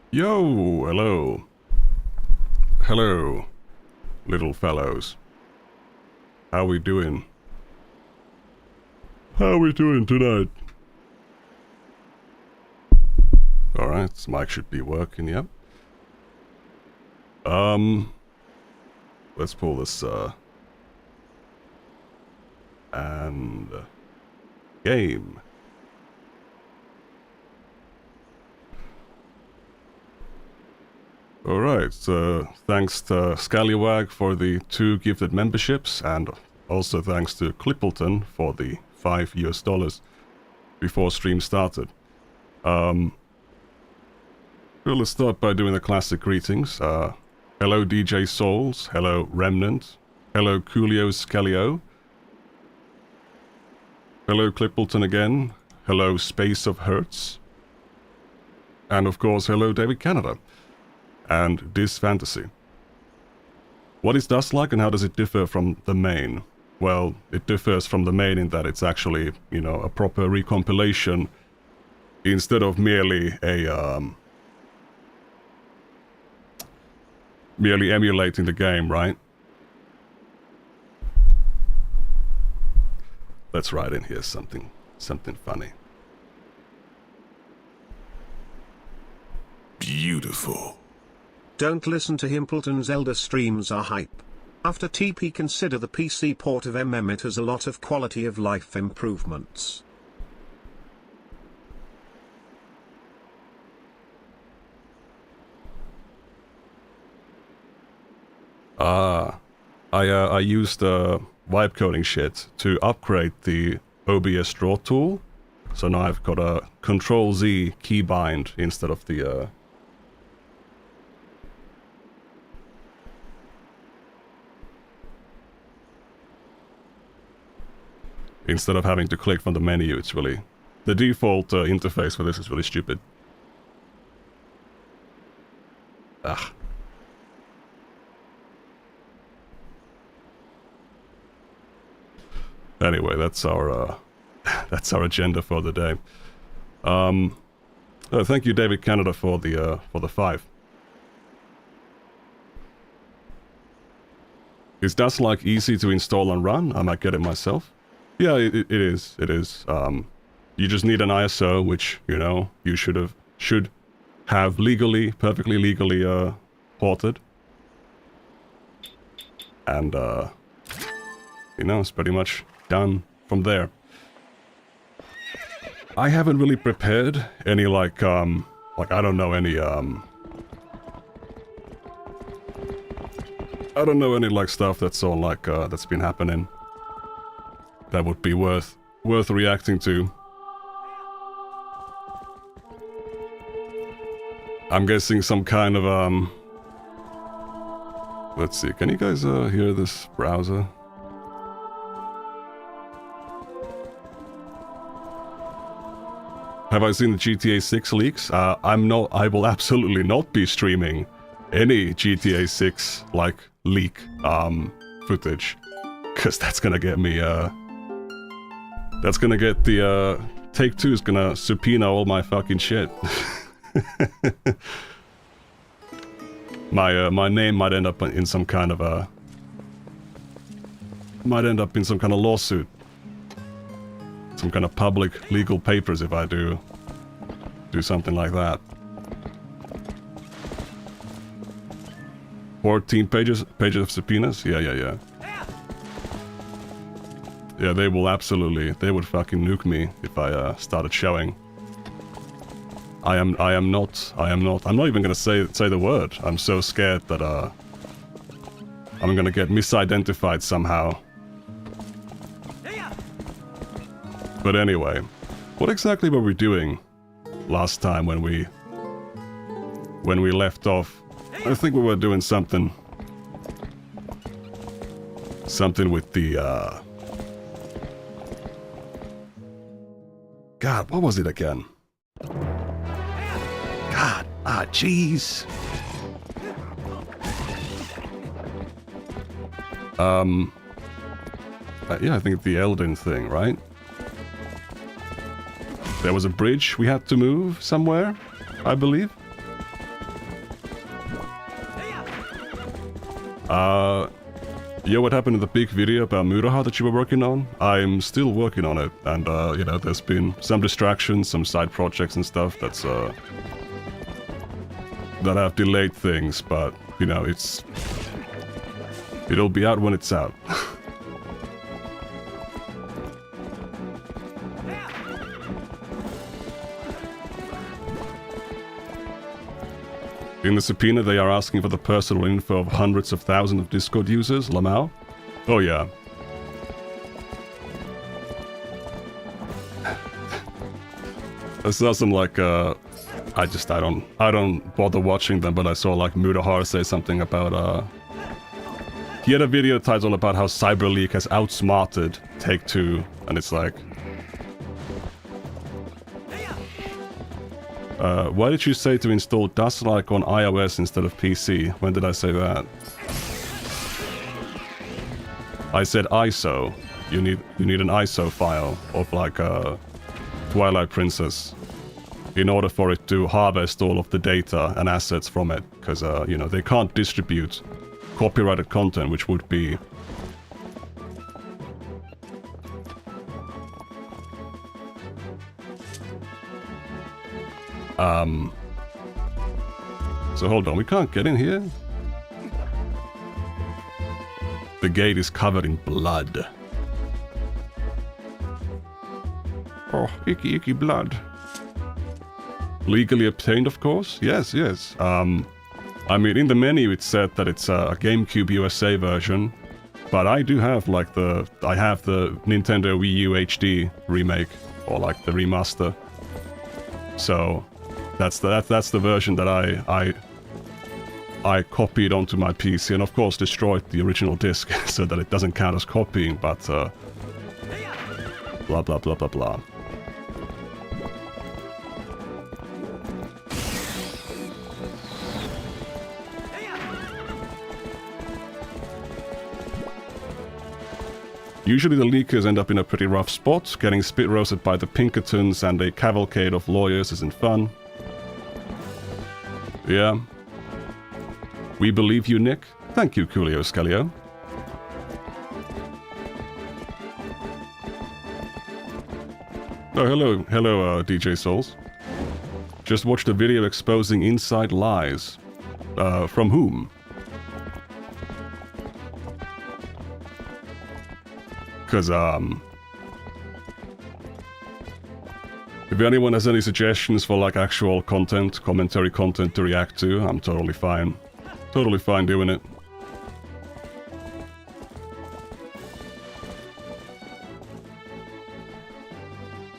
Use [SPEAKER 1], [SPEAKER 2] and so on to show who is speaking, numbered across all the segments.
[SPEAKER 1] Yo, hello. Hello, little fellows. How we doing? How we doing tonight? Alright, this mic should be working, yep. Let's pull this, and game. Alright, thanks to Scallywag for the 2 gifted memberships, and also thanks to Clippleton for the $5 before stream started. Well, let's start by doing the classic greetings. Hello DJ Souls, hello Remnant, hello Coolio Scallio, hello Clippleton again, hello Space of Hertz, and of course hello David Canada. And this fantasy. What is Dust like and how does it differ from the main? Well, it differs from the main in that it's actually, you know, a proper recompilation instead of merely a, merely emulating the game, right? Let's write in here something funny. Beautiful.
[SPEAKER 2] Don't listen to Himpleton. Zelda streams are hype. After TP, consider the PC port of MM. It has a lot of quality of life improvements.
[SPEAKER 1] I used vibe coding shit to upgrade the OBS draw tool. So now I've got a Control-Z keybind instead of the instead of having to click from the menu. It's really... the default interface for this is really stupid. Ah. Anyway, that's our agenda for the day. Oh, thank you, David Canada, for the 5. Is that like easy to install and run? I might get it myself. Yeah, it is. It is. You just need an ISO, which you know you should have legally, perfectly legally ported, and you know it's pretty much done from there. I haven't really prepared any like I don't know any I don't know any like stuff that's all like that's been happening that would be worth reacting to. I'm guessing some kind of let's see, can you guys hear this browser? Have I seen the GTA 6 leaks? I will absolutely not be streaming any GTA 6 like leak footage, cause that's gonna get me that's gonna get the Take-Two is gonna subpoena all my fucking shit. My name might end up in some kind of lawsuit, some kind of public legal papers if I do something like that. 14 pages of subpoenas? Yeah. Yeah, they will absolutely, they would fucking nuke me if I started showing. I'm not even gonna say the word. I'm so scared that I'm gonna get misidentified somehow. But anyway, what exactly were we doing last time when we left off? I think we were doing something with the God, what was it again? God, jeez. Yeah, I think the Elden thing, right? There was a bridge we had to move somewhere, I believe. Yo, what happened in the big video about Muraha that you were working on? I'm still working on it, and you know, there's been some distractions, some side projects and stuff that have delayed things, but you know, it'll be out when it's out. In the subpoena, they are asking for the personal info of hundreds of thousands of Discord users, Lamau? Oh yeah. I saw some like, I don't bother watching them, but I saw like Mudahar say something about, he had a video title about how CyberLeak has outsmarted Take-Two, and it's like, why did you say to install Dust-like on iOS instead of PC? When did I say that? I said ISO. You need an ISO file of like Twilight Princess in order for it to harvest all of the data and assets from it, because you know, they can't distribute copyrighted content, which would be so hold on, we can't get in here? The gate is covered in blood. Oh, icky blood. Legally obtained, of course? Yes. I mean, in the menu it said that it's a GameCube USA version, but I do have like I have the Nintendo Wii U HD remake, or like the remaster. So that's the version that I copied onto my PC, and of course destroyed the original disc so that it doesn't count as copying, but blah blah blah blah blah. Usually the leakers end up in a pretty rough spot. Getting spit roasted by the Pinkertons and a cavalcade of lawyers isn't fun. Yeah. We believe you, Nick. Thank you, Coolio Scalio. Oh, hello, DJ Souls. Just watched a video exposing inside lies. From whom? Because, if anyone has any suggestions for, like, actual content, commentary content to react to, I'm totally fine. Totally fine doing it.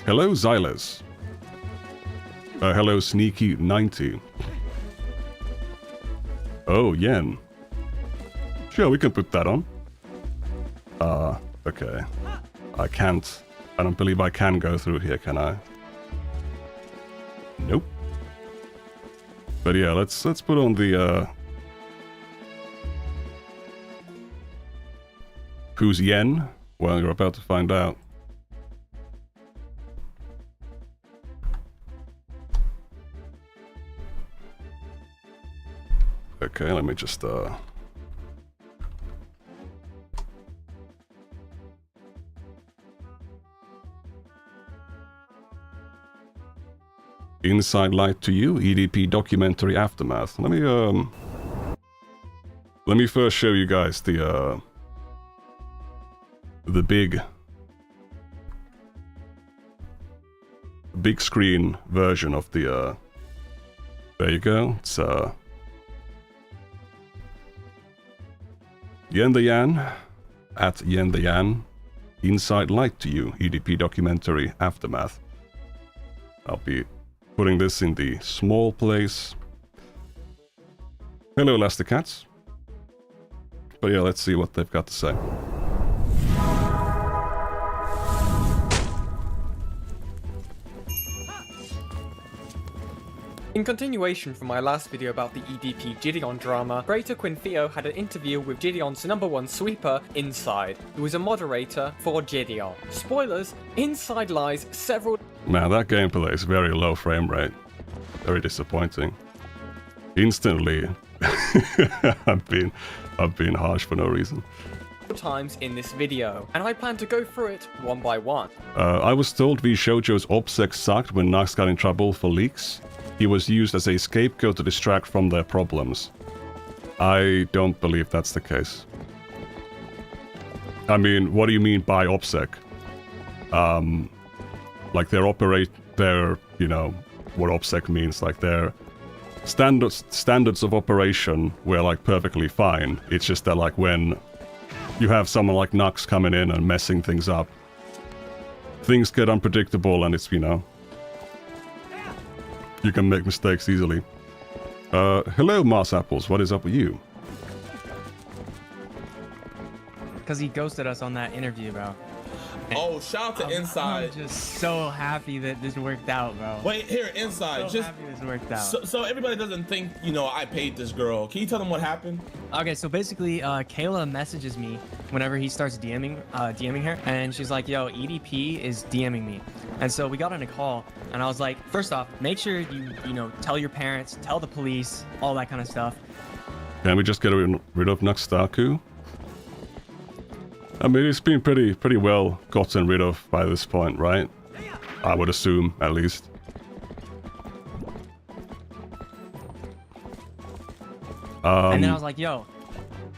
[SPEAKER 1] Hello, Xylas. Hello, Sneaky90. Oh, yen. Sure, we can put that on. Okay. I can't. I don't believe I can go through here, can I? Nope. But yeah, let's put on the, Who's yen? Well, you're about to find out. Okay, let me just, Inside Light to You, EDP documentary aftermath. Let me first show you guys the big screen version of the, there you go, it's, Yen the Yan, at Yen the Yan, Inside Light to You, EDP documentary aftermath. I'll be putting this in the small place. Hello, Elasticats. But yeah, let's see what they've got to say.
[SPEAKER 3] In continuation from my last video about the EDP Gideon drama, Creator Quinfeo had an interview with Gideon's #1 sweeper, Inside, who is a moderator for Gideon. Spoilers, Inside lies several...
[SPEAKER 1] Man, that gameplay is very low frame rate. Very disappointing. Instantly, I've been harsh for no reason.
[SPEAKER 3] times in this video, and I plan to go through it one by one.
[SPEAKER 1] I was told V Shoujo's OPSEC sucked when Nux got in trouble for leaks. He was used as a scapegoat to distract from their problems. I don't believe that's the case. I mean, what do you mean by OPSEC? Like their, you know, what OPSEC means, like their standards of operation were like perfectly fine. It's just that like when you have someone like Nux coming in and messing things up, things get unpredictable and it's, you know, you can make mistakes easily. Hello, Mars Apples, what is up with you?
[SPEAKER 4] Because he ghosted us on that interview, bro.
[SPEAKER 5] Oh, shout out to Inside.
[SPEAKER 4] I'm just so happy that this worked out, bro.
[SPEAKER 5] Wait, here, Inside.
[SPEAKER 4] So happy this worked out.
[SPEAKER 5] So everybody doesn't think, you know, I paid this girl. Can you tell them what happened?
[SPEAKER 4] Okay, so basically, Kayla messages me whenever he starts DMing her, and she's like, yo, EDP is DMing me. And so we got on a call, and I was like, first off, make sure you know, tell your parents, tell the police, all that kind of stuff.
[SPEAKER 1] Can we just get rid of Nuxtaku? I mean, it's been pretty well gotten rid of by this point, right? I would assume, at least.
[SPEAKER 4] And then I was like, yo.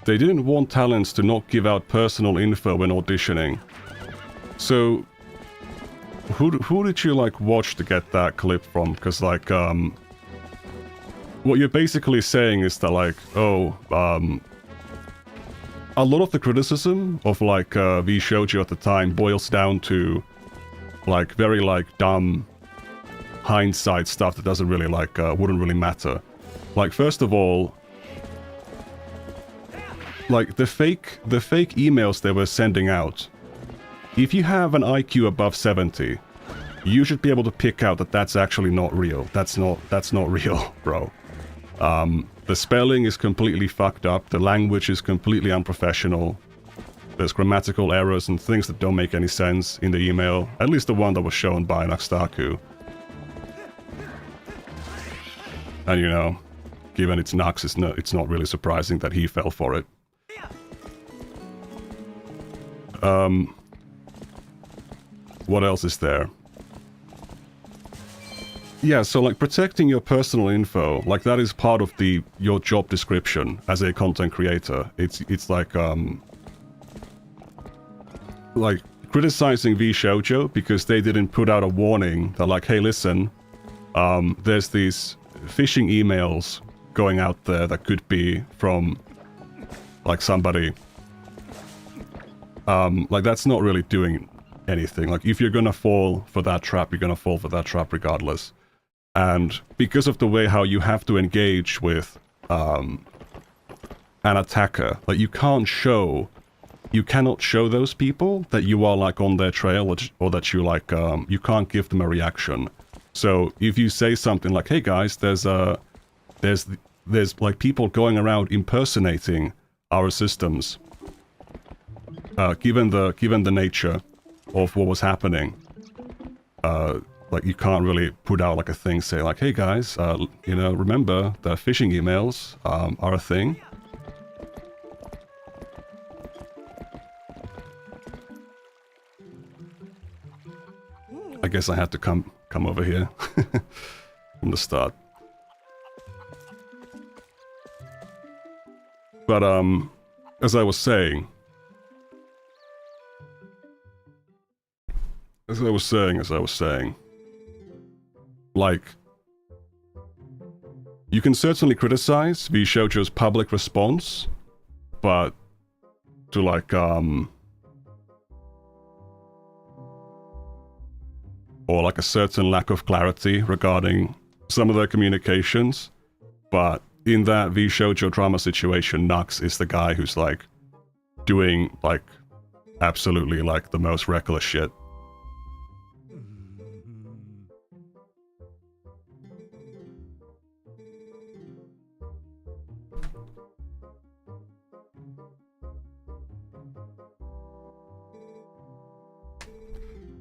[SPEAKER 1] They didn't want talents to not give out personal info when auditioning. So, who did you, like, watch to get that clip from? Because, like, what you're basically saying is that, like, oh, a lot of the criticism of, like, V Shoujo at the time boils down to, like, very, like, dumb hindsight stuff that doesn't really, like, wouldn't really matter. Like, first of all, like, the fake emails they were sending out, if you have an IQ above 70, you should be able to pick out that that's actually not real. That's not real, bro. The spelling is completely fucked up, the language is completely unprofessional, there's grammatical errors and things that don't make any sense in the email, at least the one that was shown by Nuxtaku. And you know, given it's Nux, it's not really surprising that he fell for it. What else is there? Yeah, so like protecting your personal info, like that is part of your job description as a content creator. It's like criticizing VShojo because they didn't put out a warning that like, hey, listen, there's these phishing emails going out there that could be from like somebody. Like that's not really doing anything. Like if you're gonna fall for that trap, you're gonna fall for that trap regardless. And because of the way how you have to engage with an attacker, like you cannot show those people that you are like on their trail, or that you like you can't give them a reaction. So if you say something like, hey guys, there's like people going around impersonating our systems, given the nature of what was happening, like you can't really put out like a thing, say like, hey guys, you know, remember that phishing emails are a thing. I guess I had to come over here from the start. But as I was saying, like, you can certainly criticize VShojo's public response, but to like, or like a certain lack of clarity regarding some of their communications, but in that VShojo drama situation, Nux is the guy who's like doing like absolutely like the most reckless shit.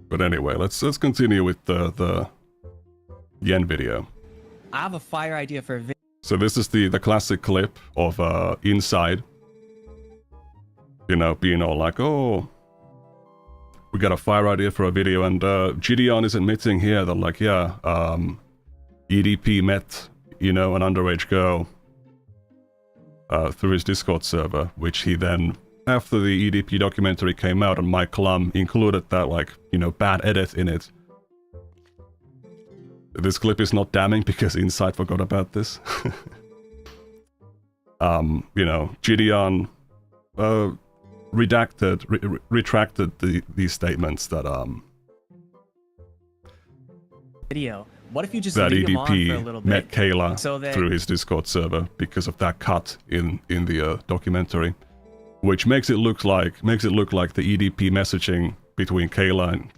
[SPEAKER 1] But anyway, let's continue with the Yen video.
[SPEAKER 4] I have a fire idea for a video.
[SPEAKER 1] So this is the classic clip of Inside, you know, being all like, oh, we got a fire idea for a video, and Gideon is admitting here that like, yeah, EDP met, you know, an underage girl through his Discord server, which he then, after the EDP documentary came out and Mike Klum included that, like, you know, bad edit in it. This clip is not damning because Inside forgot about this. You know, Gideon retracted these statements that
[SPEAKER 4] video. What if you just
[SPEAKER 1] that
[SPEAKER 4] leave him on for a little
[SPEAKER 1] EDP
[SPEAKER 4] bit?
[SPEAKER 1] met Kayla
[SPEAKER 4] So that-
[SPEAKER 1] through his Discord server because of that cut in the documentary, which makes it look like the EDP messaging between Kayla and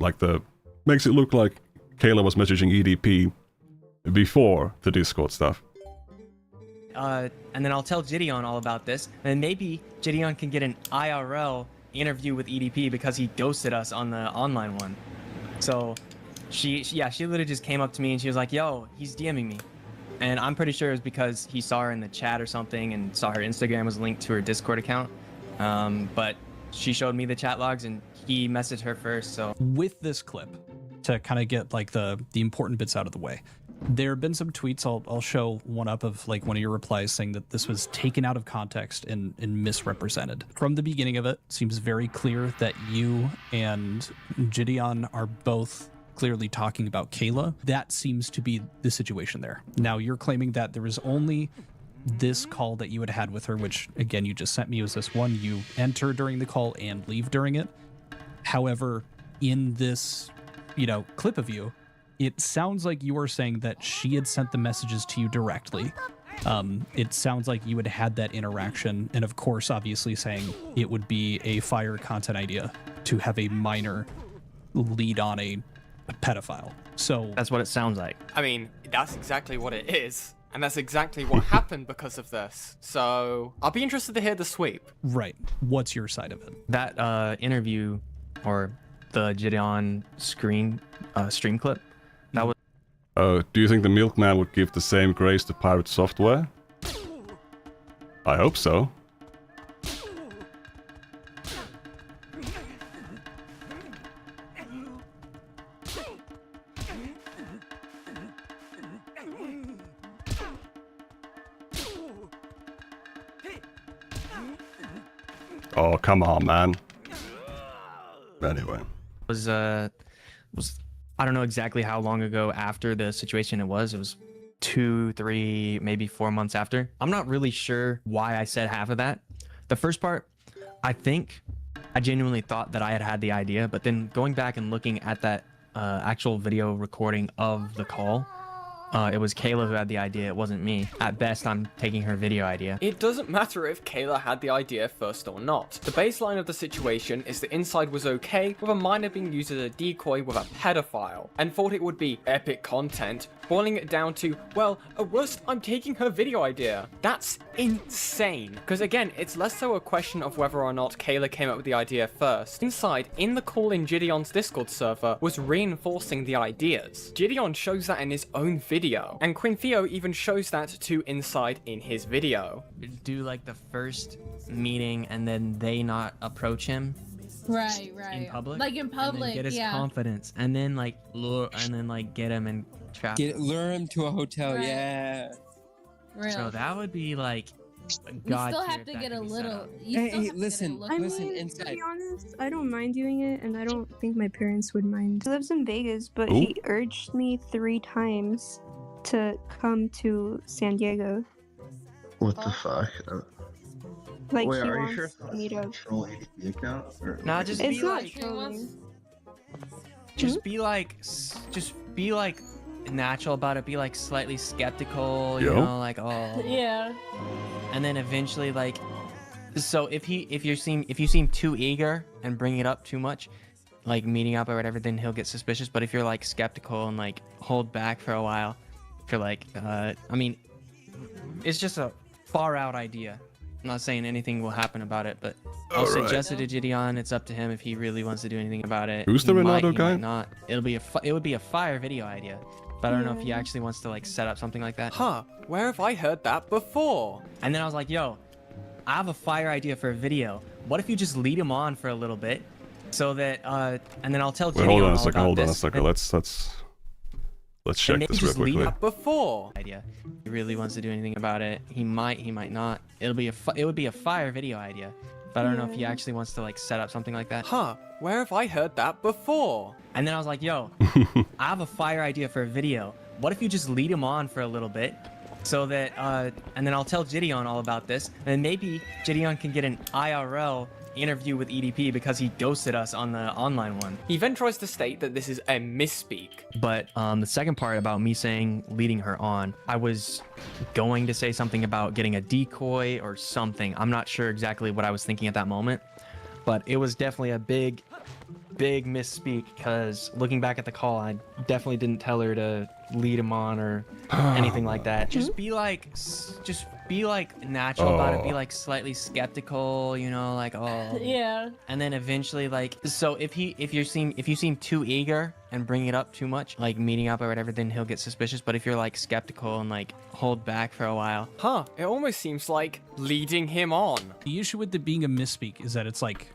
[SPEAKER 1] makes it look like Kayla was messaging EDP before the Discord stuff.
[SPEAKER 4] And then I'll tell Gideon all about this, and maybe Gideon can get an IRL interview with EDP because he ghosted us on the online one. So she literally just came up to me and she was like, yo, he's DMing me. And I'm pretty sure it was because he saw her in the chat or something and saw her Instagram was linked to her Discord account. But she showed me the chat logs and he messaged her first, so.
[SPEAKER 6] With this clip, to kind of get like the important bits out of the way, there have been some tweets, I'll show one up of like one of your replies saying that this was taken out of context and misrepresented. From the beginning of it, seems very clear that you and Gideon are both clearly talking about Kayla. That seems to be the situation there. Now you're claiming that there was only this call that you had with her, which again, you just sent me, was this one you enter during the call and leave during it. However, in this, you know, clip of you, it sounds like you are saying that she had sent the messages to you directly. It sounds like you had that interaction, and of course, obviously saying it would be a fire content idea to have a minor lead on a pedophile. So
[SPEAKER 4] That's what it sounds like.
[SPEAKER 3] I mean, that's exactly what it is. And that's exactly what happened because of this. So I'll be interested to hear the sweep.
[SPEAKER 6] right, what's your side of it?
[SPEAKER 4] That interview or the Gideon stream clip, that was
[SPEAKER 1] Do you think the Milkman would give the same grace to Pirate Software? I hope so. Oh, come on, man. Anyway.
[SPEAKER 4] Was I don't know exactly how long ago after the situation it was. It was 2, 3, maybe 4 months after. I'm not really sure why I said half of that. The first part, I think I genuinely thought that I had the idea, but then going back and looking at that actual video recording of the call, it was Kayla who had the idea, it wasn't me. At best, I'm taking her video idea.
[SPEAKER 3] It doesn't matter if Kayla had the idea first or not. The baseline of the situation is that Inside was okay with a minor being used as a decoy with a pedophile, and thought it would be epic content, boiling it down to, well, at worst, I'm taking her video idea. That's insane. Because again, it's less so a question of whether or not Kayla came up with the idea first. Inside, in the call in Gideon's Discord server, was reinforcing the ideas. Gideon shows that in his own video, and Quinfio even shows that to Inside in his video.
[SPEAKER 4] Do like the first meeting and then they not approach him
[SPEAKER 7] Right.
[SPEAKER 4] in public,
[SPEAKER 7] Like in
[SPEAKER 4] and then
[SPEAKER 7] public,
[SPEAKER 4] get his
[SPEAKER 7] yeah.
[SPEAKER 4] confidence, and then like lure, and then like get him and trap him.
[SPEAKER 8] Lure him to a hotel,
[SPEAKER 7] Right.
[SPEAKER 8] yeah.
[SPEAKER 7] Real.
[SPEAKER 4] So that would be like
[SPEAKER 7] you
[SPEAKER 4] God
[SPEAKER 7] still
[SPEAKER 4] tier
[SPEAKER 7] have
[SPEAKER 4] if
[SPEAKER 7] to
[SPEAKER 4] that
[SPEAKER 7] get
[SPEAKER 4] could
[SPEAKER 7] a
[SPEAKER 4] be set
[SPEAKER 7] little.
[SPEAKER 4] up.
[SPEAKER 7] You
[SPEAKER 8] Hey,
[SPEAKER 7] still have to
[SPEAKER 8] listen,
[SPEAKER 7] get a
[SPEAKER 9] I
[SPEAKER 7] little.
[SPEAKER 8] Listen,
[SPEAKER 9] mean,
[SPEAKER 8] inside.
[SPEAKER 9] to be honest, I don't mind doing it, and I don't think my parents would mind. He lives in Vegas, but
[SPEAKER 1] Ooh.
[SPEAKER 9] he urged me 3 times to come to San Diego.
[SPEAKER 10] What the fuck?
[SPEAKER 9] Like,
[SPEAKER 10] Wait,
[SPEAKER 9] he
[SPEAKER 10] are you
[SPEAKER 9] wants
[SPEAKER 10] sure it's not
[SPEAKER 9] me
[SPEAKER 10] a
[SPEAKER 9] to.
[SPEAKER 10] troll ADP account? Or
[SPEAKER 4] Nah, just
[SPEAKER 9] It's
[SPEAKER 4] be
[SPEAKER 9] not
[SPEAKER 4] like,
[SPEAKER 9] trolling.
[SPEAKER 4] just be like, just be like natural about it. Be like slightly skeptical, you
[SPEAKER 1] Yo.
[SPEAKER 4] know, like oh,
[SPEAKER 7] Yeah.
[SPEAKER 4] and then eventually like, so if you seem too eager and bring it up too much, like meeting up or whatever, then he'll get suspicious. But if you're like skeptical and like hold back for a while, if you're like, I mean, it's just a far out idea. I'm not saying anything will happen about it, but I'll
[SPEAKER 1] Alright.
[SPEAKER 4] suggest it to Gideon. It's up to him if he really wants to do anything about it.
[SPEAKER 1] Who's the
[SPEAKER 4] He might,
[SPEAKER 1] Ronaldo
[SPEAKER 4] he
[SPEAKER 1] guy?
[SPEAKER 4] might not. It would be a fire video idea, but I don't know if he actually wants to like set up something like that.
[SPEAKER 3] Huh, where have I heard that before?
[SPEAKER 4] And then I was like, yo, I have a fire idea for a video. What if you just lead him on for a little bit, so that and then I'll tell
[SPEAKER 1] Wait,
[SPEAKER 4] Gideon
[SPEAKER 1] hold on a
[SPEAKER 4] all
[SPEAKER 1] second,
[SPEAKER 4] about
[SPEAKER 1] hold on a
[SPEAKER 4] this,
[SPEAKER 1] second.
[SPEAKER 4] and-
[SPEAKER 1] Let's check
[SPEAKER 4] maybe
[SPEAKER 1] this real
[SPEAKER 4] just leave
[SPEAKER 1] quickly.
[SPEAKER 4] it
[SPEAKER 3] Before.
[SPEAKER 4] idea. If he really wants to do anything about it, he might not. It would be a fire video idea, but I don't know if he actually wants to like set up something like that.
[SPEAKER 3] Huh, where have I heard that before?
[SPEAKER 4] And then I was like, yo, I have a fire idea for a video. What if you just lead him on for a little bit, so that and then I'll tell Gideon all about this, and maybe Gideon can get an IRL interview with EDP because he ghosted us on the online one.
[SPEAKER 3] He then tries to state that this is a misspeak.
[SPEAKER 4] But the second part about me saying leading her on, I was going to say something about getting a decoy or something. I'm not sure exactly what I was thinking at that moment, but it was definitely a big misspeak, because looking back at the call, I definitely didn't tell her to lead him on or anything like that. Just be like natural about it. Be like slightly skeptical, you know, like oh.
[SPEAKER 7] Yeah.
[SPEAKER 4] And then eventually, like, so if you seem too eager and bring it up too much, like meeting up or whatever, then he'll get suspicious. But if you're like skeptical and like hold back for a while,
[SPEAKER 3] Huh, it almost seems like leading him on.
[SPEAKER 6] The issue with it being a misspeak is that it's like,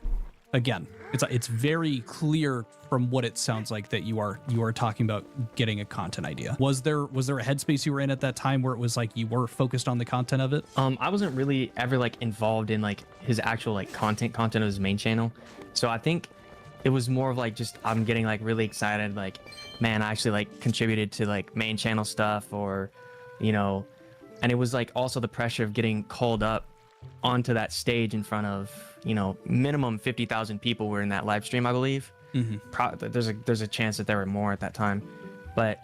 [SPEAKER 6] again, it's very clear from what it sounds like that you are talking about getting a content idea. Was there a headspace you were in at that time where it was like you were focused on the content of it?
[SPEAKER 4] I wasn't really ever like involved in like his actual like content of his main channel, so I think it was more of like just I'm getting like really excited, like man, I actually like contributed to like main channel stuff, or you know, and it was like also the pressure of getting called up onto that stage in front of, you know, minimum 50,000 people were in that live stream, I believe. There's a chance that there were more at that time, but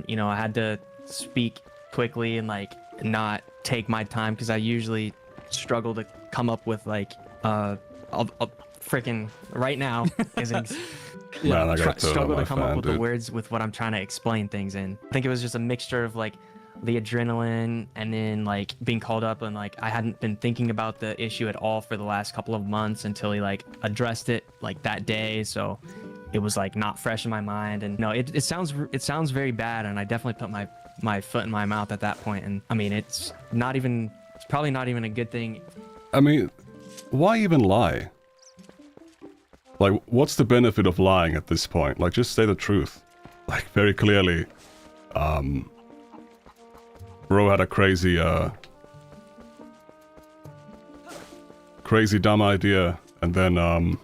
[SPEAKER 4] you know, I had to speak quickly and like not take my time, because I usually struggle to come up with like a freaking right now is an
[SPEAKER 1] Man, I got
[SPEAKER 4] struggle to
[SPEAKER 1] my
[SPEAKER 4] come up
[SPEAKER 1] fan,
[SPEAKER 4] with the
[SPEAKER 1] dude.
[SPEAKER 4] words with what I'm trying to explain things in. I think it was just a mixture of like the adrenaline and then like being called up, and like I hadn't been thinking about the issue at all for the last couple of months until he like addressed it like that day, so it was like not fresh in my mind. And no, it sounds very bad, and I definitely put my foot in my mouth at that point. And I mean, it's probably not even a good thing.
[SPEAKER 1] I mean, why even lie? Like, what's the benefit of lying at this point? Like, just say the truth. Like, very clearly, bro had a crazy dumb idea, and then,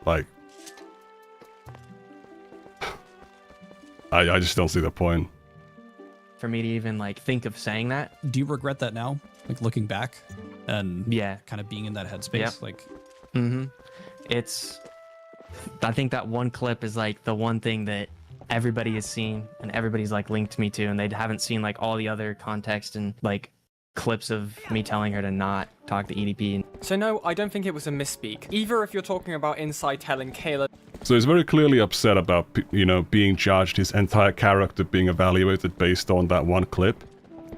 [SPEAKER 1] like, I just don't see the point.
[SPEAKER 4] For me to even like think of saying that.
[SPEAKER 6] Do you regret that now? Like looking back and
[SPEAKER 4] Yeah.
[SPEAKER 6] kind of being in that headspace?
[SPEAKER 4] Yep.
[SPEAKER 6] Like,
[SPEAKER 4] I think that one clip is like the one thing that everybody has seen and everybody's like linked me to, and they haven't seen like all the other context and like clips of me telling her to not talk to EDP.
[SPEAKER 3] So no, I don't think it was a misspeak. Either if you're talking about Inside telling Kayla.
[SPEAKER 1] So he's very clearly upset about, you know, being judged, his entire character being evaluated based on that one clip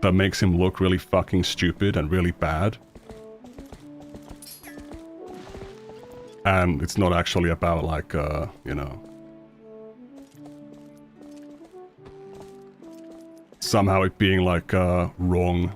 [SPEAKER 1] that makes him look really fucking stupid and really bad. And it's not actually about, like, you know, somehow it being, like, wrong.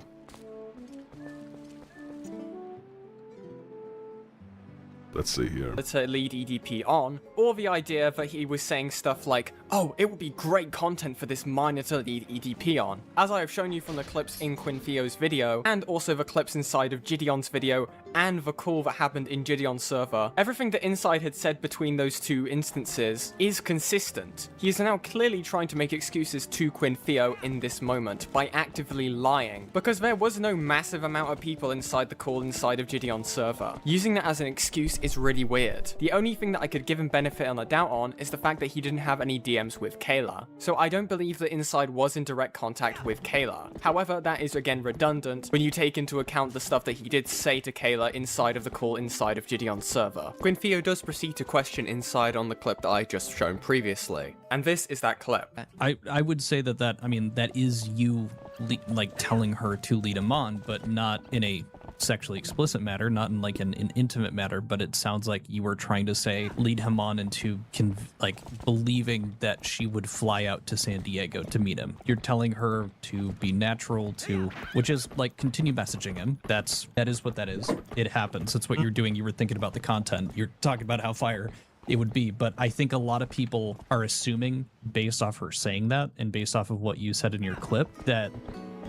[SPEAKER 1] Let's see here.
[SPEAKER 3] To lead EDP on, or the idea that he was saying stuff like, oh, it would be great content for this miner to lead EDP on. As I have shown you from the clips in Quintheo's video, and also the clips inside of Gideon's video, and the call that happened in Gideon's server, everything that Inside had said between those two instances is consistent. He is now clearly trying to make excuses to Quintheo in this moment by actively lying, because there was no massive amount of people inside the call inside of Gideon's server. Using that as an excuse is really weird. The only thing that I could give him benefit on the doubt on is the fact that he didn't have any DMs with Kayla. So I don't believe that Inside was in direct contact with Kayla. However, that is again redundant when you take into account the stuff that he did say to Kayla inside of the call inside of Gideon's server. Quintheo does proceed to question Inside on the clip that I just shown previously. And this is that clip.
[SPEAKER 6] I would say that, I mean, that is you, like, telling her to lead him on, but not in a sexually explicit matter, not in like an intimate matter, but it sounds like you were trying to say lead him on into like believing that she would fly out to San Diego to meet him. You're telling her to be natural, to, which is like continue messaging him. That is what that is. It happens. That's what you're doing. You were thinking about the content. You're talking about how fire it would be, but I think a lot of people are assuming based off her saying that and based off of what you said in your clip that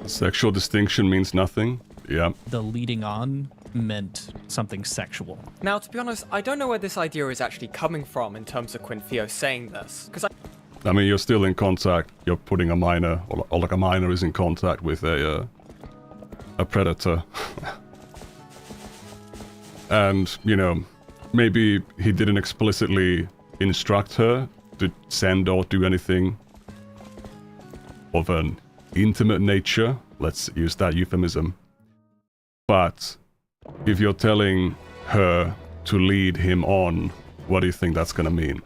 [SPEAKER 1] Sexual distinction means nothing. Yeah.
[SPEAKER 6] the leading on meant something sexual.
[SPEAKER 3] Now, to be honest, I don't know where this idea is actually coming from in terms of Quintheo saying this, because
[SPEAKER 1] I mean, you're still in contact. You're putting a miner, or like a miner is in contact with a predator. And, you know, maybe he didn't explicitly instruct her to send or do anything of an intimate nature. Let's use that euphemism. But if you're telling her to lead him on, what do you think that's gonna mean?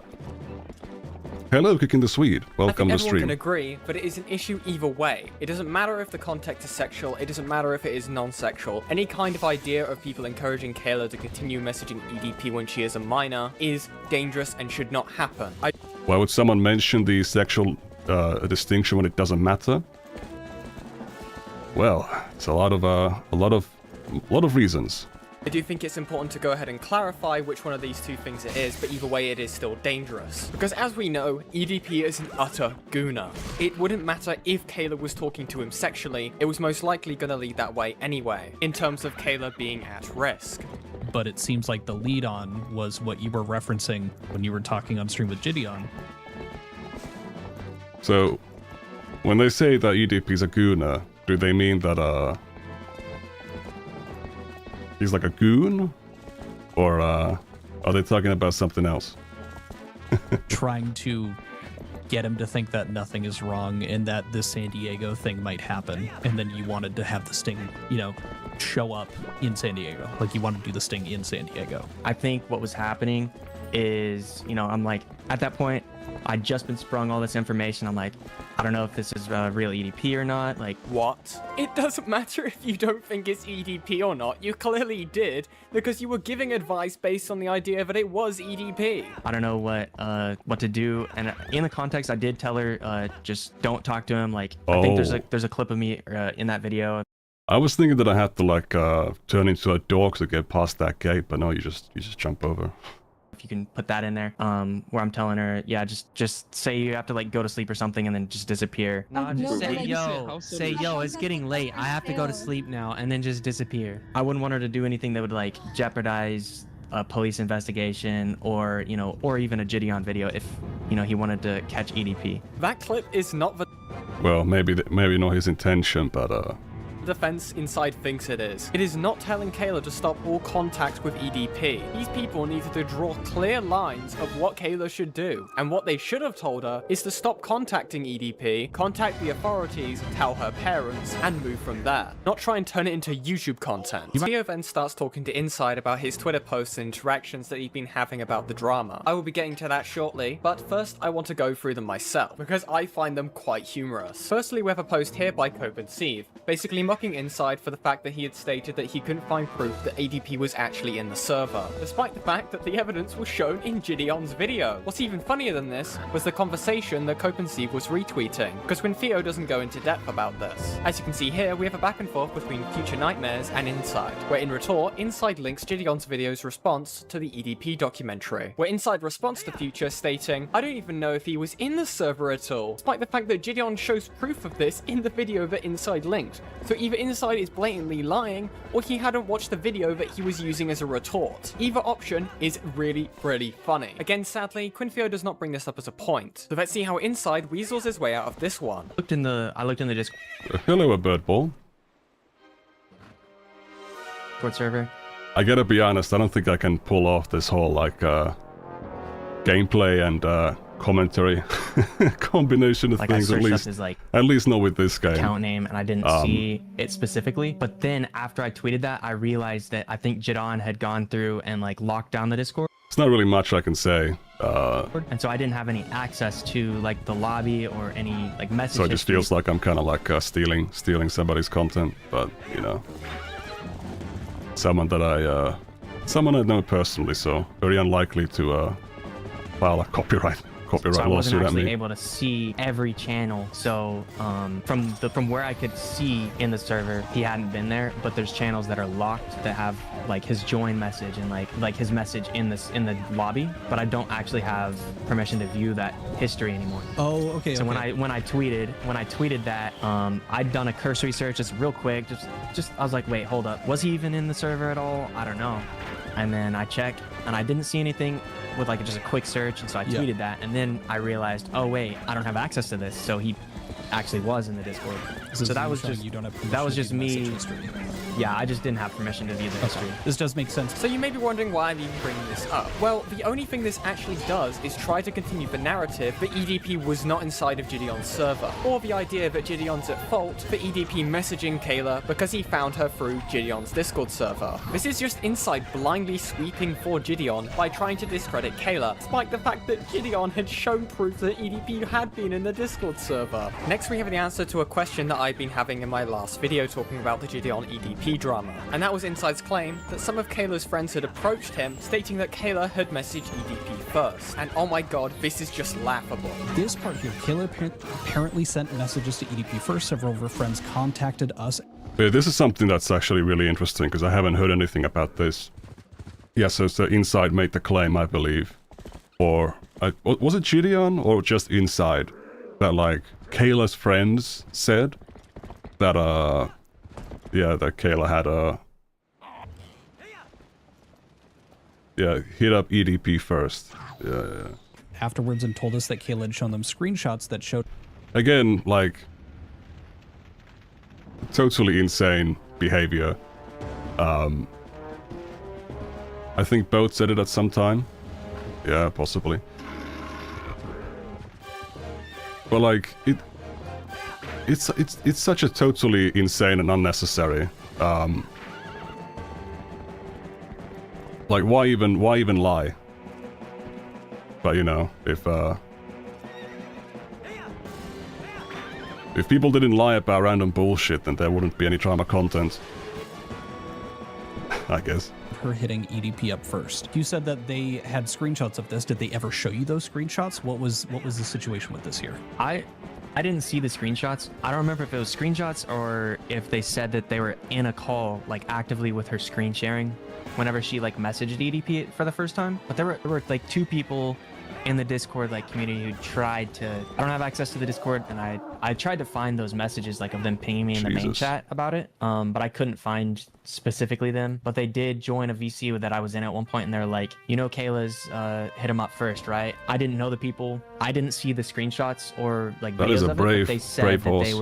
[SPEAKER 1] Hello, Kicking the Swede. Welcome
[SPEAKER 3] I
[SPEAKER 1] to
[SPEAKER 3] think everyone
[SPEAKER 1] stream.
[SPEAKER 3] can agree, but it is an issue either way. It doesn't matter if the context is sexual, it doesn't matter if it is non-sexual. Any kind of idea of people encouraging Kayla to continue messaging EDP when she is a minor is dangerous and should not happen.
[SPEAKER 1] Why would someone mention the sexual distinction when it doesn't matter? Well, it's a lot of reasons.
[SPEAKER 3] I do think it's important to go ahead and clarify which one of these two things it is, but either way it is still dangerous. Because as we know, EDP is an utter gooner. It wouldn't matter if Kayla was talking to him sexually, it was most likely gonna lead that way anyway, in terms of Kayla being at risk.
[SPEAKER 6] But it seems like the lead on was what you were referencing when you were talking on stream with Gideon.
[SPEAKER 1] So, when they say that EDP's a gooner, do they mean that, he's like a goon? Or, are they talking about something else?
[SPEAKER 6] Trying to get him to think that nothing is wrong and that this San Diego thing might happen. And then you wanted to have the sting, you know, show up in San Diego. Like you wanted to do the sting in San Diego.
[SPEAKER 4] I think what was happening is, you know, I'm like, at that point, I'd just been sprung all this information. I'm like, I don't know if this is real EDP or not. Like,
[SPEAKER 3] What? It doesn't matter if you don't think it's EDP or not, you clearly did, because you were giving advice based on the idea that it was EDP.
[SPEAKER 4] I don't know what to do. And in the context, I did tell her, just don't talk to him. Like, I think there's a clip of me in that video.
[SPEAKER 1] I was thinking that I had to like turn into a dog to get past that gate, but no, you just jump over.
[SPEAKER 4] If you can put that in there, where I'm telling her, yeah, just say you have to like go to sleep or something and then just disappear. No, just say yo, it's getting late. I have to go to sleep now, and then just disappear. I wouldn't want her to do anything that would like jeopardize a police investigation or, you know, or even a Gideon video if, you know, he wanted to catch EDP.
[SPEAKER 3] That clip is not the
[SPEAKER 1] Well, maybe not his intention, but
[SPEAKER 3] defense Inside thinks it is. It is not telling Kayla to stop all contact with EDP. These people needed to draw clear lines of what Kayla should do, and what they should have told her is to stop contacting EDP, contact the authorities, tell her parents, and move from there. Not try and turn it into YouTube content. Theo then starts talking to Inside about his Twitter posts and interactions that he'd been having about the drama. I will be getting to that shortly, but first I want to go through them myself, because I find them quite humorous. Firstly, we have a post here by Cope and Steve, basically mocking Inside for the fact that he had stated that he couldn't find proof that ADP was actually in the server, despite the fact that the evidence was shown in Gideon's video. What's even funnier than this was the conversation that Cope and Steve was retweeting, because when Theo doesn't go into depth about this. As you can see here, we have a back and forth between Future Nightmares and Inside, where in retort, Inside links Gideon's video's response to the EDP documentary, where Inside responds to Future stating, I don't even know if he was in the server at all, despite the fact that Gideon shows proof of this in the video that Inside linked. So either Inside is blatantly lying, or he hadn't watched the video that he was using as a retort. Either option is really, really funny. Again, sadly, Quinfio does not bring this up as a point. So let's see how Inside weasels his way out of this one.
[SPEAKER 4] I looked in the Discord
[SPEAKER 1] hello, a bird ball.
[SPEAKER 4] server.
[SPEAKER 1] I gotta be honest, I don't think I can pull off this whole like gameplay and commentary combination of
[SPEAKER 4] Like
[SPEAKER 1] things.
[SPEAKER 4] I searched up his like
[SPEAKER 1] At least not with this game.
[SPEAKER 4] account name, and I didn't see it specifically. But then after I tweeted that, I realized that I think Gideon had gone through and like locked down the Discord.
[SPEAKER 1] It's not really much I can say.
[SPEAKER 4] And so I didn't have any access to like the lobby or any like messages.
[SPEAKER 1] So it just feels like I'm kind of like stealing somebody's content, but you know, someone I know personally, so very unlikely to file a copyright
[SPEAKER 4] So I wasn't
[SPEAKER 1] lawsuit at
[SPEAKER 4] actually
[SPEAKER 1] me.
[SPEAKER 4] able to see every channel. So from where I could see in the server, he hadn't been there. But there's channels that are locked that have like his join message and like his message in the lobby. But I don't actually have permission to view that history anymore.
[SPEAKER 6] Oh, okay.
[SPEAKER 4] So
[SPEAKER 6] okay.
[SPEAKER 4] when I tweeted that, I'd done a cursory search just real quick. Just I was like, wait, hold up, was he even in the server at all? I don't know. And then I checked and I didn't see anything with like just a quick search, and so I tweeted that, and then I realized, oh wait, I don't have access to this, so he actually was in the Discord. So that was just
[SPEAKER 6] you don't have
[SPEAKER 4] that was just
[SPEAKER 6] permission to view
[SPEAKER 4] me.
[SPEAKER 6] message history.
[SPEAKER 4] Yeah, I just didn't have permission to view the history.
[SPEAKER 6] This does make sense.
[SPEAKER 3] So you may be wondering why I'm even bringing this up. Well, the only thing this actually does is try to continue the narrative that EDP was not inside of Gideon's server, or the idea that Gideon's at fault for EDP messaging Kayla because he found her through Gideon's Discord server. This is just Inside blindly sweeping for Gideon by trying to discredit Kayla, despite the fact that Gideon had shown proof that EDP had been in the Discord server. Next, we have the answer to a question that I've been having in my last video talking about the Gideon EDP drama, and that was Inside's claim that some of Kayla's friends had approached him, stating that Kayla had messaged EDP first. And oh my god, this is just laughable.
[SPEAKER 6] This part here, Kayla apparently sent messages to EDP first. Several of her friends contacted us.
[SPEAKER 1] But this is something that's actually really interesting because I haven't heard anything about this. Yeah, so Inside made the claim, I believe, or was it Gideon or just Inside that like Kayla's friends said that that Kayla had hit up EDP first. Yeah.
[SPEAKER 6] Afterwards, and told us that Kayla had shown them screenshots that showed.
[SPEAKER 1] Again, like totally insane behavior. I think both said it at some time. Yeah, possibly. But like it's such a totally insane and unnecessary. Like why even lie? But you know, if people didn't lie about random bullshit, then there wouldn't be any drama content. I guess.
[SPEAKER 6] Her hitting EDP up first. You said that they had screenshots of this. Did they ever show you those screenshots? What was the situation with this here?
[SPEAKER 4] I didn't see the screenshots. I don't remember if it was screenshots or if they said that they were in a call, like actively with her screen sharing whenever she like messaged EDP for the first time. But there were like 2 people in the Discord like community who tried to. I don't have access to the Discord, and I tried to find those messages like of them pinging me in the main chat about it. But I couldn't find specifically them. But they did join a VC that I was in at one point, and they're like, you know, Kayla's hit him up first, right? I didn't know the people. I didn't see the screenshots or like
[SPEAKER 1] That
[SPEAKER 4] videos
[SPEAKER 1] is a
[SPEAKER 4] of
[SPEAKER 1] brave,
[SPEAKER 4] it. But they said
[SPEAKER 1] brave horse.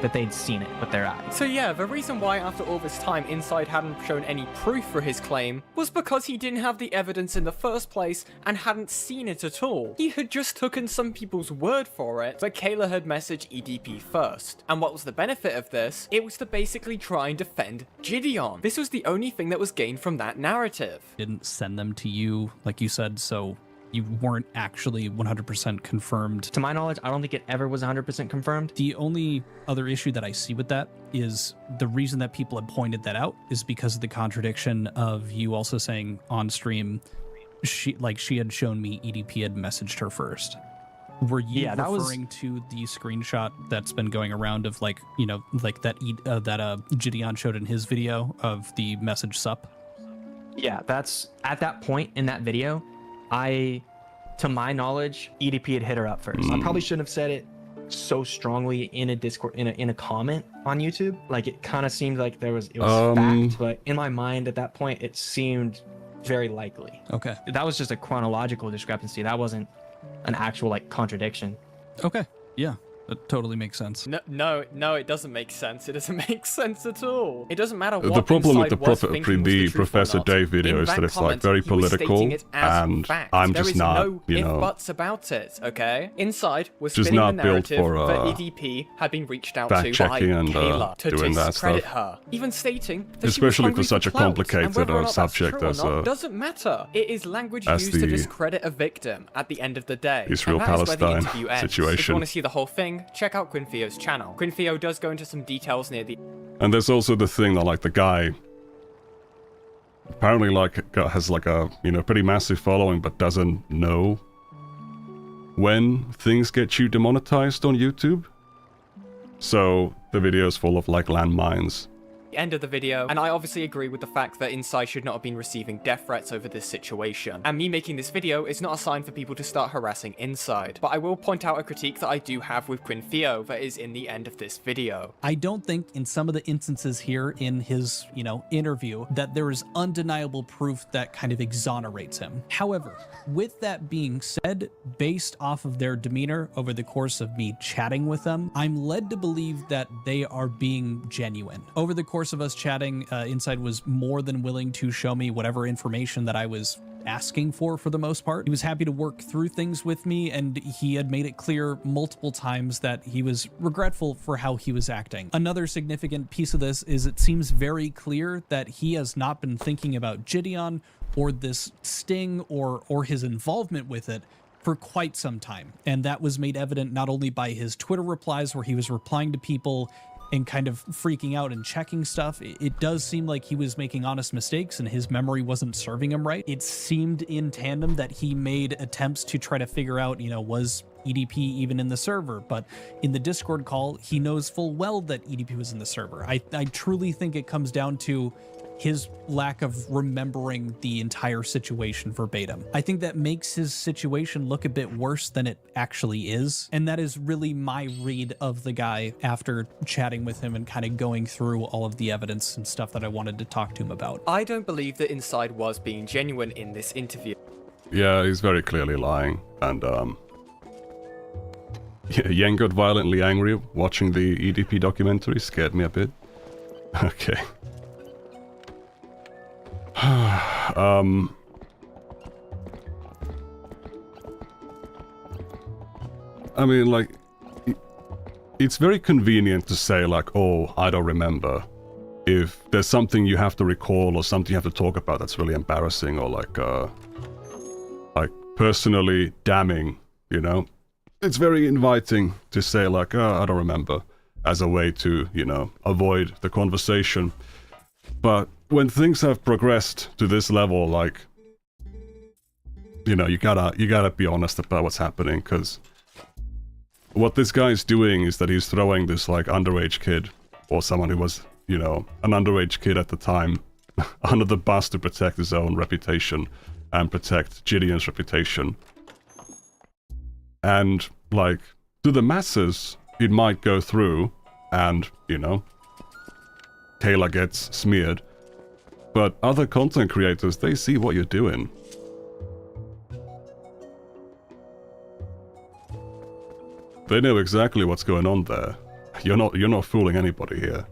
[SPEAKER 4] that they'd seen it with their eyes.
[SPEAKER 3] So yeah, the reason why after all this time Inside hadn't shown any proof for his claim was because he didn't have the evidence in the first place and hadn't seen it at all. He had just taken some people's word for it, but Kayla had messaged EDP first. And what was the benefit of this? It was to basically try and defend Gideon. This was the only thing that was gained from that narrative.
[SPEAKER 6] Didn't send them to you, like you said, so you weren't actually 100% confirmed.
[SPEAKER 4] To my knowledge, I don't think it ever was 100% confirmed.
[SPEAKER 6] The only other issue that I see with that is the reason that people have pointed that out is because of the contradiction of you also saying on stream, she had shown me EDP had messaged her first. Were you referring to the screenshot that's been going around of like, you know, like that Gideon showed in his video of the message sup?
[SPEAKER 4] Yeah, that's at that point in that video, to my knowledge, EDP had hit her up first. I probably shouldn't have said it so strongly in a Discord, in a comment on YouTube. Like it kind of seemed like it was fact, but in my mind at that point, it seemed very likely.
[SPEAKER 6] Okay.
[SPEAKER 4] That was just a chronological discrepancy. That wasn't an actual like contradiction.
[SPEAKER 6] Okay. Yeah. That totally makes sense.
[SPEAKER 3] No, it doesn't make sense. It doesn't make sense at all. It doesn't matter what
[SPEAKER 1] The problem with
[SPEAKER 3] the
[SPEAKER 1] Professor Dave video is that it's like very political, and I'm just not,
[SPEAKER 3] no
[SPEAKER 1] you know,
[SPEAKER 3] buts about it. Okay, Inside was
[SPEAKER 1] just
[SPEAKER 3] spinning the
[SPEAKER 1] not built
[SPEAKER 3] narrative
[SPEAKER 1] for
[SPEAKER 3] that EDP had been reached out to by
[SPEAKER 1] fact-checking and,
[SPEAKER 3] Kayla to
[SPEAKER 1] doing that
[SPEAKER 3] discredit
[SPEAKER 1] stuff.
[SPEAKER 3] her, even stating that
[SPEAKER 1] Especially
[SPEAKER 3] she was
[SPEAKER 1] for such a
[SPEAKER 3] clout, and
[SPEAKER 1] complicated
[SPEAKER 3] whether or not that's
[SPEAKER 1] subject
[SPEAKER 3] true or
[SPEAKER 1] as,
[SPEAKER 3] not doesn't matter. It is language
[SPEAKER 1] as
[SPEAKER 3] used to
[SPEAKER 1] the
[SPEAKER 3] discredit a victim at the end of the day.
[SPEAKER 1] Israel-Palestine
[SPEAKER 3] and that is where the interview ends. If you
[SPEAKER 1] situation.
[SPEAKER 3] want to see the whole thing, check out Quinfio's channel. Quinfio does go into some details near the.
[SPEAKER 1] And there's also the thing that like the guy apparently like has like a, you know, pretty massive following, but doesn't know when things get you demonetized on YouTube. So the video's full of like landmines.
[SPEAKER 3] End of the video, and I obviously agree with the fact that Inside should not have been receiving death threats over this situation. And me making this video is not a sign for people to start harassing Inside, but I will point out a critique that I do have with Quinfio that is in the end of this video.
[SPEAKER 6] I don't think in some of the instances here in his, you know, interview that there is undeniable proof that kind of exonerates him. However, with that being said, based off of their demeanor over the course of me chatting with them, I'm led to believe that they are being genuine. Over the course of us chatting, Inside was more than willing to show me whatever information that I was asking for the most part. He was happy to work through things with me, and he had made it clear multiple times that he was regretful for how he was acting. Another significant piece of this is it seems very clear that he has not been thinking about Gideon or this sting or his involvement with it for quite some time. And that was made evident not only by his Twitter replies where he was replying to people and kind of freaking out and checking stuff. It does seem like he was making honest mistakes and his memory wasn't serving him right. It seemed in tandem that he made attempts to try to figure out, you know, was EDP even in the server? But in the Discord call, he knows full well that EDP was in the server. I truly think it comes down to his lack of remembering the entire situation verbatim. I think that makes his situation look a bit worse than it actually is. And that is really my read of the guy after chatting with him and kind of going through all of the evidence and stuff that I wanted to talk to him about.
[SPEAKER 3] I don't believe that Inside was being genuine in this interview.
[SPEAKER 1] Yeah, he's very clearly lying. And, yeah, Yang got violently angry watching the EDP documentary, scared me a bit. Okay. I mean, like, it's very convenient to say, like, oh, I don't remember, if there's something you have to recall or something you have to talk about that's really embarrassing or, like personally damning, you know? It's very inviting to say, like, oh, I don't remember, as a way to, you know, avoid the conversation. But when things have progressed to this level, like, you know, you gotta be honest about what's happening, because what this guy is doing is that he's throwing this like underage kid, or someone who was, you know, an underage kid at the time, under the bus to protect his own reputation and protect Gideon's reputation. And, like, to the masses, it might go through and, you know, Kayla gets smeared. But other content creators, they see what you're doing. They know exactly what's going on there. You're not fooling anybody here.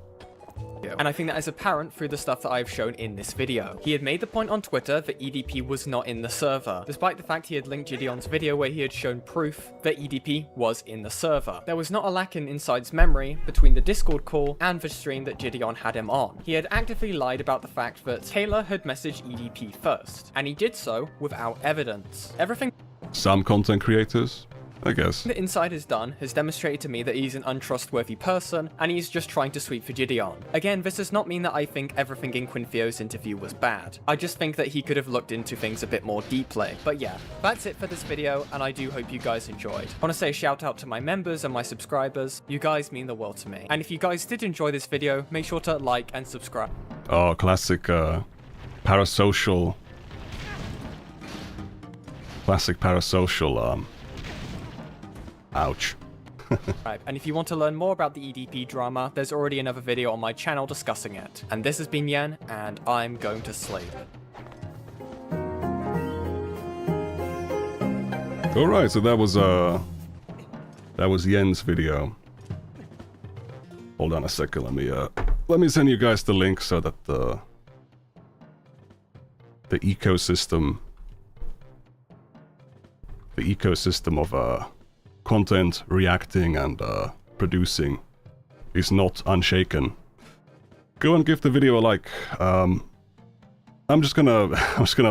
[SPEAKER 3] And I think that is apparent through the stuff that I've shown in this video. He had made the point on Twitter that EDP was not in the server, despite the fact he had linked Gideon's video where he had shown proof that EDP was in the server. There was not a lack in Inside's memory between the Discord call and the stream that Gideon had him on. He had actively lied about the fact that Taylor had messaged EDP first, and he did so without evidence. Everything
[SPEAKER 1] Some content creators, I guess.
[SPEAKER 3] that Inside has done has demonstrated to me that he's an untrustworthy person, and he's just trying to sweep for Gideon. Again, this does not mean that I think everything in Quinfio's interview was bad. I just think that he could have looked into things a bit more deeply. But yeah, that's it for this video, and I do hope you guys enjoyed. I want to say a shout out to my members and my subscribers. You guys mean the world to me. And if you guys did enjoy this video, make sure to like and subscribe.
[SPEAKER 1] Oh, classic parasocial. Classic parasocial, ouch.
[SPEAKER 3] Right, and if you want to learn more about the EDP drama, there's already another video on my channel discussing it. And this has been Yen, and I'm going to sleep.
[SPEAKER 1] Alright, so that was Yen's video. Hold on a second, let me send you guys the link so that the ecosystem of content reacting and producing is not unshaken. Go and give the video a like. I'm just gonna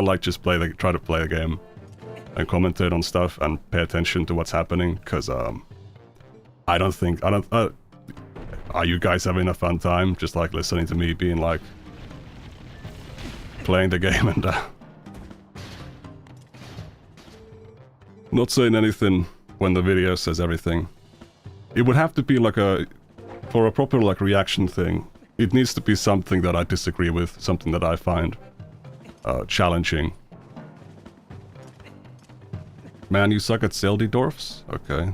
[SPEAKER 1] like just try to play a game and commentate on stuff and pay attention to what's happening, because are you guys having a fun time just like listening to me being like playing the game and not saying anything when the video says everything? It would have to be like for a proper like reaction thing, it needs to be something that I disagree with, something that I find challenging. Man, you suck at Zeldidorfs? Okay.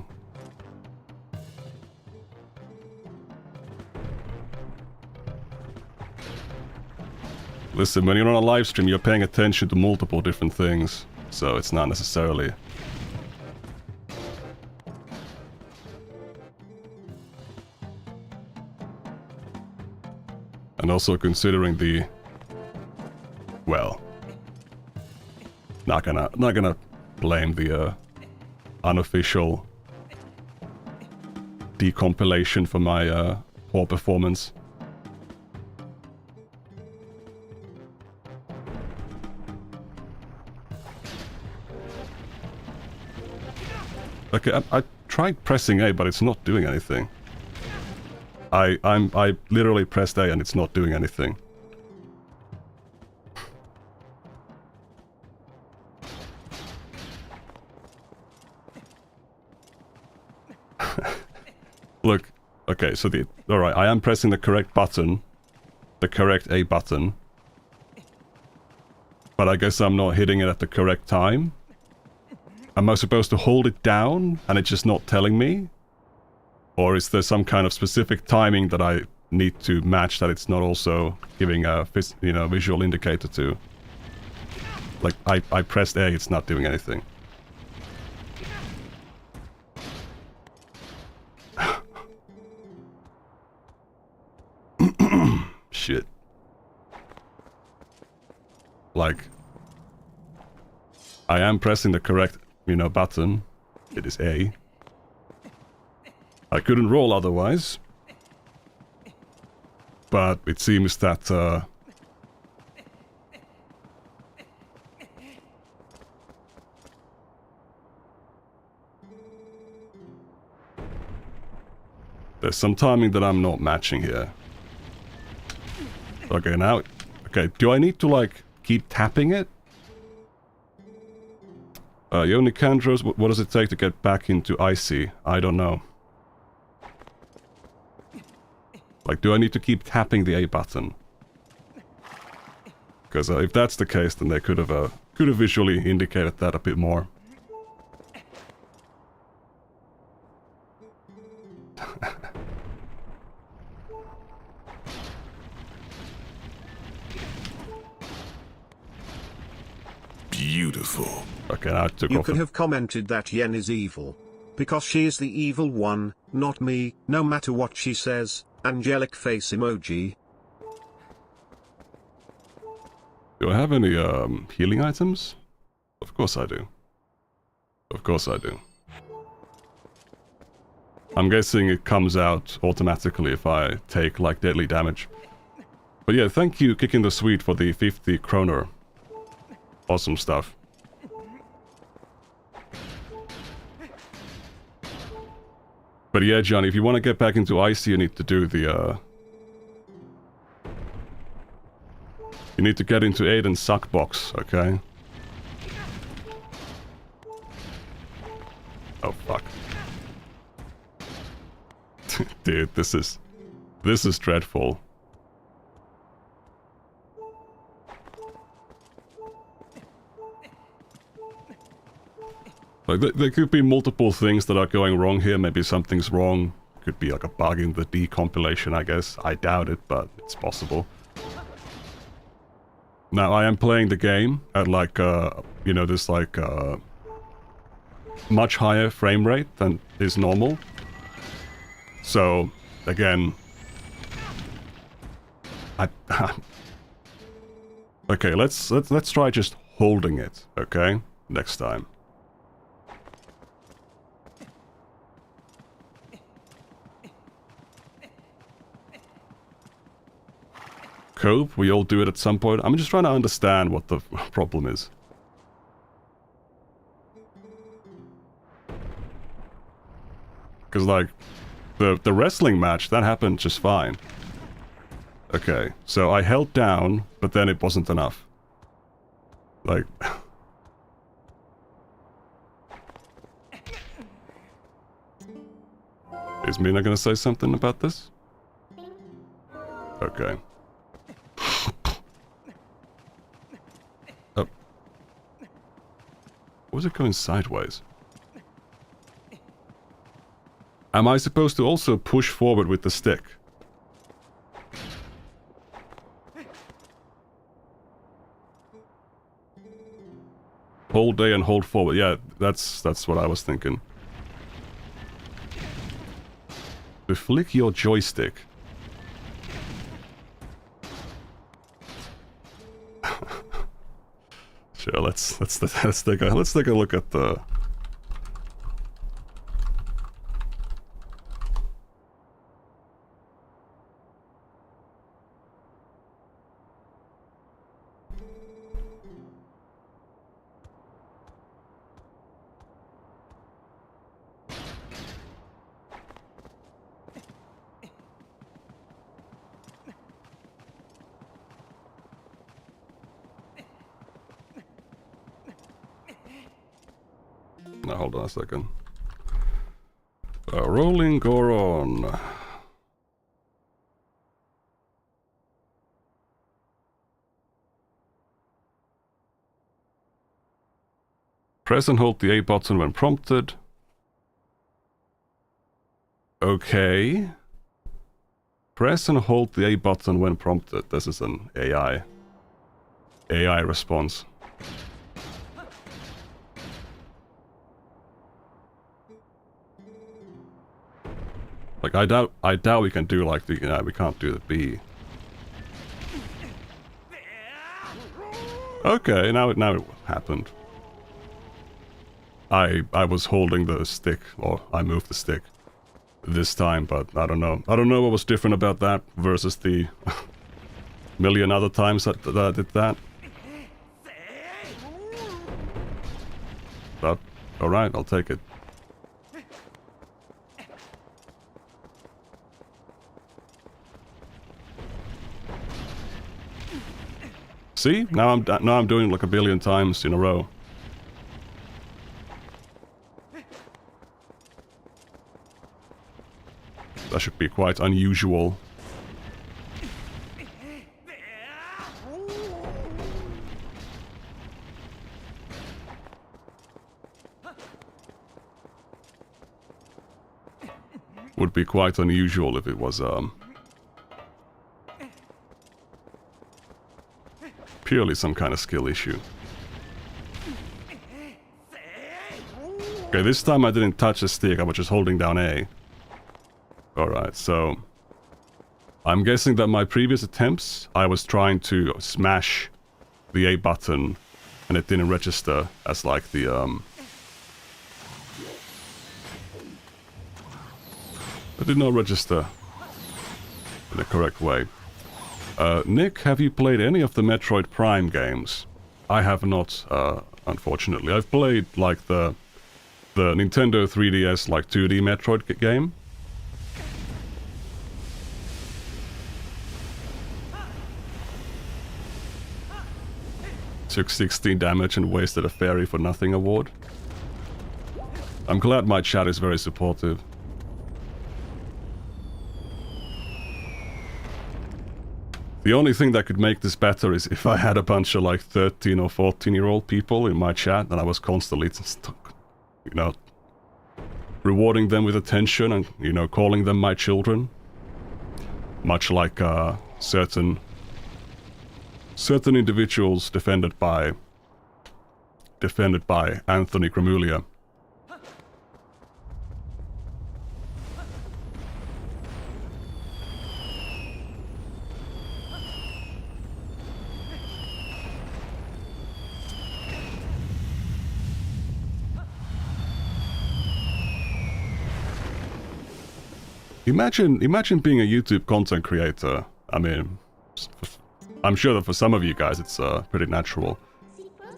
[SPEAKER 1] Listen, when you're on a live stream, you're paying attention to multiple different things, so it's not necessarily... And also considering the... Well... Not gonna blame the unofficial decompilation for my poor performance. Okay, I tried pressing A, but it's not doing anything. I literally pressed A and it's not doing anything. Look, okay, so alright, I am pressing the correct button, the correct A button, but I guess I'm not hitting it at the correct time. Am I supposed to hold it down and it's just not telling me? Or is there some kind of specific timing that I need to match that it's not also giving a visual indicator to? Like, I pressed A, it's not doing anything. Shit. Like, I am pressing the correct, button. It is A. I couldn't roll otherwise. But it seems that, there's some timing that I'm not matching here. Okay, now... Okay, do I need to, like, keep tapping it? Yonicandros, what does it take to get back into Icy? I don't know. Like, do I need to keep tapping the A button? Because if that's the case, then they could have visually indicated that a bit more.
[SPEAKER 5] Beautiful.
[SPEAKER 1] Okay, I took
[SPEAKER 2] You
[SPEAKER 1] off.
[SPEAKER 2] could have commented that Yen is evil. Because she is the evil one, not me, no matter what she says. Angelic face emoji.
[SPEAKER 1] Do I have any healing items? Of course I do. Of course I do. I'm guessing it comes out automatically if I take like deadly damage. But yeah, thank you Kicking the Sweet for the 50 kroner. Awesome stuff. But yeah, Johnny, if you want to get back into Icy, you need to do the you need to get into Aiden's suck box, okay? Oh fuck. Dude, this is dreadful. Like, there could be multiple things that are going wrong here. Maybe something's wrong. Could be like a bug in the decompilation, I guess. I doubt it, but it's possible. Now, I am playing the game at like, you know, this like, much higher frame rate than is normal. So, again... Okay, let's try just holding it, okay? Next time. Cope, we all do it at some point. I'm just trying to understand what the problem is. Because, like, the wrestling match, that happened just fine. Okay, so I held down, but then it wasn't enough. Like... Is Mina gonna say something about this? Okay. Oh. Was it going sideways? Am I supposed to also push forward with the stick? Hold A and hold forward. Yeah, that's what I was thinking. To flick your joystick. Sure, let's take a look at the... Now, hold on a second. Rolling Goron. Press and hold the A button when prompted. Okay. Press and hold the A button when prompted. This is an AI response. Like, I doubt we can do like the, we can't do the B. Okay, now it happened. I was holding the stick, or I moved the stick this time, but I don't know. I don't know what was different about that versus the million other times that I did that. But, alright, I'll take it. See? Now I'm doing it like a billion times in a row. That should be quite unusual. Would be quite unusual if it was purely some kind of skill issue. Okay, this time I didn't touch the stick, I was just holding down A. Alright, so I'm guessing that my previous attempts, I was trying to smash the A button and it didn't register as like the it did not register in the correct way. Nick, have you played any of the Metroid Prime games? I have not, unfortunately. I've played like the Nintendo 3DS like 2D Metroid game. Took 16 damage and wasted a fairy for nothing award. I'm glad my chat is very supportive. The only thing that could make this better is if I had a bunch of like 13 or 14-year-old people in my chat and I was constantly, you know, rewarding them with attention and, you know, calling them my children. Much like certain individuals defended by Anthony Gramuglia. Imagine being a YouTube content creator. I mean, I'm sure that for some of you guys it's pretty natural.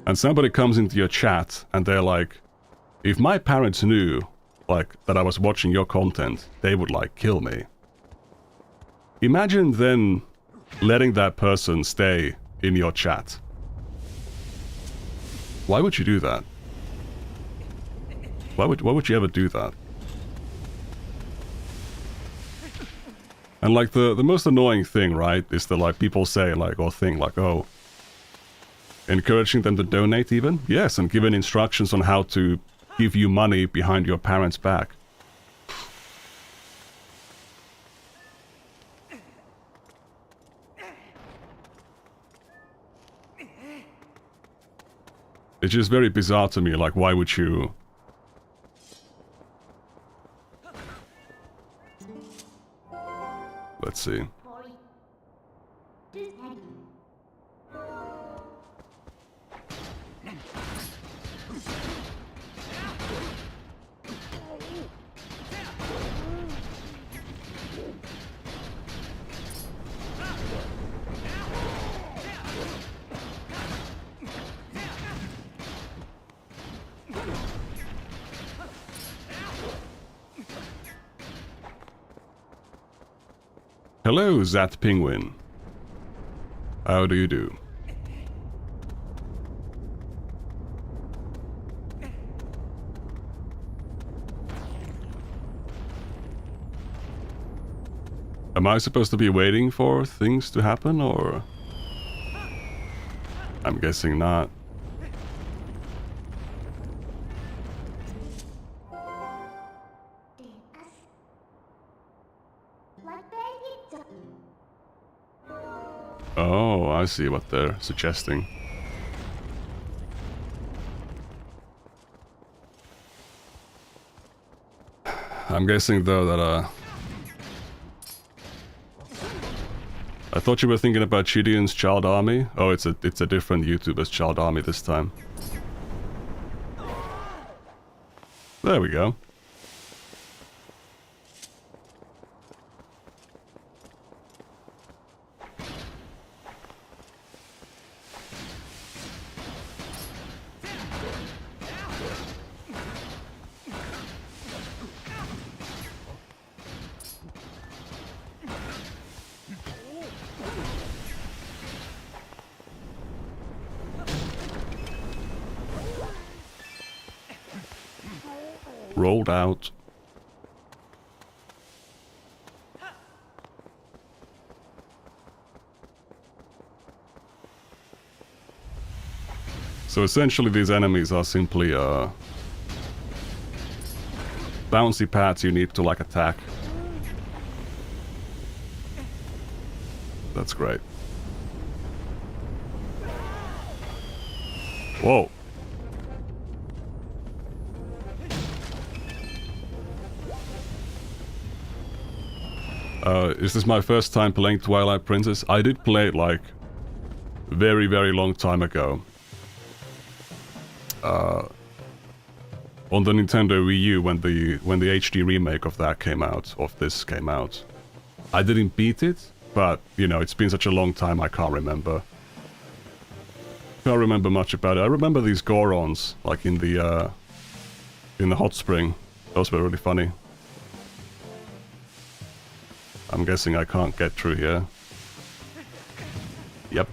[SPEAKER 1] And somebody comes into your chat and they're like, if my parents knew, like, that I was watching your content, they would, like, kill me. Imagine then letting that person stay in your chat. Why would you do that? Why would you ever do that? And like the most annoying thing, right, is that like people say like, or think like, oh, encouraging them to donate even? Yes, and giving instructions on how to give you money behind your parents' back. It's just very bizarre to me, like why would you... Let's see. Hello, Zat Penguin. How do you do? Am I supposed to be waiting for things to happen, or...? I'm guessing not. Oh, I see what they're suggesting. I'm guessing though that I thought you were thinking about Chidian's Child Army. Oh, it's a different YouTuber's Child Army this time. There we go. Rolled out. So essentially these enemies are simply bouncy pads you need to like attack. That's great. Whoa. Is this my first time playing Twilight Princess? I did play it like very, very long time ago. On the Nintendo Wii U when the HD remake of that came out, I didn't beat it, but you know, it's been such a long time I can't remember. Can't remember much about it. I remember these Gorons, like in the hot spring. Those were really funny. I'm guessing I can't get through here. Yep.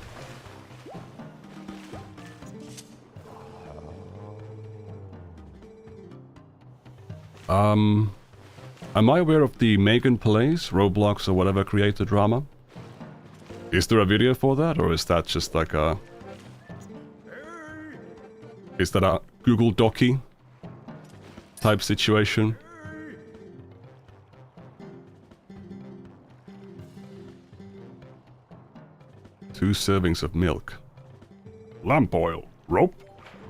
[SPEAKER 1] Am I aware of the Megan Plays, Roblox or whatever creator drama? Is there a video for that, or is that just like a... Is that a Google Docy type situation? Two servings of milk. Lamp oil, rope,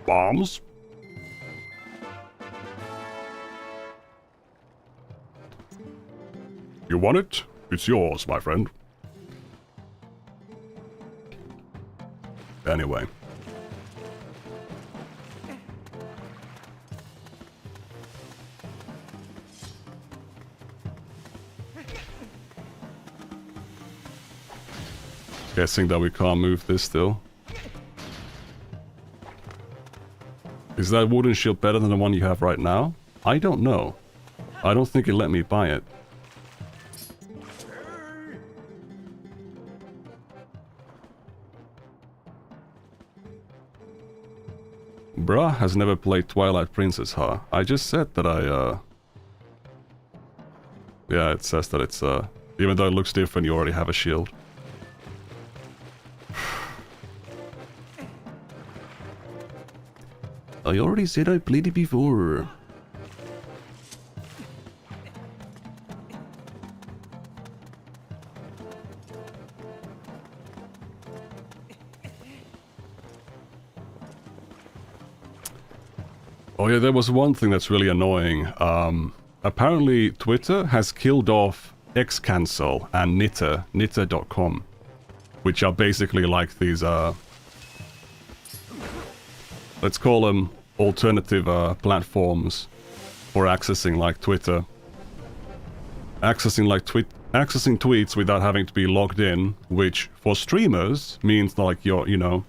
[SPEAKER 1] bombs. You want it? It's yours, my friend. Anyway. Guessing that we can't move this still. Is that wooden shield better than the one you have right now? I don't know. I don't think it let me buy it. Bruh has never played Twilight Princess, huh? I just said that Yeah, it says that it's, even though it looks different, you already have a shield. I already said I played it before. Oh yeah, there was one thing that's really annoying. Apparently Twitter has killed off xcancel and knitter.com, which are basically like these, let's call them alternative platforms for accessing like Twitter. Accessing tweets without having to be logged in, which for streamers means like you're, you know,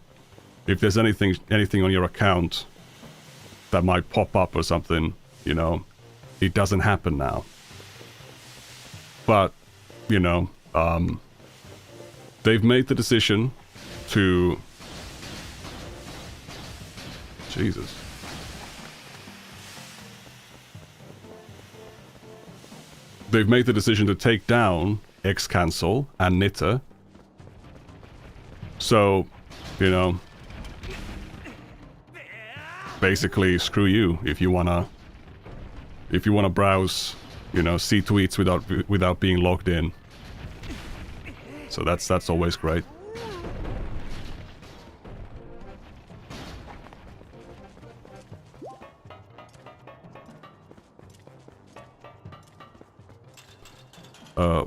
[SPEAKER 1] if there's anything on your account that might pop up or something, you know, it doesn't happen now. But, you know, they've made the decision to... Jesus. They've made the decision to take down xcancel and knitter. So, you know, basically screw you if you wanna browse, you know, see tweets without being logged in. So that's always great.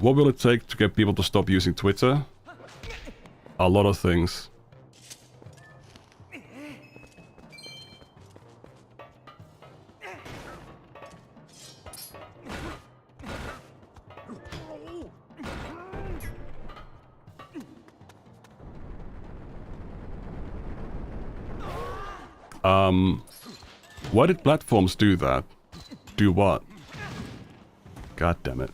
[SPEAKER 1] What will it take to get people to stop using Twitter? A lot of things. Why did platforms do that? Do what? God damn it.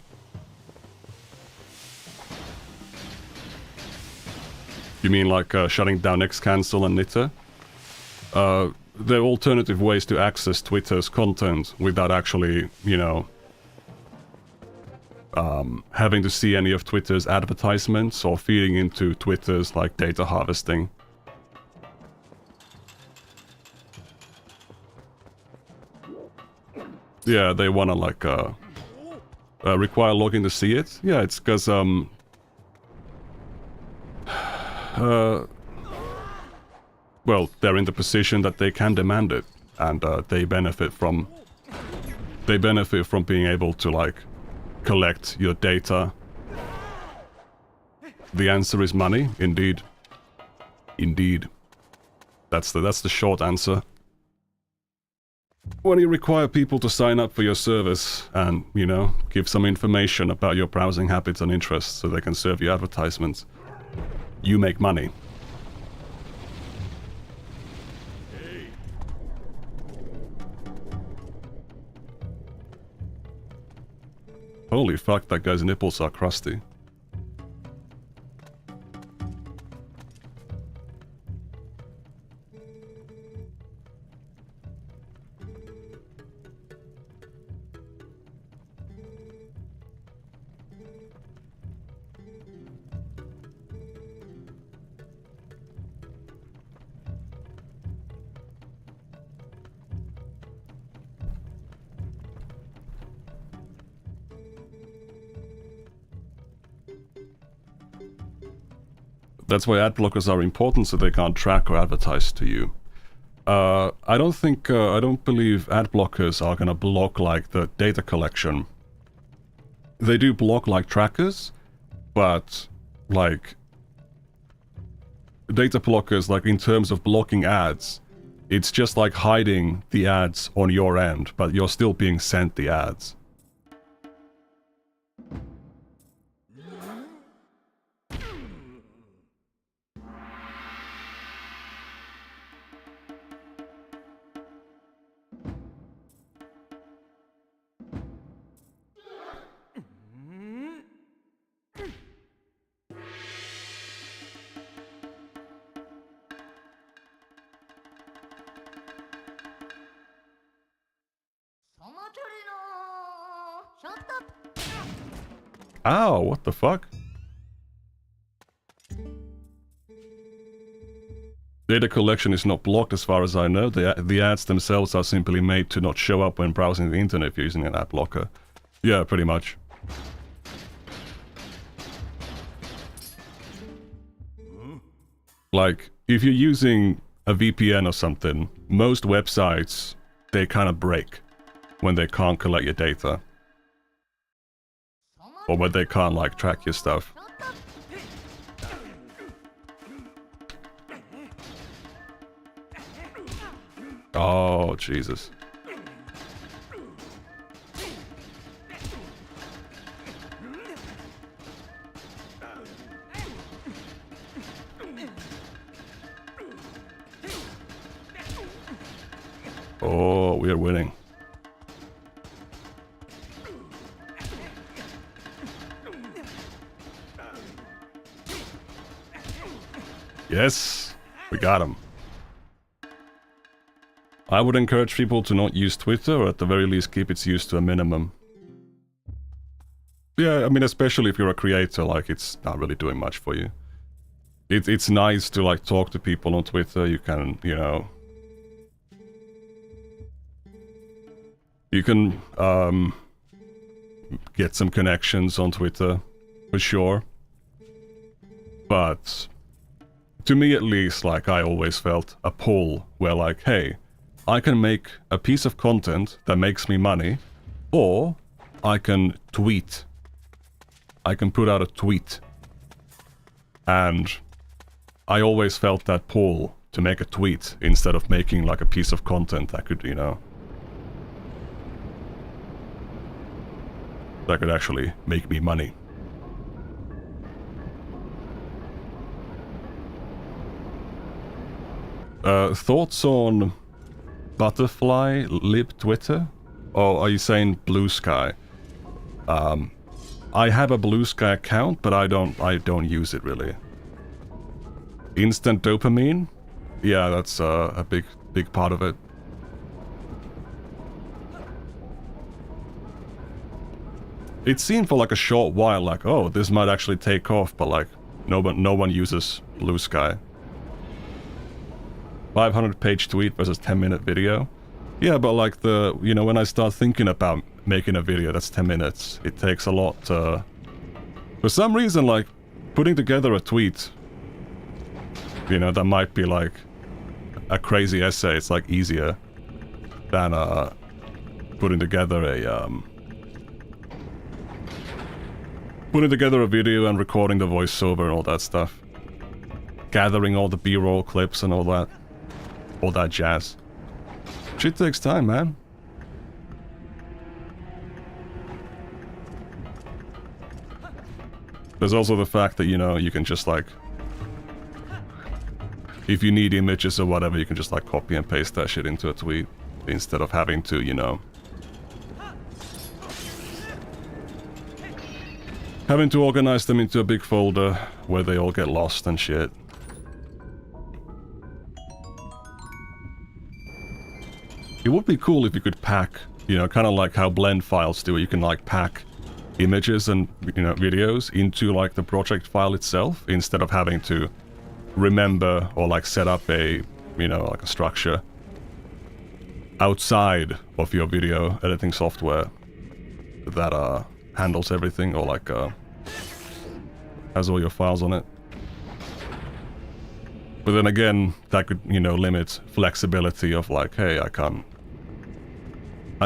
[SPEAKER 1] You mean like shutting down xcancel and knitter? There are alternative ways to access Twitter's content without actually, you know, having to see any of Twitter's advertisements or feeding into Twitter's like data harvesting. Yeah, they wanna like require login to see it. Yeah, it's because well, they're in the position that they can demand it, and they benefit from being able to like collect your data. The answer is money, indeed. Indeed. That's the short answer. When you require people to sign up for your service and, you know, give some information about your browsing habits and interests so they can serve you advertisements, you make money. Holy fuck, that guy's nipples are crusty. That's why ad blockers are important, so they can't track or advertise to you. I don't believe ad blockers are gonna block like the data collection. They do block like trackers, but like data blockers, like in terms of blocking ads, it's just like hiding the ads on your end, but you're still being sent the ads. Ow, what the fuck? Data collection is not blocked as far as I know. The ads themselves are simply made to not show up when browsing the internet if you're using an ad blocker. Yeah, pretty much. Like, if you're using a VPN or something, most websites, they kind of break when they can't collect your data. Or when they can't, like, track your stuff. Oh, Jesus. Oh, we are winning. Yes, we got him. I would encourage people to not use Twitter, or at the very least keep its use to a minimum. Yeah, I mean, especially if you're a creator, like, it's not really doing much for you. It's nice to, like, talk to people on Twitter. You can, you know... You can, get some connections on Twitter, for sure. But... to me at least, like, I always felt a pull where, like, hey, I can make a piece of content that makes me money, or I can tweet. I can put out a tweet. And I always felt that pull to make a tweet instead of making, like, a piece of content that could, you know... that could actually make me money. Thoughts on butterfly lib Twitter? Or are you saying Blue Sky? I have a Blue Sky account, but I don't use it really. Instant dopamine? Yeah, that's a big part of it. It seemed for like a short while like, oh, this might actually take off, but like, no one uses Blue Sky. 500-page tweet versus 10-minute video. Yeah, but like when I start thinking about making a video that's 10 minutes, it takes a lot. For some reason, like putting together a tweet, that might be like a crazy essay. It's like easier than putting together a video and recording the voiceover and all that stuff, gathering all the B-roll clips and all that jazz. Shit takes time, man. There's also the fact that, you can just like, if you need images or whatever, you can just like copy and paste that shit into a tweet instead of having to, having to organize them into a big folder where they all get lost and shit. It would be cool if you could pack, kind of like how blend files do. You can like pack images and, videos into like the project file itself instead of having to remember or like set up a, like a structure outside of your video editing software that handles everything or like has all your files on it. But then again, that could, limit flexibility of like, hey, I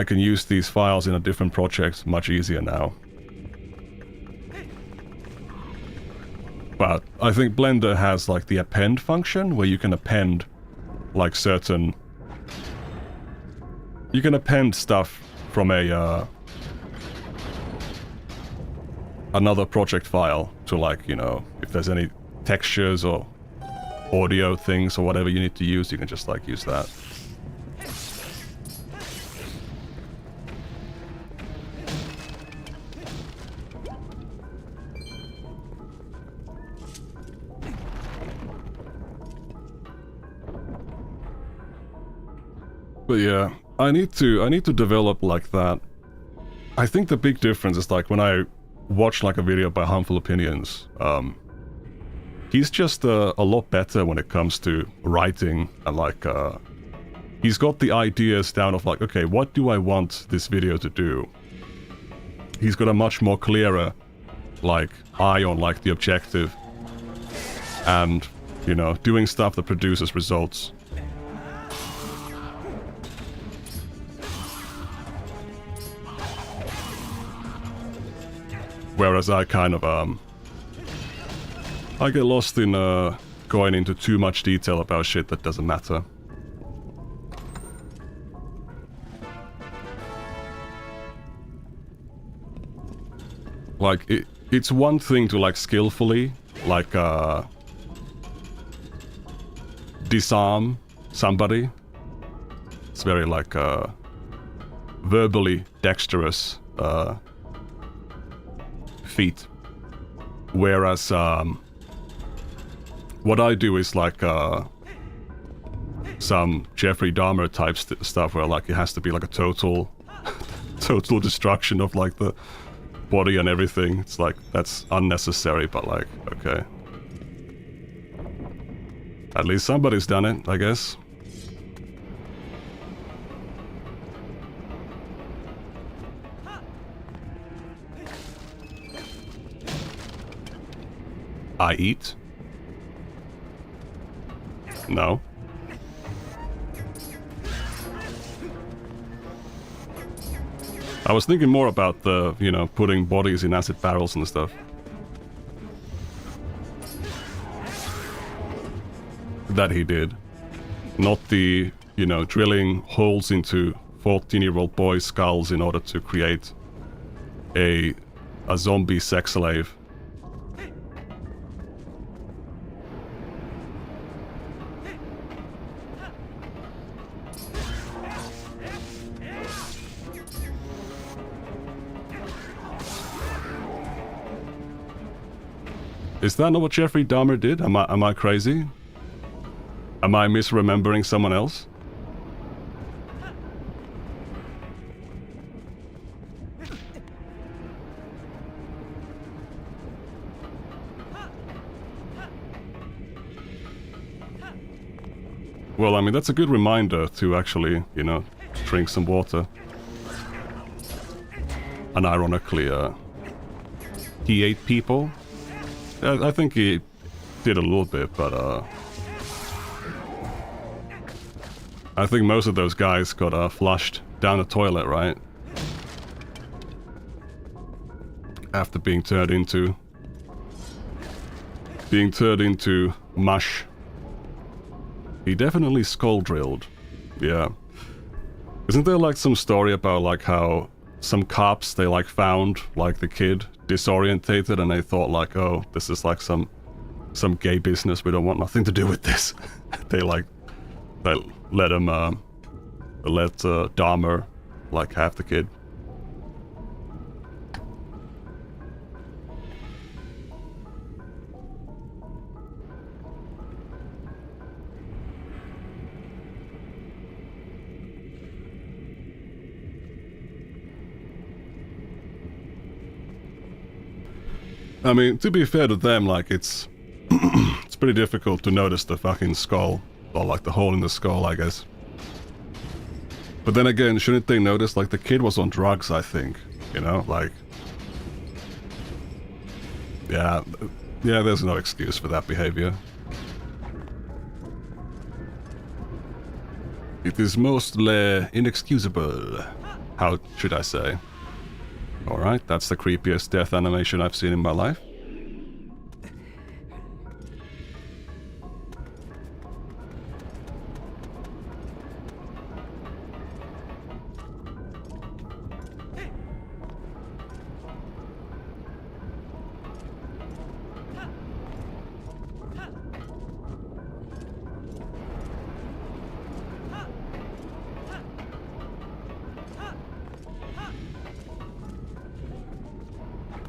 [SPEAKER 1] can use these files in a different project much easier now. But I think Blender has like the append function where you can append like you can append stuff from a another project file to like, if there's any textures or audio things or whatever you need to use, you can just like use that. But yeah, I need to develop like that. I think the big difference is like when I watch like a video by Harmful Opinions, he's just a lot better when it comes to writing and like he's got the ideas down of like, okay, what do I want this video to do? He's got a much more clearer like eye on like the objective and, doing stuff that produces results. Whereas I kind of, I get lost in going into too much detail about shit that doesn't matter. Like, it's one thing to, like, skillfully, like, disarm somebody. It's very, like, verbally dexterous, feat. Whereas what I do is like some Jeffrey Dahmer type stuff where like it has to be like a total destruction of like the body and everything. It's like that's unnecessary, but like okay, at least somebody's done it, I guess. I eat? No. I was thinking more about the, putting bodies in acid barrels and stuff. That he did. Not the, drilling holes into 14-year-old boys' skulls in order to create a zombie sex slave. Is that not what Jeffrey Dahmer did? Am I crazy? Am I misremembering someone else? Well, I mean, that's a good reminder to actually, drink some water. And ironically, he ate people. I think he did a little bit, but I think most of those guys got flushed down the toilet, right? After being turned into mush. He definitely skull drilled. Yeah. Isn't there like some story about like how some cops, they like found like the kid disorientated and they thought like, oh, this is like some gay business, we don't want nothing to do with this. they let him let Dahmer like have the kid. I mean, to be fair to them, like, it's it's pretty difficult to notice the fucking skull, or like the hole in the skull, I guess. But then again, shouldn't they notice, like, the kid was on drugs, I think, you know, like... Yeah, there's no excuse for that behavior. It is mostly inexcusable, how should I say? Alright, that's the creepiest death animation I've seen in my life.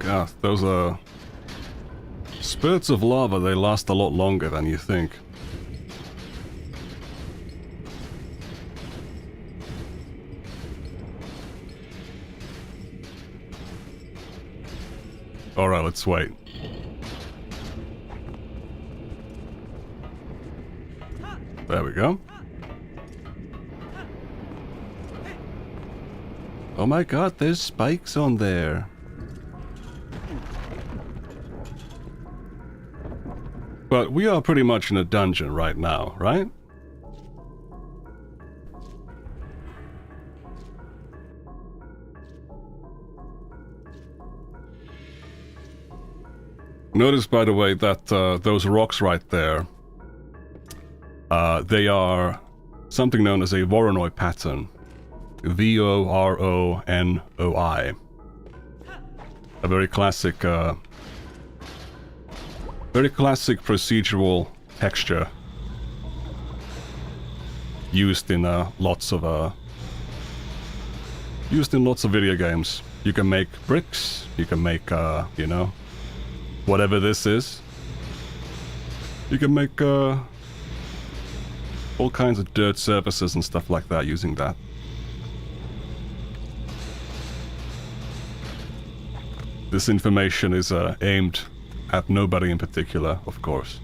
[SPEAKER 1] God, those spurts of lava, they last a lot longer than you think. Alright, let's wait. There we go. Oh my god, there's spikes on there. But we are pretty much in a dungeon right now, right? Notice, by the way, that those rocks right there, they are something known as a Voronoi pattern. V-O-R-O-N-O-I. A very classic procedural texture used in lots of video games. You can make bricks, you can make you know, whatever this is. You can make all kinds of dirt surfaces and stuff like that using that. This information is aimed at nobody in particular, of course.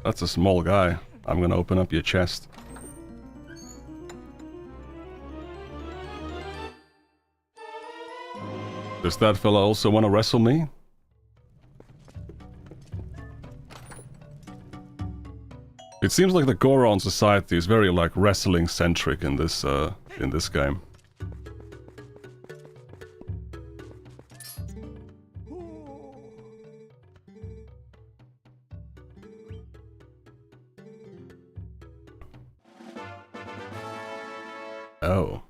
[SPEAKER 1] That's a small guy. I'm gonna open up your chest. Does that fella also want to wrestle me? It seems like the Goron society is very like wrestling centric in this game. Oh.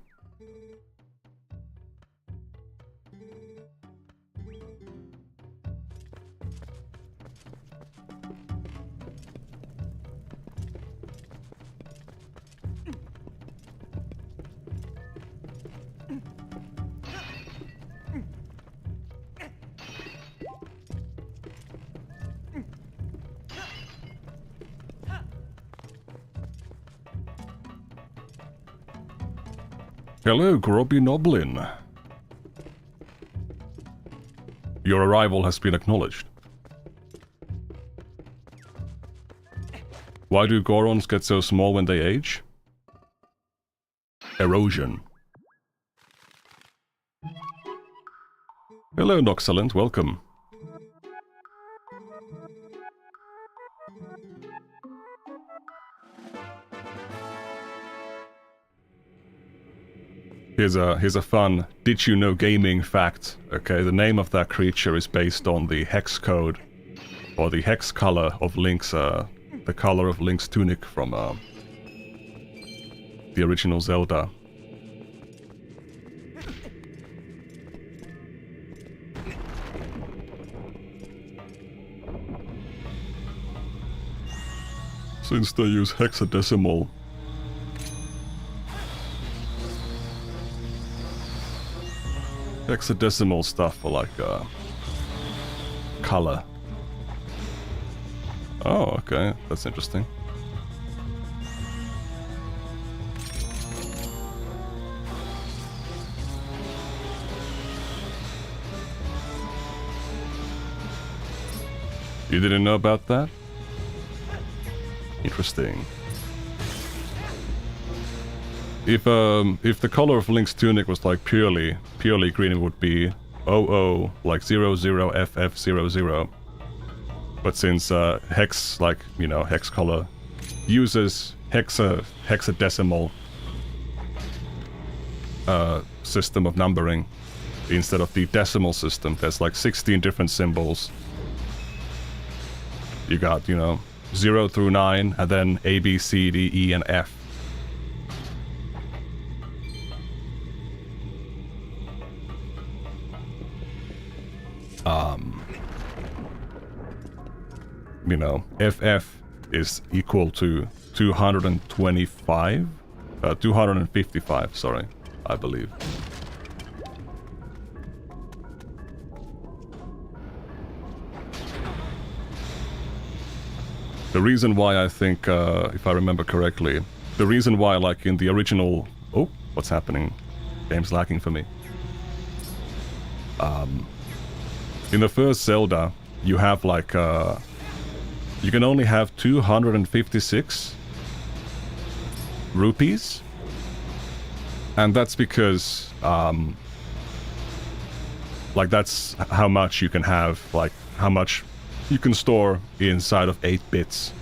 [SPEAKER 1] Hello, Grobby Noblin. Your arrival has been acknowledged. Why do Gorons get so small when they age? Erosion. Hello, Noxalent, welcome. Here's a fun did you know gaming fact. Okay, the name of that creature is based on the hex code, or the hex color of Link's, the color of Link's tunic from the original Zelda. Since they use hexadecimal. Hexadecimal stuff for like color. Oh, okay, that's interesting. You didn't know about that? Interesting. If the color of Link's tunic was like purely green, it would be 00 like 00FF00. But since hex, like, you know, hex color uses hexadecimal system of numbering instead of the decimal system, there's like 16 different symbols. You got, you know, 0 through 9, and then A, B, C, D, E, and F. You know, FF is equal to 225? 255, sorry, I believe. The reason why I think, if I remember correctly, the reason why, like, in the original... Oh, what's happening? Game's lacking for me. In the first Zelda, you have, like, you can only have 256 rupees. And that's because, like, that's how much you can have, like, how much you can store inside of 8 bits.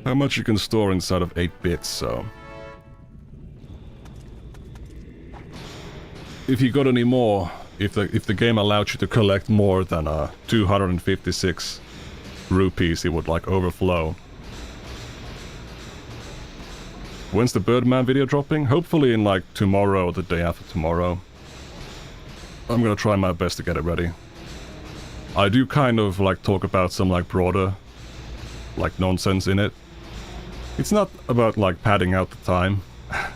[SPEAKER 1] How much you can store inside of 8 bits, so... If you got any more, if the game allowed you to collect more than 256 rupees, it would, like, overflow. When's the Birdman video dropping? Hopefully in, like, tomorrow or the day after tomorrow. I'm gonna try my best to get it ready. I do kind of, like, talk about some, like, broader, like, nonsense in it. It's not about, like, padding out the time.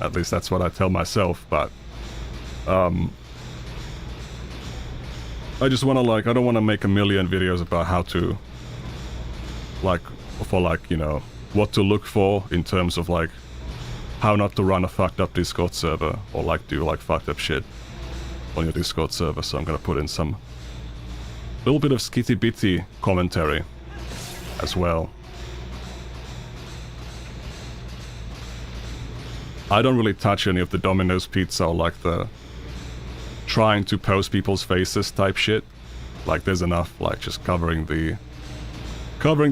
[SPEAKER 1] At least that's what I tell myself, but... I just wanna, like, I don't wanna make a million videos about how to... Like, for, like, you know, what to look for in terms of, like, how not to run a fucked up Discord server, or, like, do, like, fucked up shit on your Discord server, so I'm gonna put in some... little bit of skitty-bitty commentary as well. I don't really touch any of the Domino's pizza, or, like, the trying to post people's faces type shit. Like, there's enough, like, just covering the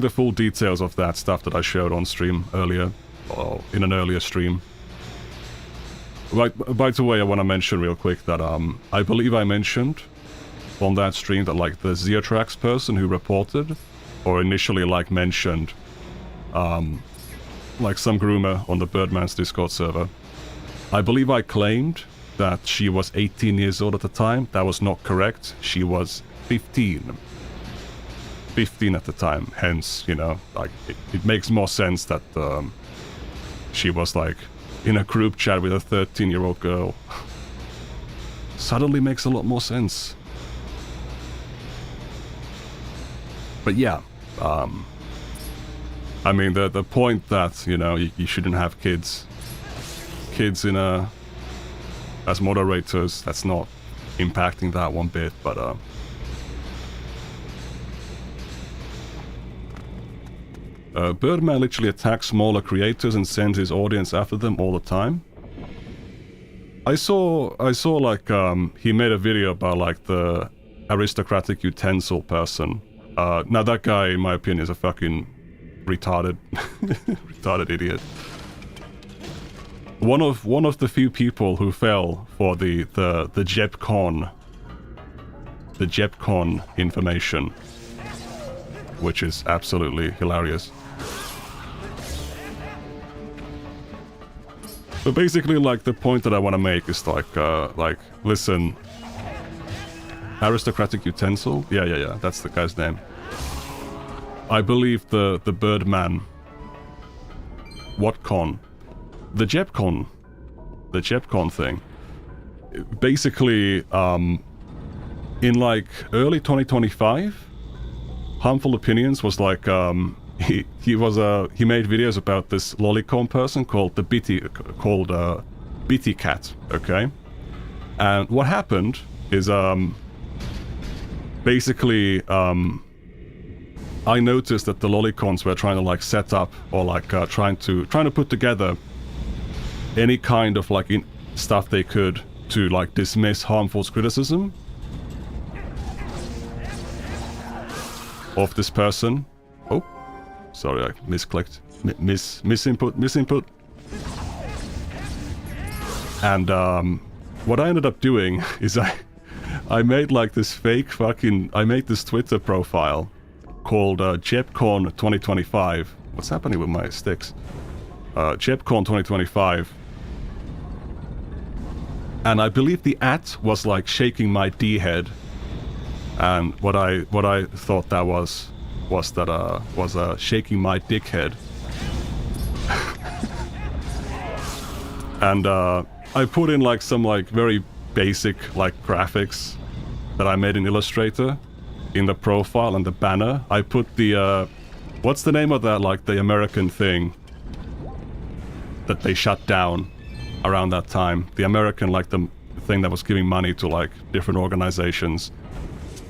[SPEAKER 1] full details of that stuff that I showed on stream earlier, or in an earlier stream. By the way, I want to mention real quick that I believe I mentioned on that stream that, like, the Zeotrax person who reported, or initially, like, mentioned, like, some groomer on the Birdman's Discord server. I believe I claimed that she was 18 years old at the time. That was not correct. She was 15. 15 at the time. Hence, you know, like, it makes more sense that she was, like, in a group chat with a 13-year-old girl. Suddenly makes a lot more sense. But yeah, I mean, the point that, you know, you shouldn't have kids in as moderators, that's not impacting that one bit, but Birdman literally attacks smaller creators and sends his audience after them all the time. I saw like he made a video about like the aristocratic utensil person. Now that guy, in my opinion, is a fucking retarded retarded idiot. One of the few people who fell for the JepCon information, which is absolutely hilarious. But basically, like, the point that I want to make is like, listen, aristocratic utensil, yeah, that's the guy's name. I believe the Birdman, what con? The JepCon thing. Basically, in like early 2025, Harmful Opinions was like, he made videos about this lolicon person called Bitty Cat, okay? And what happened is, basically, I noticed that the lolicons were trying to like set up or like trying to put together any kind of like stuff they could to like dismiss Harmful's criticism of this person. Oh, sorry, I misclicked. Misinput. And what I ended up doing is I made like this fake I made this Twitter profile called JepCon 2025. What's happening with my sticks? JepCon 2025. And I believe the @ was like shaking my D head. And what I thought that was shaking my dick head. And I put in like some like very basic like graphics that I made in Illustrator in the profile and the banner. I put the what's the name of that, like the American thing that they shut down around that time? The American, like the thing that was giving money to like different organizations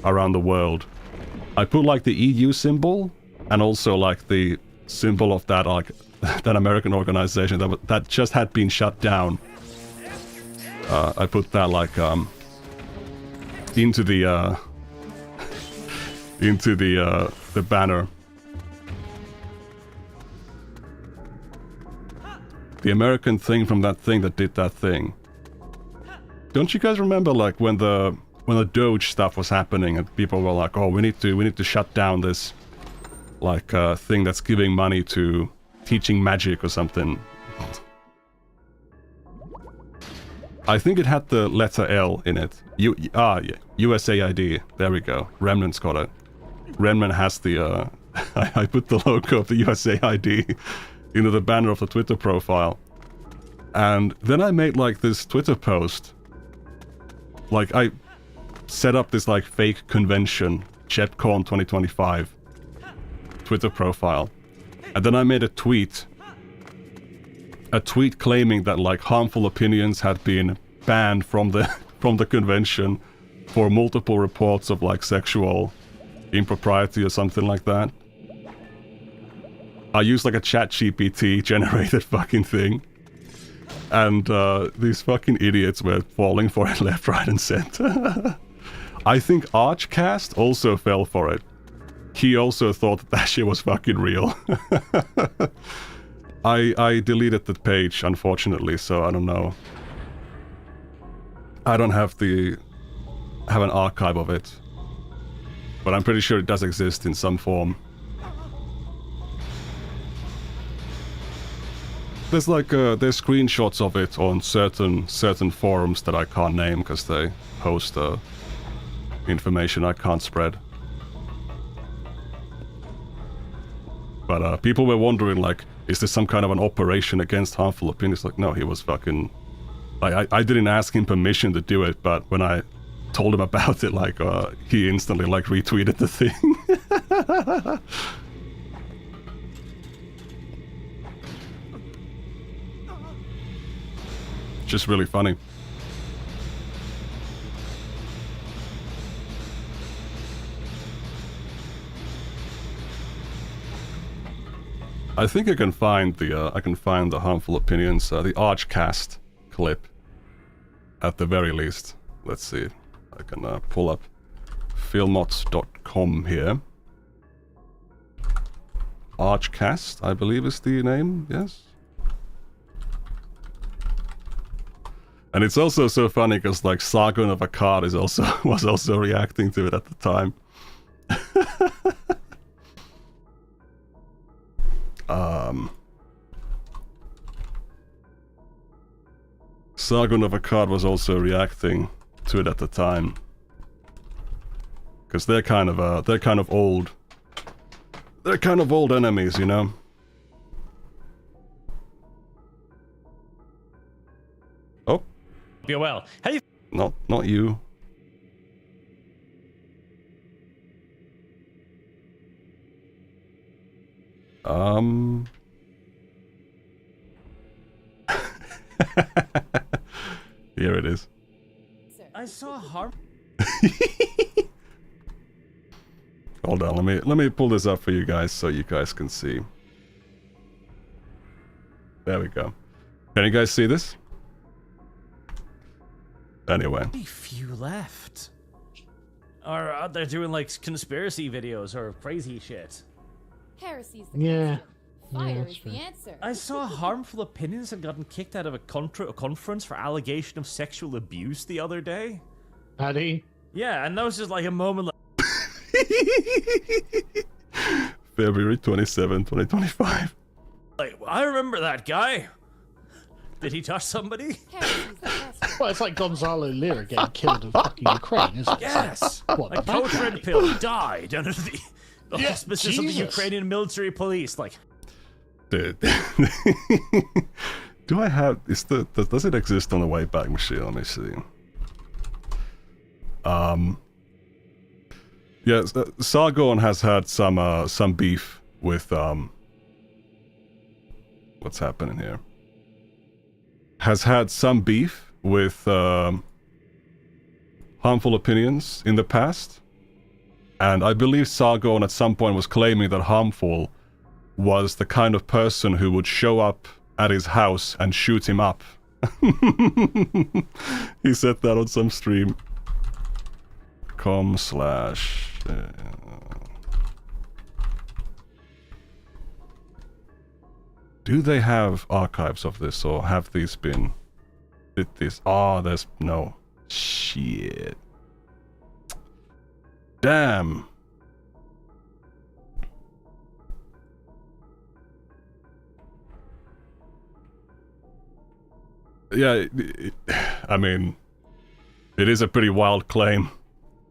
[SPEAKER 1] around the world. I put like the EU symbol and also like the symbol of that like that American organization that just had been shut down. I put that like into the the banner. The American thing from that thing that did that thing. Don't you guys remember like when the Doge stuff was happening and people were like, oh, we need to shut down this like thing that's giving money to teaching magic or something. I think it had the letter L in it. Yeah, USAID. There we go. Remnant's got it. Remnant has the I put the logo of the USAID into the banner of the Twitter profile. And then I made like this Twitter post. Like I set up this like fake convention, JepCon 2025 Twitter profile. And then I made a tweet claiming that like Harmful Opinions had been banned from the convention for multiple reports of like sexual impropriety or something like that. I used like a ChatGPT generated fucking thing. And these fucking idiots were falling for it left, right and center. I think Archcast also fell for it. He also thought that shit was fucking real. I deleted the page, unfortunately, so I don't know. I don't have an archive of it. But I'm pretty sure it does exist in some form. There's like there's screenshots of it on certain forums that I can't name because they host information I can't spread. But people were wondering like, is this some kind of an operation against Harmful Opinions? Like, no, he was fucking... I didn't ask him permission to do it, but when I told him about it, like, he instantly like retweeted the thing. Just really funny. I think I can find the harmful opinions, the Archcast clip, at the very least. Let's see. I can pull up filmots.com here. Archcast, I believe is the name. Yes. And it's also so funny because like Sargon of Akkad is also was also reacting to it at the time. Sargon of Akkad was also reacting to it at the time, because they're kind of old. They're kind of old enemies, you know. Oh.
[SPEAKER 8] Be well. How do you?
[SPEAKER 1] Not you. Here it is.
[SPEAKER 8] I saw harm.
[SPEAKER 1] Hold on, let me pull this up for you guys so you guys can see. There we go. Can you guys see this? Anyway.
[SPEAKER 8] Very few left. Or out there doing like conspiracy videos or crazy shit.
[SPEAKER 11] Heresy's the
[SPEAKER 12] Yeah.
[SPEAKER 11] question. Fire is the answer.
[SPEAKER 8] I saw harmful opinions and gotten kicked out of a conference for allegation of sexual abuse the other day.
[SPEAKER 12] Had he?
[SPEAKER 8] Yeah, and that was just like a moment like
[SPEAKER 1] February 27, 2025.
[SPEAKER 8] Like, I remember that guy. Did he touch somebody?
[SPEAKER 12] Well, it's like Gonzalo Lira getting killed in fucking Ukraine, isn't it?
[SPEAKER 8] Yes.
[SPEAKER 12] What,
[SPEAKER 8] Like
[SPEAKER 12] the
[SPEAKER 8] Coach
[SPEAKER 12] bad guy?
[SPEAKER 8] Red Pill died under the
[SPEAKER 12] Yeah,
[SPEAKER 8] auspices of the
[SPEAKER 12] Jesus.
[SPEAKER 8] Ukrainian military police. Like,
[SPEAKER 1] Dude. Do I have... does it exist on the Wayback Machine? Let me see. Yes, Sargon has had some beef with... what's happening here? Has had some beef with harmful opinions in the past. And I believe Sargon at some point was claiming that Harmful was the kind of person who would show up at his house and shoot him up. He said that on some stream. .com/... Do they have archives of this, or have these been... Did this... Oh, there's no... Shit. Damn. Yeah, I mean, it is a pretty wild claim.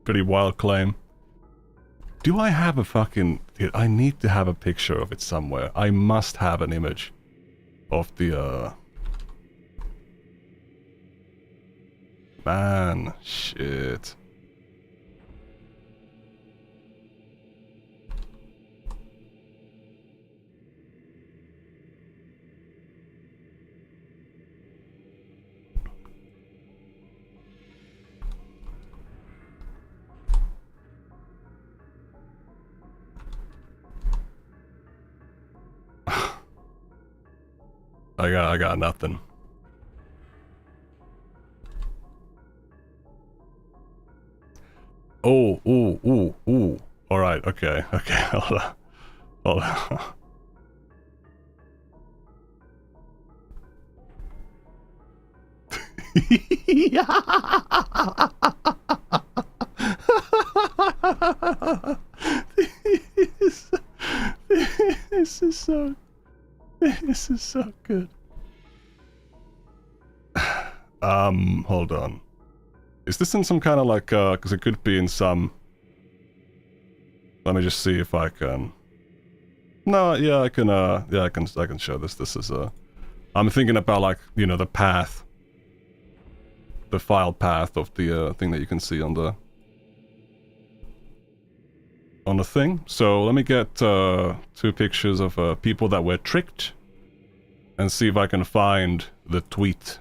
[SPEAKER 1] Pretty wild claim. Do I have a fucking... I need to have a picture of it somewhere. I must have an image of the, Man, shit. I got nothing. Oh, ooh, ooh, ooh. Alright, okay, okay, hold on. Hold on. This is so good. Hold on. Is this in some kind of like, because it could be in some... Let me just see if I can... No, yeah, I can, I can show this. This is, I'm thinking about, like, you know, the path. The file path of the, thing that you can see on the... on the thing. So let me get 2 pictures of people that were tricked and see if I can find the tweet.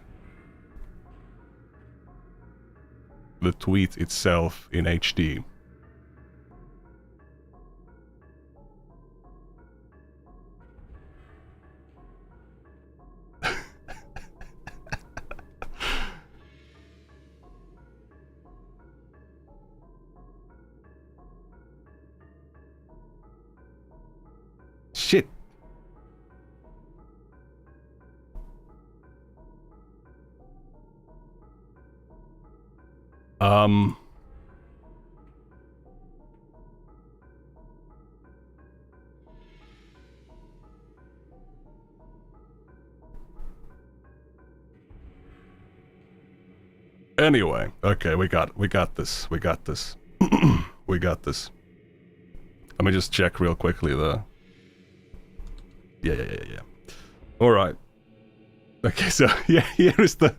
[SPEAKER 1] The tweet itself in HD. Shit. Anyway, okay, we got this. We got this. We got this. Let me just check real quickly the... Yeah. Alright. Okay, so yeah, here's the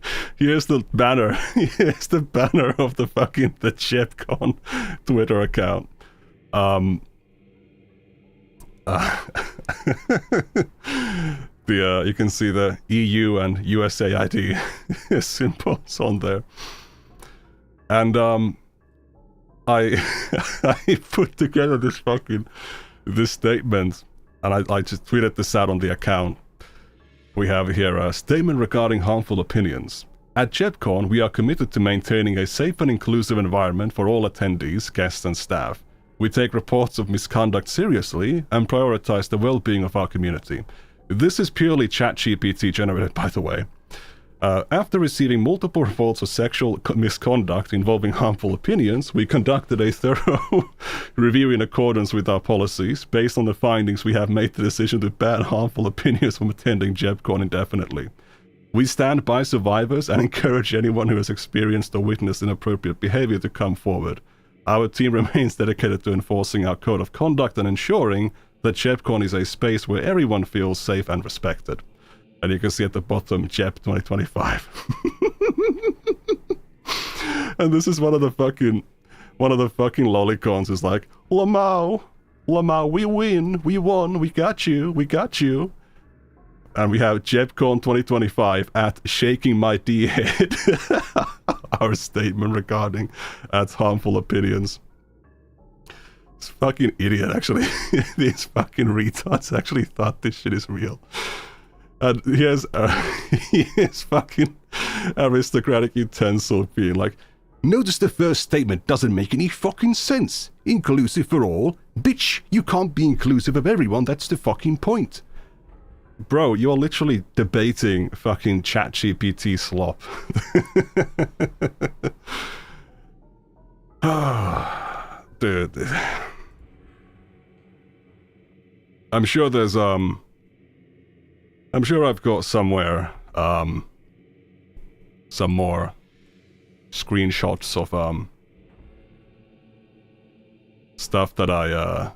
[SPEAKER 1] banner. Here's the banner of the fucking the JepCon Twitter account. You can see the EU and USAID symbols on there. And I I put together this statement, and I just tweeted this out on the account. We have here a statement regarding harmful opinions. At JepCon, we are committed to maintaining a safe and inclusive environment for all attendees, guests, and staff. We take reports of misconduct seriously and prioritize the well-being of our community. This is purely ChatGPT generated, by the way. After receiving multiple reports of sexual misconduct involving harmful opinions, we conducted a thorough review in accordance with our policies. Based on the findings, we have made the decision to ban harmful opinions from attending JepCon indefinitely. We stand by survivors and encourage anyone who has experienced or witnessed inappropriate behavior to come forward. Our team remains dedicated to enforcing our code of conduct and ensuring that JepCon is a space where everyone feels safe and respected. And you can see at the bottom, Jep 2025. And this is one of the fucking lolicons is like, Lamau, we win, we won, we got you. And we have JepCon 2025 at shaking my D head. Our statement regarding harmful opinions. This fucking idiot, actually. These fucking retards actually thought this shit is real. And here's fucking aristocratic utensil being like, notice the first statement doesn't make any fucking sense. Inclusive for all. Bitch, you can't be inclusive of everyone, that's the fucking point. Bro, you're literally debating fucking ChatGPT slop. Dude. I'm sure there's, I'm sure I've got somewhere, some more screenshots of, stuff that I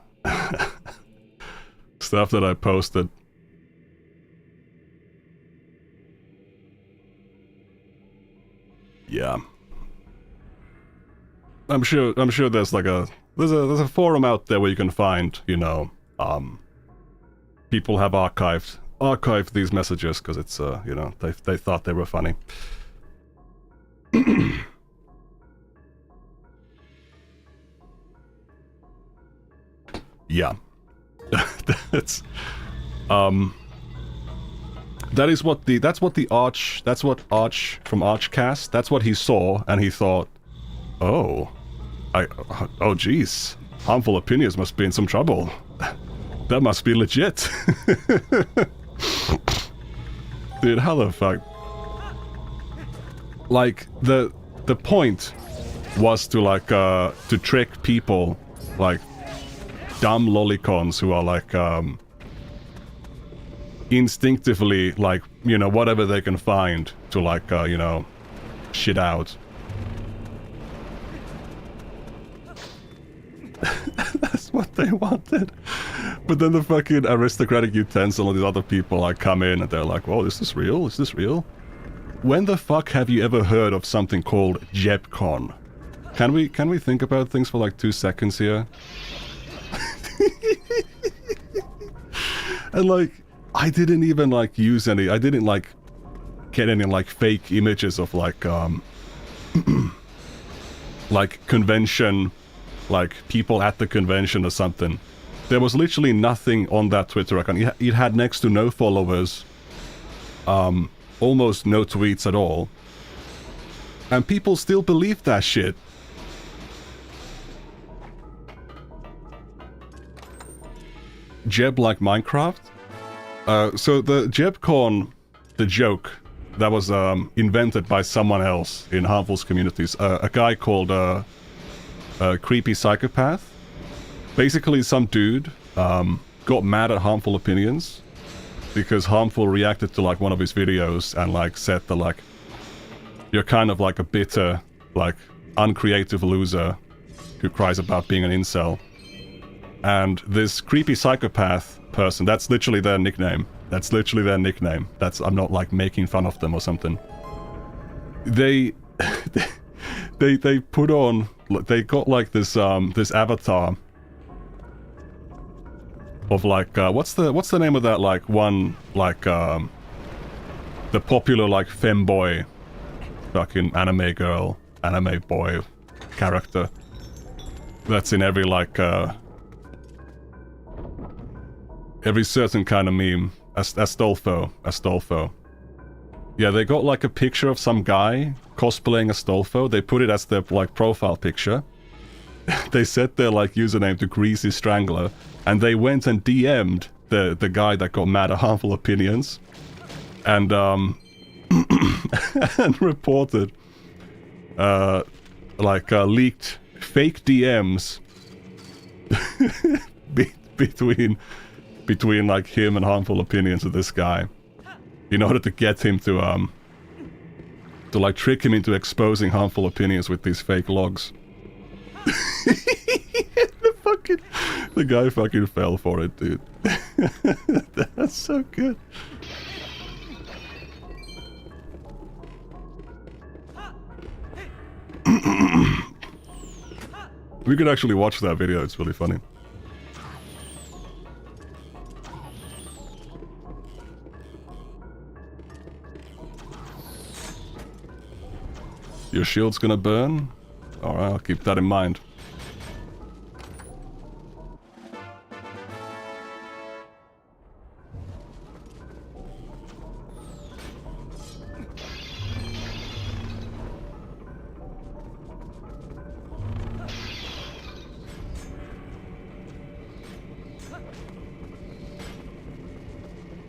[SPEAKER 1] posted. Yeah. I'm sure there's like there's a forum out there where you can find, you know, people have archived these messages because it's, you know, they thought they were funny. Yeah. That's that's what Arch from Archcast, that's what he saw, and he thought, oh geez, harmful opinions must be in some trouble. That must be legit. Dude, how the fuck? Like, the point was to, like, to trick people, like, dumb lolicons who are, like, instinctively, like, you know, whatever they can find to, like, you know, shit out. That's what they wanted. But then the fucking aristocratic utensil and these other people, like, come in and they're like, whoa, is this real? Is this real? When the fuck have you ever heard of something called JepCon? Can we think about things for like 2 seconds here? And like, I didn't even like use any, I didn't like get any like fake images of like like convention, like people at the convention or something. There was literally nothing on that Twitter account. It had next to no followers, almost no tweets at all. And people still believe that shit. Jeb like Minecraft? So the JebCon, the joke, that was invented by someone else in Harmful's communities. A guy called Creepy Psychopath. Basically, some dude got mad at Harmful Opinions because Harmful reacted to like one of his videos and like said that like, you're kind of like a bitter, like uncreative loser who cries about being an incel. And this Creepy Psychopath person, that's literally their nickname. That's literally their nickname. That's, I'm not like making fun of them or something. They put on, they got like this this avatar of like what's the name of that like one like the popular like femboy fucking anime girl, anime boy character that's in every like every certain kind of meme. Astolfo. Yeah, they got like a picture of some guy cosplaying Astolfo. They put it as their like profile picture. They set their like username to Greasy Strangler, and they went and DM'd the guy that got mad at Harmful Opinions, and and reported leaked fake DMs between like him and Harmful Opinions of this guy, in order to get him to like trick him into exposing Harmful Opinions with these fake logs. The guy fucking fell for it, dude. That's so good. We could actually watch that video, it's really funny. Your shield's gonna burn? Alright, I'll keep that in mind.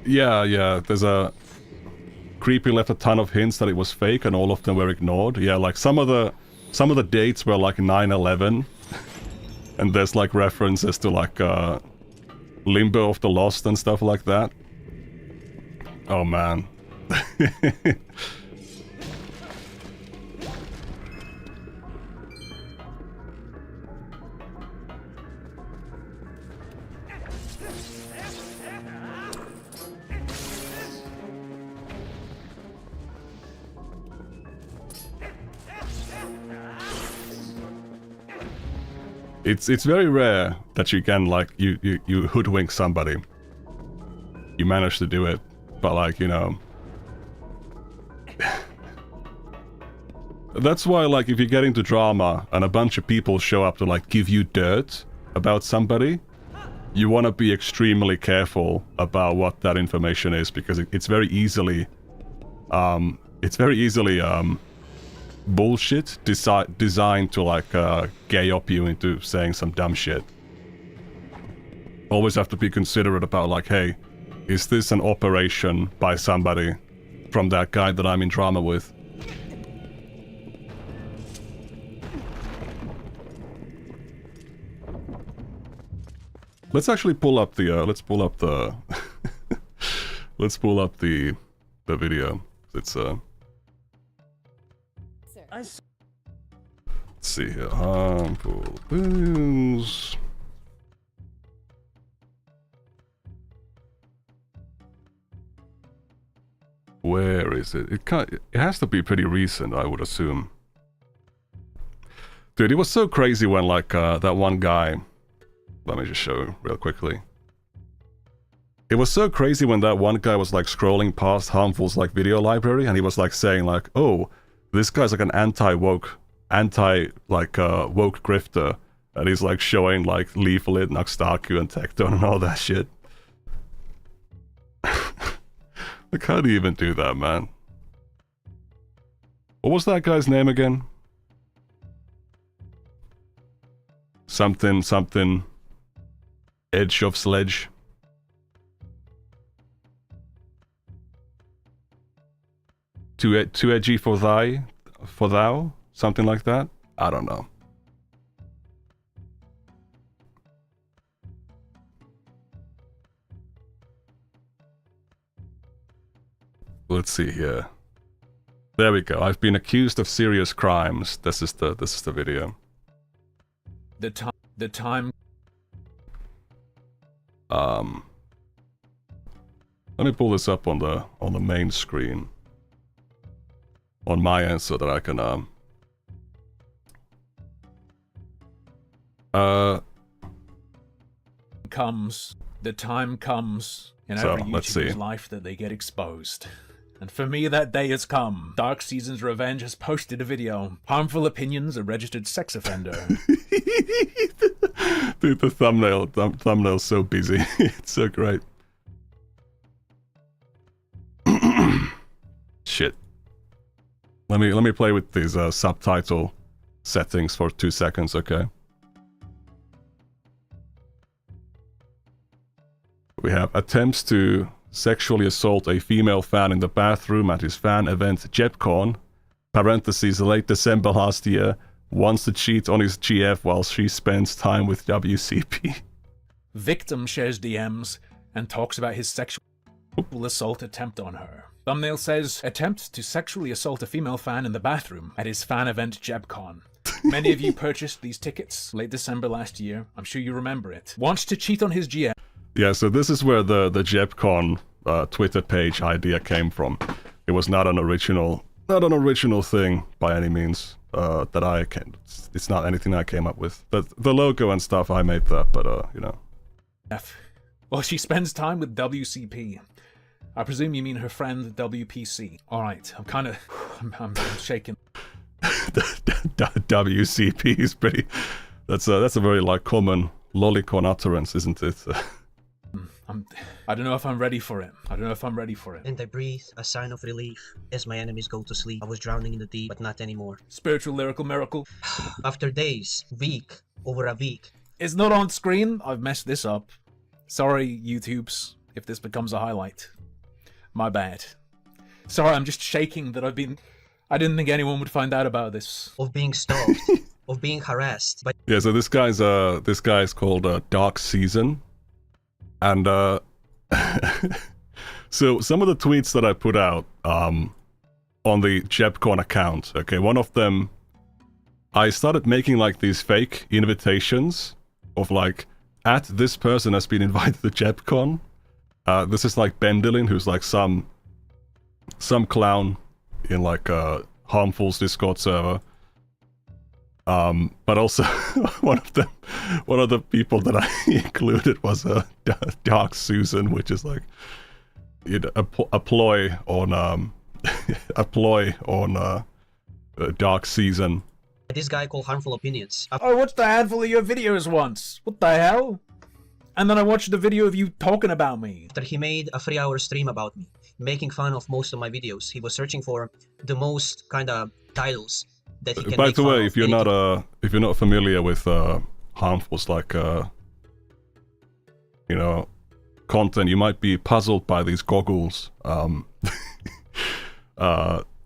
[SPEAKER 1] Yeah, there's a... Creepy left a ton of hints that it was fake and all of them were ignored. Yeah, like some of the dates were like 9/11. And there's like references to like Limbo of the Lost and stuff like that. Oh man. It's very rare that you can like you hoodwink somebody. You manage to do it, but like, you know, that's why like if you get into drama and a bunch of people show up to like give you dirt about somebody, you want to be extremely careful about what that information is, because it's very easily bullshit designed to like gay up you into saying some dumb shit. Always have to be considerate about like, hey, is this an operation by somebody from that guy that I'm in drama with? Let's actually pull up the let's pull up the video. It's let's see here. Harmful Opinions. Where is it? It has to be pretty recent, I would assume. Dude, it was so crazy when like that one guy, Let me just show real quickly. It was so crazy when that one guy was like scrolling past Harmful's like video library, and he was like saying like, "Oh, this guy's like an woke grifter," and he's like showing like Leaflet, Naxtaku, and Tecton and all that shit. Like, how do you even do that, man? What was that guy's name again? Something. Edge of Sledge. Too edgy for thou? Something like that? I don't know. Let's see here. There we go. I've been accused of serious crimes. This is the video.
[SPEAKER 13] The time.
[SPEAKER 1] Let me pull this up on the main screen. On my end so that I can
[SPEAKER 13] the time comes in
[SPEAKER 1] So,
[SPEAKER 13] every
[SPEAKER 1] let's see.
[SPEAKER 13] YouTuber's life that they get exposed. And for me, that day has come. Dark Season's Revenge has posted a video. Harmful Opinions, a registered sex offender.
[SPEAKER 1] Dude, the thumbnail's so busy. It's so great. Shit. Let me play with these subtitle settings for 2 seconds, okay? We have attempts to sexually assault a female fan in the bathroom at his fan event JebCon, parentheses late December last year, wants to cheat on his GF while she spends time with WCP.
[SPEAKER 13] Victim shares DMs and talks about his sexual assault attempt on her. Thumbnail says, attempt to sexually assault a female fan in the bathroom at his fan event JebCon. Many of you purchased these tickets late December last year. I'm sure you remember it. Wants to cheat on his GF.
[SPEAKER 1] Yeah, so this is where the JebCon Twitter page idea came from. It was not an original thing by any means. That I can. It's not anything I came up with. The logo and stuff I made that, but you know.
[SPEAKER 13] Well, she spends time with WCP. I presume you mean her friend WPC. All right, I'm shaking.
[SPEAKER 1] WCP is pretty. That's a very like common lolicon utterance, isn't it?
[SPEAKER 13] I don't know if I'm ready for it.
[SPEAKER 14] And I breathe, a sign of relief, as my enemies go to sleep. I was drowning in the deep, but not anymore.
[SPEAKER 13] Spiritual lyrical miracle.
[SPEAKER 14] After days, over a week.
[SPEAKER 13] It's not on screen. I've messed this up. Sorry, YouTubes, if this becomes a highlight. My bad. Sorry, I'm just shaking that I didn't think anyone would find out about this.
[SPEAKER 14] Of being stalked, of being harassed. But
[SPEAKER 1] yeah, so this guy's called Dark Season. And so some of the tweets that I put out on the JebCon account, okay, one of them, I started making like these fake invitations of like, at this person has been invited to JebCon. This is like Bendilin, who's like some clown in like Harmful's Discord server. But also one of the people that I included was Dark Susan, which is like a ploy on Dark Season.
[SPEAKER 14] This guy called Harmful Opinions.
[SPEAKER 13] I watched a handful of your videos once. What the hell? And then I watched the video of you talking about me.
[SPEAKER 14] After he made a 3-hour stream about me, making fun of most of my videos, he was searching for the most kind of titles that he can
[SPEAKER 1] By
[SPEAKER 14] make
[SPEAKER 1] the
[SPEAKER 14] fun
[SPEAKER 1] way,
[SPEAKER 14] of.
[SPEAKER 1] if you're not familiar with Harmful's like content, you might be puzzled by these goggles.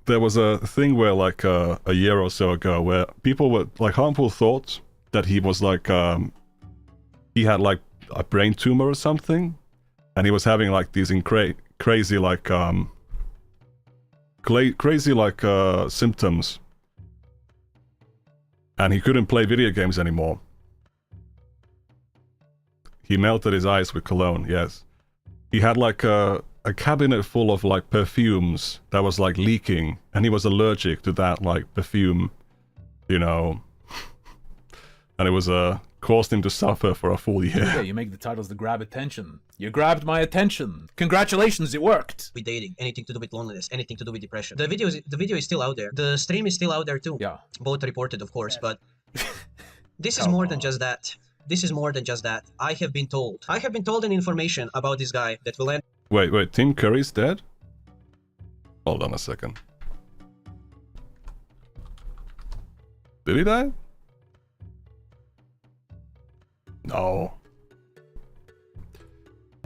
[SPEAKER 1] There was a thing where like a year or so ago where people were like, Harmful thought that he was like he had like a brain tumor or something, and he was having like these crazy symptoms, and he couldn't play video games anymore. He melted his eyes with cologne. Yes, he had like a cabinet full of like perfumes that was like leaking, and he was allergic to that like perfume, and it was caused him to suffer for a full year.
[SPEAKER 13] Yeah, you make the titles to grab attention. You grabbed my attention. Congratulations, it worked.
[SPEAKER 14] With dating, anything to do with loneliness, anything to do with depression. The video is still out there. The stream is still out there too.
[SPEAKER 13] Yeah.
[SPEAKER 14] Both reported, of course, but this is more than just that. This is more than just that. I have been told an information about this guy that will end.
[SPEAKER 1] Wait, Tim Curry's dead? Hold on a second. Did he die? No.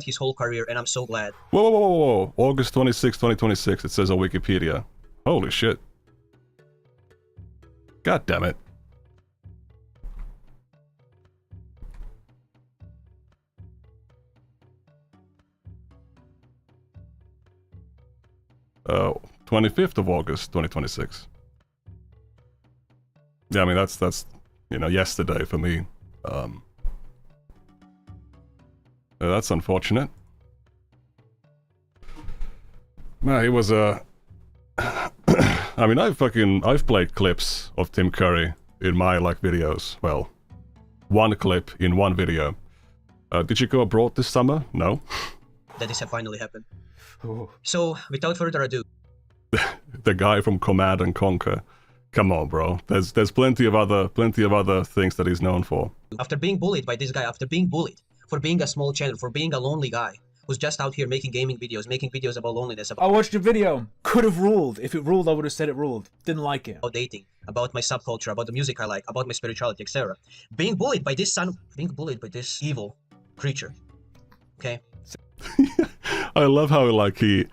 [SPEAKER 14] His whole career, and I'm so glad.
[SPEAKER 1] Whoa. August 26, 2026, it says on Wikipedia. Holy shit. God damn it. Oh, 25th of August, 2026. Yeah, I mean, that's you know, yesterday for me. That's unfortunate. No, he was I mean, I've played clips of Tim Curry in my videos. Well, one clip in one video. Did you go abroad this summer? No.
[SPEAKER 14] That this had finally happened. So, without further ado,
[SPEAKER 1] the guy from Command and Conquer. Come on, bro. There's plenty of other things that he's known for.
[SPEAKER 14] After being bullied by this guy, after being bullied for being a small channel, for being a lonely guy who's just out here making gaming videos, making videos about loneliness,
[SPEAKER 13] I watched your video. Could have ruled. If it ruled, I would have said it ruled. Didn't like it.
[SPEAKER 14] About dating, about my subculture, about the music I like, about my spirituality, etc. Being bullied by this this evil creature. Okay.
[SPEAKER 1] I love how he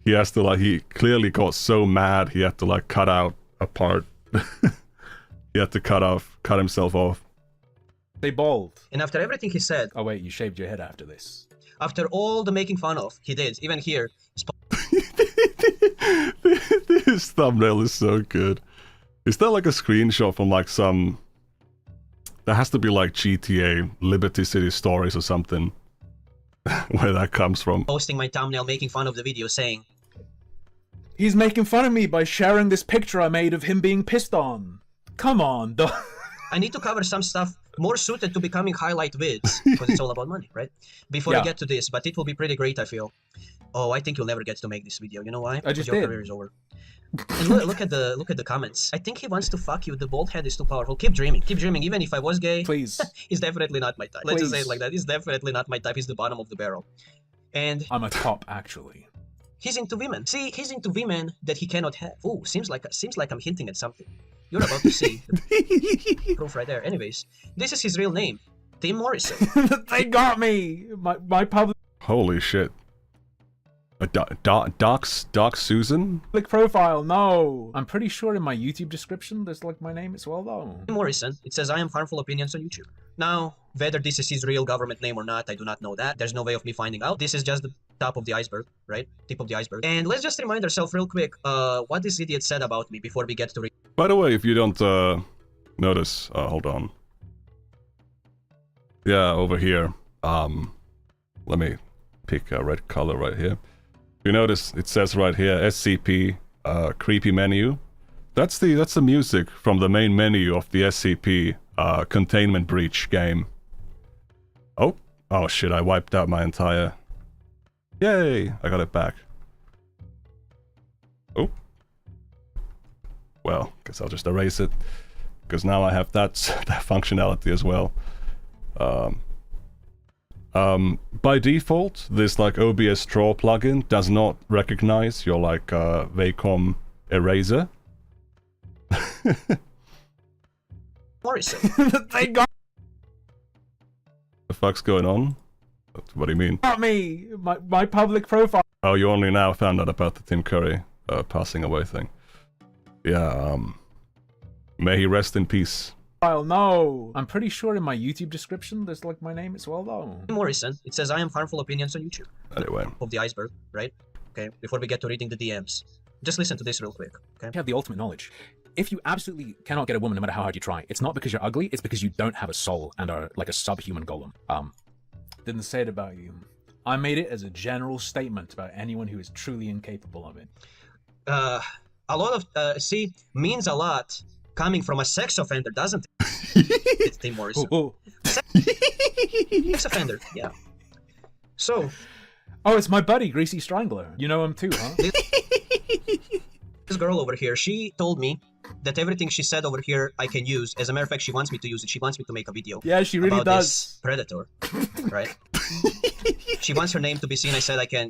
[SPEAKER 1] has to he clearly got so mad he had to cut out a part. He had to cut himself off.
[SPEAKER 13] They bald.
[SPEAKER 14] And after everything he said.
[SPEAKER 13] Oh wait, you shaved your head after this.
[SPEAKER 14] After all the making fun of he did, even here.
[SPEAKER 1] This thumbnail is so good. Is that a screenshot from some? That has to be GTA Liberty City Stories or something. Where that comes from.
[SPEAKER 14] Posting my thumbnail, making fun of the video, saying,
[SPEAKER 13] he's making fun of me by sharing this picture I made of him being pissed on. Come on, dog.
[SPEAKER 14] I need to cover some stuff more suited to becoming highlight vids, because it's all about money, right? Before I get to this, but it will be pretty great, I feel. Oh, I think you'll never get to make this video. You know why?
[SPEAKER 13] I just
[SPEAKER 14] your
[SPEAKER 13] did.
[SPEAKER 14] Career is over. And look at the comments. I think he wants to fuck you. The bald head is too powerful. Keep dreaming. Keep dreaming. Even if I was gay,
[SPEAKER 13] please.
[SPEAKER 14] He's definitely not my type. Let's just say it like that. He's definitely not my type. He's the bottom of the barrel. And
[SPEAKER 13] I'm a top, actually.
[SPEAKER 14] He's into women. See, he's into women that he cannot have. Oh, seems like I'm hinting at something. You're about to see the proof right there. Anyways, this is his real name, Tim Morrison.
[SPEAKER 13] They got me. My public.
[SPEAKER 1] Holy shit. Doc Susan?
[SPEAKER 13] Public profile, no. I'm pretty sure in my YouTube description there's my name as well though.
[SPEAKER 14] Tim Morrison, it says I am harmful opinions on YouTube. Now, whether this is his real government name or not, I do not know that. There's no way of me finding out. This is just the top of the iceberg, right? Tip of the iceberg. And let's just remind ourselves real quick, what this idiot said about me before we get to
[SPEAKER 1] By the way, if you don't notice, hold on. Yeah, over here. Let me pick a red color right here. You notice it says right here SCP creepy menu. That's the music from the main menu of the SCP Containment Breach game. Oh shit, I wiped out my entire... Yay, I got it back. Oh. Well, guess I'll just erase it, because now I have that functionality as well. By default, this OBS Draw plugin does not recognize your Wacom eraser.
[SPEAKER 14] Morrison.
[SPEAKER 13] They got
[SPEAKER 1] The fuck's going on? What do you mean?
[SPEAKER 13] Not me. My public profile.
[SPEAKER 1] Oh, you only now found out about the Tim Curry passing away thing. Yeah, may he rest in peace.
[SPEAKER 13] No. I'm pretty sure in my YouTube description there's my name as well though.
[SPEAKER 14] Morrison, it says I am harmful opinions on YouTube.
[SPEAKER 1] Anyway.
[SPEAKER 14] Of the iceberg, right? Okay, before we get to reading the DMs. Just listen to this real quick, okay?
[SPEAKER 13] You have the ultimate knowledge. If you absolutely cannot get a woman no matter how hard you try, it's not because you're ugly, it's because you don't have a soul and are a subhuman golem. Didn't say it about you. I made it as a general statement about anyone who is truly incapable of it.
[SPEAKER 14] A lot of, see, means a lot coming from a sex offender, doesn't it? It's Tim Morrison. offender, yeah. So...
[SPEAKER 13] Oh, it's my buddy, Greasy Strangler. You know him too, huh?
[SPEAKER 14] This girl over here, she told me that everything she said over here I can use. As a matter of fact, she wants me to use it. She wants me to make a video.
[SPEAKER 13] Yeah, she really
[SPEAKER 14] about
[SPEAKER 13] does.
[SPEAKER 14] This predator, right? She wants her name to be seen. I said I can,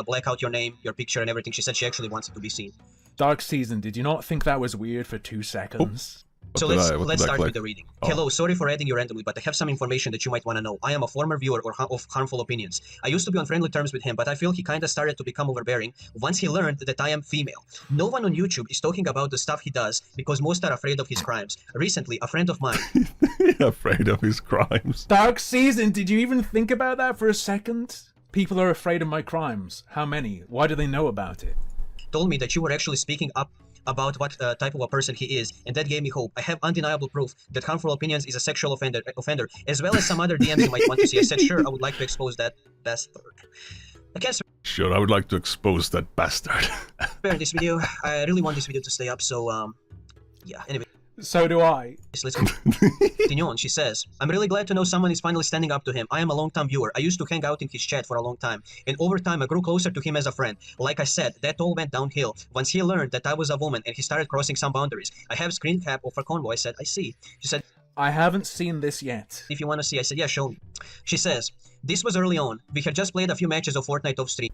[SPEAKER 14] black out your name, your picture, and everything. She said she actually wants it to be seen.
[SPEAKER 13] Dark Season, did you not think that was weird for 2 seconds?
[SPEAKER 14] So let's start with the reading. Hello, sorry for adding you randomly, but I have some information that you might want to know. I am a former viewer of Harmful Opinions. I used to be on friendly terms with him, but I feel he kinda started to become overbearing once he learned that I am female. No one on YouTube is talking about the stuff he does because most are afraid of his crimes. Recently, a friend of mine...
[SPEAKER 1] Afraid of his crimes.
[SPEAKER 13] Dark Season, did you even think about that for a second? People are afraid of my crimes. How many? Why do they know about it?
[SPEAKER 14] Told me that you were actually speaking up about what type of a person he is, and that gave me hope. I have undeniable proof that Harmful Opinions is a sexual offender, as well as some other DMs you might want to see. I said, sure, I would like to expose that bastard. I can't
[SPEAKER 1] Sure, I would like to expose that bastard.
[SPEAKER 14] spare this video. I really want this video to stay up, so, yeah, anyway.
[SPEAKER 13] So do I.
[SPEAKER 14] Let's continue on. She says, I'm really glad to know someone is finally standing up to him. I am a long-time viewer. I used to hang out in his chat for a long time, and over time I grew closer to him as a friend. Like I said, that all went downhill once he learned that I was a woman and he started crossing some boundaries. I have screen cap of her convo. I said, I see. She said,
[SPEAKER 13] I haven't seen this yet.
[SPEAKER 14] If you want to see, I said, yeah, show me. She says, this was early on. We had just played a few matches of Fortnite off stream.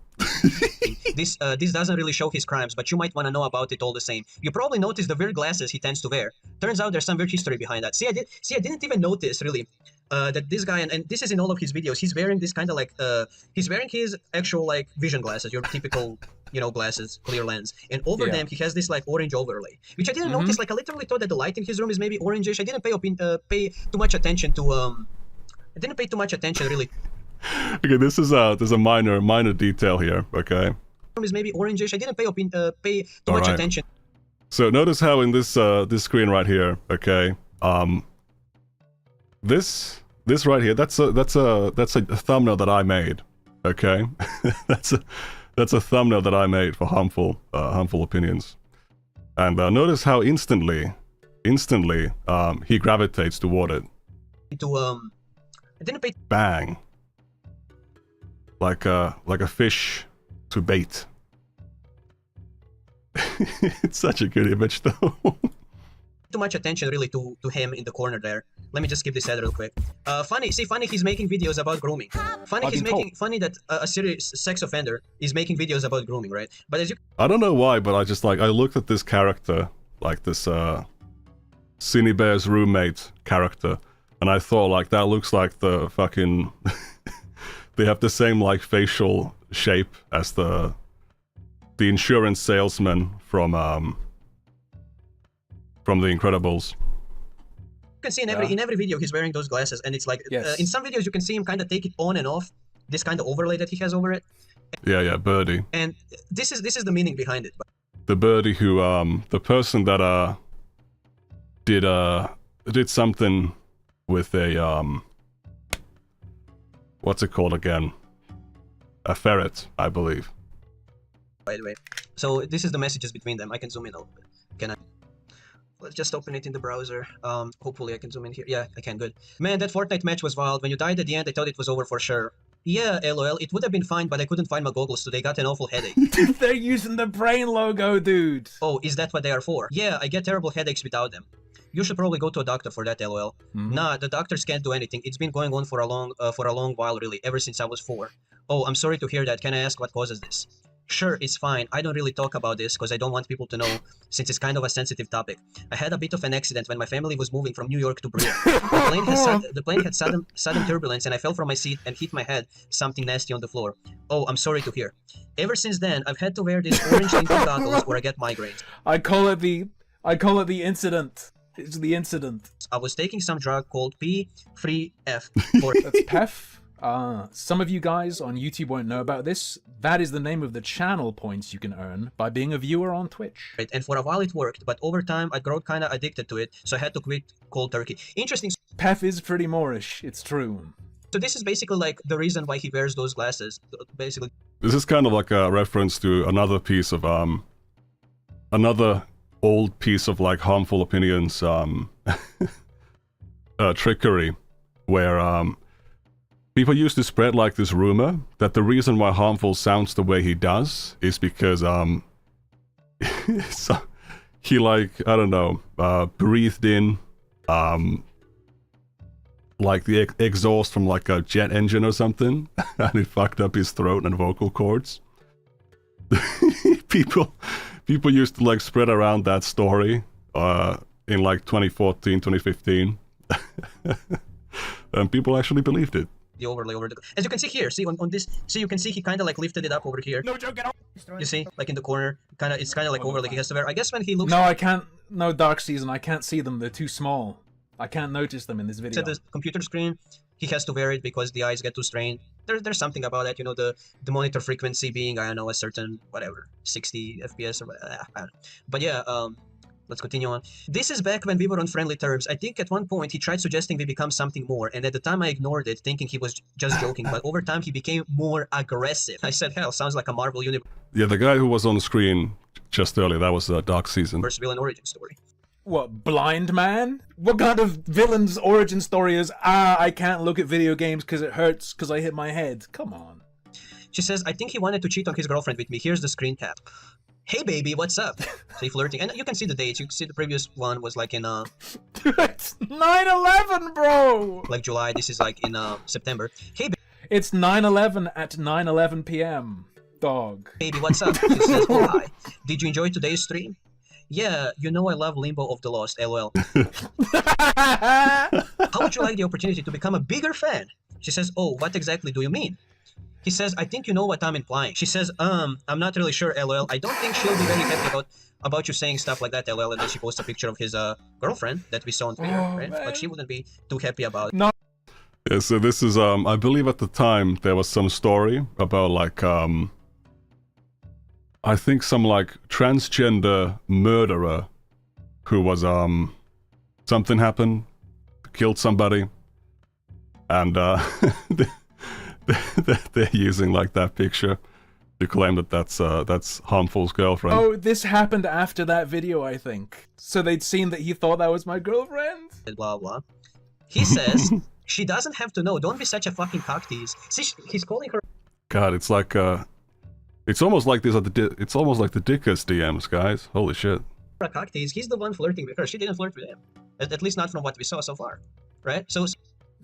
[SPEAKER 14] This doesn't really show his crimes, but you might want to know about it all the same. You probably noticed the weird glasses he tends to wear. Turns out there's some weird history behind that. I didn't even notice, really, that this guy, and this is in all of his videos, he's wearing this kind of like, he's wearing his actual, like, vision glasses, your typical, glasses, clear lens. And over them, he has this, like, orange overlay, which I didn't notice. Like, I literally thought that the light in his room is maybe orangish. I didn't pay too much attention to, really.
[SPEAKER 1] Okay, there's a minor detail here, okay?
[SPEAKER 14] Is maybe orangish. I didn't pay too much attention.
[SPEAKER 1] So notice how in this this screen right here, okay, this right here, that's a thumbnail that I made, okay? that's a thumbnail that I made for Harmful Opinions, and notice how instantly he gravitates toward it.
[SPEAKER 14] I didn't pay.
[SPEAKER 1] Bang. Like a fish to bait. It's such a good image, though.
[SPEAKER 14] Too much attention, really, to him in the corner there. Let me just skip this ad real quick. Funny he's making videos about grooming. Funny that a serious sex offender is making videos about grooming, right? But as you...
[SPEAKER 1] I don't know why, but I looked at this character, like this Cine Bear's roommate character, and I thought, like, that looks like the fucking... They have the same, like, facial shape as the insurance salesman from The Incredibles.
[SPEAKER 14] You can see in every video he's wearing those glasses, and it's like in some videos you can see him kind of take it on and off, this kind of overlay that he has over it.
[SPEAKER 1] Yeah, Birdie.
[SPEAKER 14] And this is the meaning behind it.
[SPEAKER 1] The Birdie who the person that did something with a what's it called again? A ferret, I believe.
[SPEAKER 14] By the way, so this is the messages between them. I can zoom in a little bit. Can I? Let's just open it in the browser. Hopefully I can zoom in here. Yeah, I can. Good. Man, that Fortnite match was wild. When you died at the end, I thought it was over for sure. Yeah, lol. It would have been fine, but I couldn't find my goggles today. Got an awful headache.
[SPEAKER 13] They're using the brain logo, dude.
[SPEAKER 14] Oh, is that what they are for? Yeah, I get terrible headaches without them. You should probably go to a doctor for that, lol. Nah, the doctors can't do anything. It's been going on for a long while, really, ever since I was 4. Oh, I'm sorry to hear that. Can I ask what causes this? Sure, it's fine. I don't really talk about this because I don't want people to know, since it's kind of a sensitive topic. I had a bit of an accident when my family was moving from New York to Bria. The plane had sudden turbulence, and I fell from my seat and hit my head something nasty on the floor. Oh, I'm sorry to hear. Ever since then, I've had to wear these orange tinted goggles or I get migraines.
[SPEAKER 13] I call it the incident. It's the incident.
[SPEAKER 14] I was taking some drug called P3F.
[SPEAKER 13] That's PEF. Some of you guys on YouTube won't know about this. That is the name of the channel points you can earn by being a viewer on Twitch.
[SPEAKER 14] Right, and for a while it worked, but over time I got kind of addicted to it, so I had to quit cold turkey. Interesting.
[SPEAKER 13] PEF is pretty Moorish, it's true.
[SPEAKER 14] So this is basically like the reason why he wears those glasses, basically.
[SPEAKER 1] This is kind of like a reference to another piece of, another old piece of, like, Harmful Opinions, trickery, where people used to spread like this rumor that the reason why Harmful sounds the way he does is because so he like, I don't know, breathed in like the exhaust from like a jet engine or something, and it fucked up his throat and vocal cords. people used to like spread around that story in like 2014, 2015. And people actually believed it.
[SPEAKER 14] The overlay over the, as you can see here, see on this, see you can see he kind of like lifted it up over here.
[SPEAKER 5] No joke at all.
[SPEAKER 14] You see, like in the corner, it's kind of like over, like he has to wear. I guess when he looks.
[SPEAKER 13] No, I can't. No, Dark Season. I can't see them. They're too small. I can't notice them in this video.
[SPEAKER 14] At the computer screen, he has to wear it because the eyes get too strained. There's something about it, you know, the monitor frequency being, I don't know, a certain whatever 60 FPS or whatever. I don't know. But yeah, let's continue on. This is back when we were on friendly terms. I think at one point he tried suggesting we become something more, and at the time I ignored it, thinking he was just joking, but over time he became more aggressive. I said, hell, sounds like a Marvel Universe
[SPEAKER 1] Yeah, the guy who was on the screen just earlier, that was Dark Season.
[SPEAKER 14] villain origin story.
[SPEAKER 13] What, Blind Man? What kind of villain's origin story is, I can't look at video games because it hurts because I hit my head? Come on.
[SPEAKER 14] She says, I think he wanted to cheat on his girlfriend with me. Here's the screen cap. Hey baby, what's up? See, flirting. And you can see the dates. You can see the previous one was like in
[SPEAKER 13] It's 9/11, bro!
[SPEAKER 14] like July. This is like in September. Hey
[SPEAKER 13] It's 9/11 at 9:11 p.m. Dog.
[SPEAKER 14] baby, what's up? She says, oh hi. Did you enjoy today's stream? Yeah, you know I love Limbo of the Lost, lol. How would you like the opportunity to become a bigger fan? She says, oh, what exactly do you mean? He says, I think you know what I'm implying. She says, I'm not really sure, lol. I don't think she'll be very happy about you saying stuff like that, lol. And then she posts a picture of his girlfriend that we saw on Twitter, right?
[SPEAKER 13] Man.
[SPEAKER 14] But she wouldn't be too happy about it.
[SPEAKER 13] No.
[SPEAKER 1] Yeah, so this is, I believe at the time there was some story about like, I think some like transgender murderer who was, something happened, killed somebody, and they're using like that picture to claim that that's Harmful's girlfriend.
[SPEAKER 13] Oh, this happened after that video, I think. So they'd seen that he thought that was my girlfriend?
[SPEAKER 14] Blah, blah. He says, she doesn't have to know. Don't be such a fucking cocktease. See, he's calling her
[SPEAKER 1] God, it's like, it's almost like these are it's almost like the Dickers DMs, guys. Holy shit.
[SPEAKER 14] a cocktease. He's the one flirting with her. She didn't flirt with him. At least not from what we saw so far. Right? So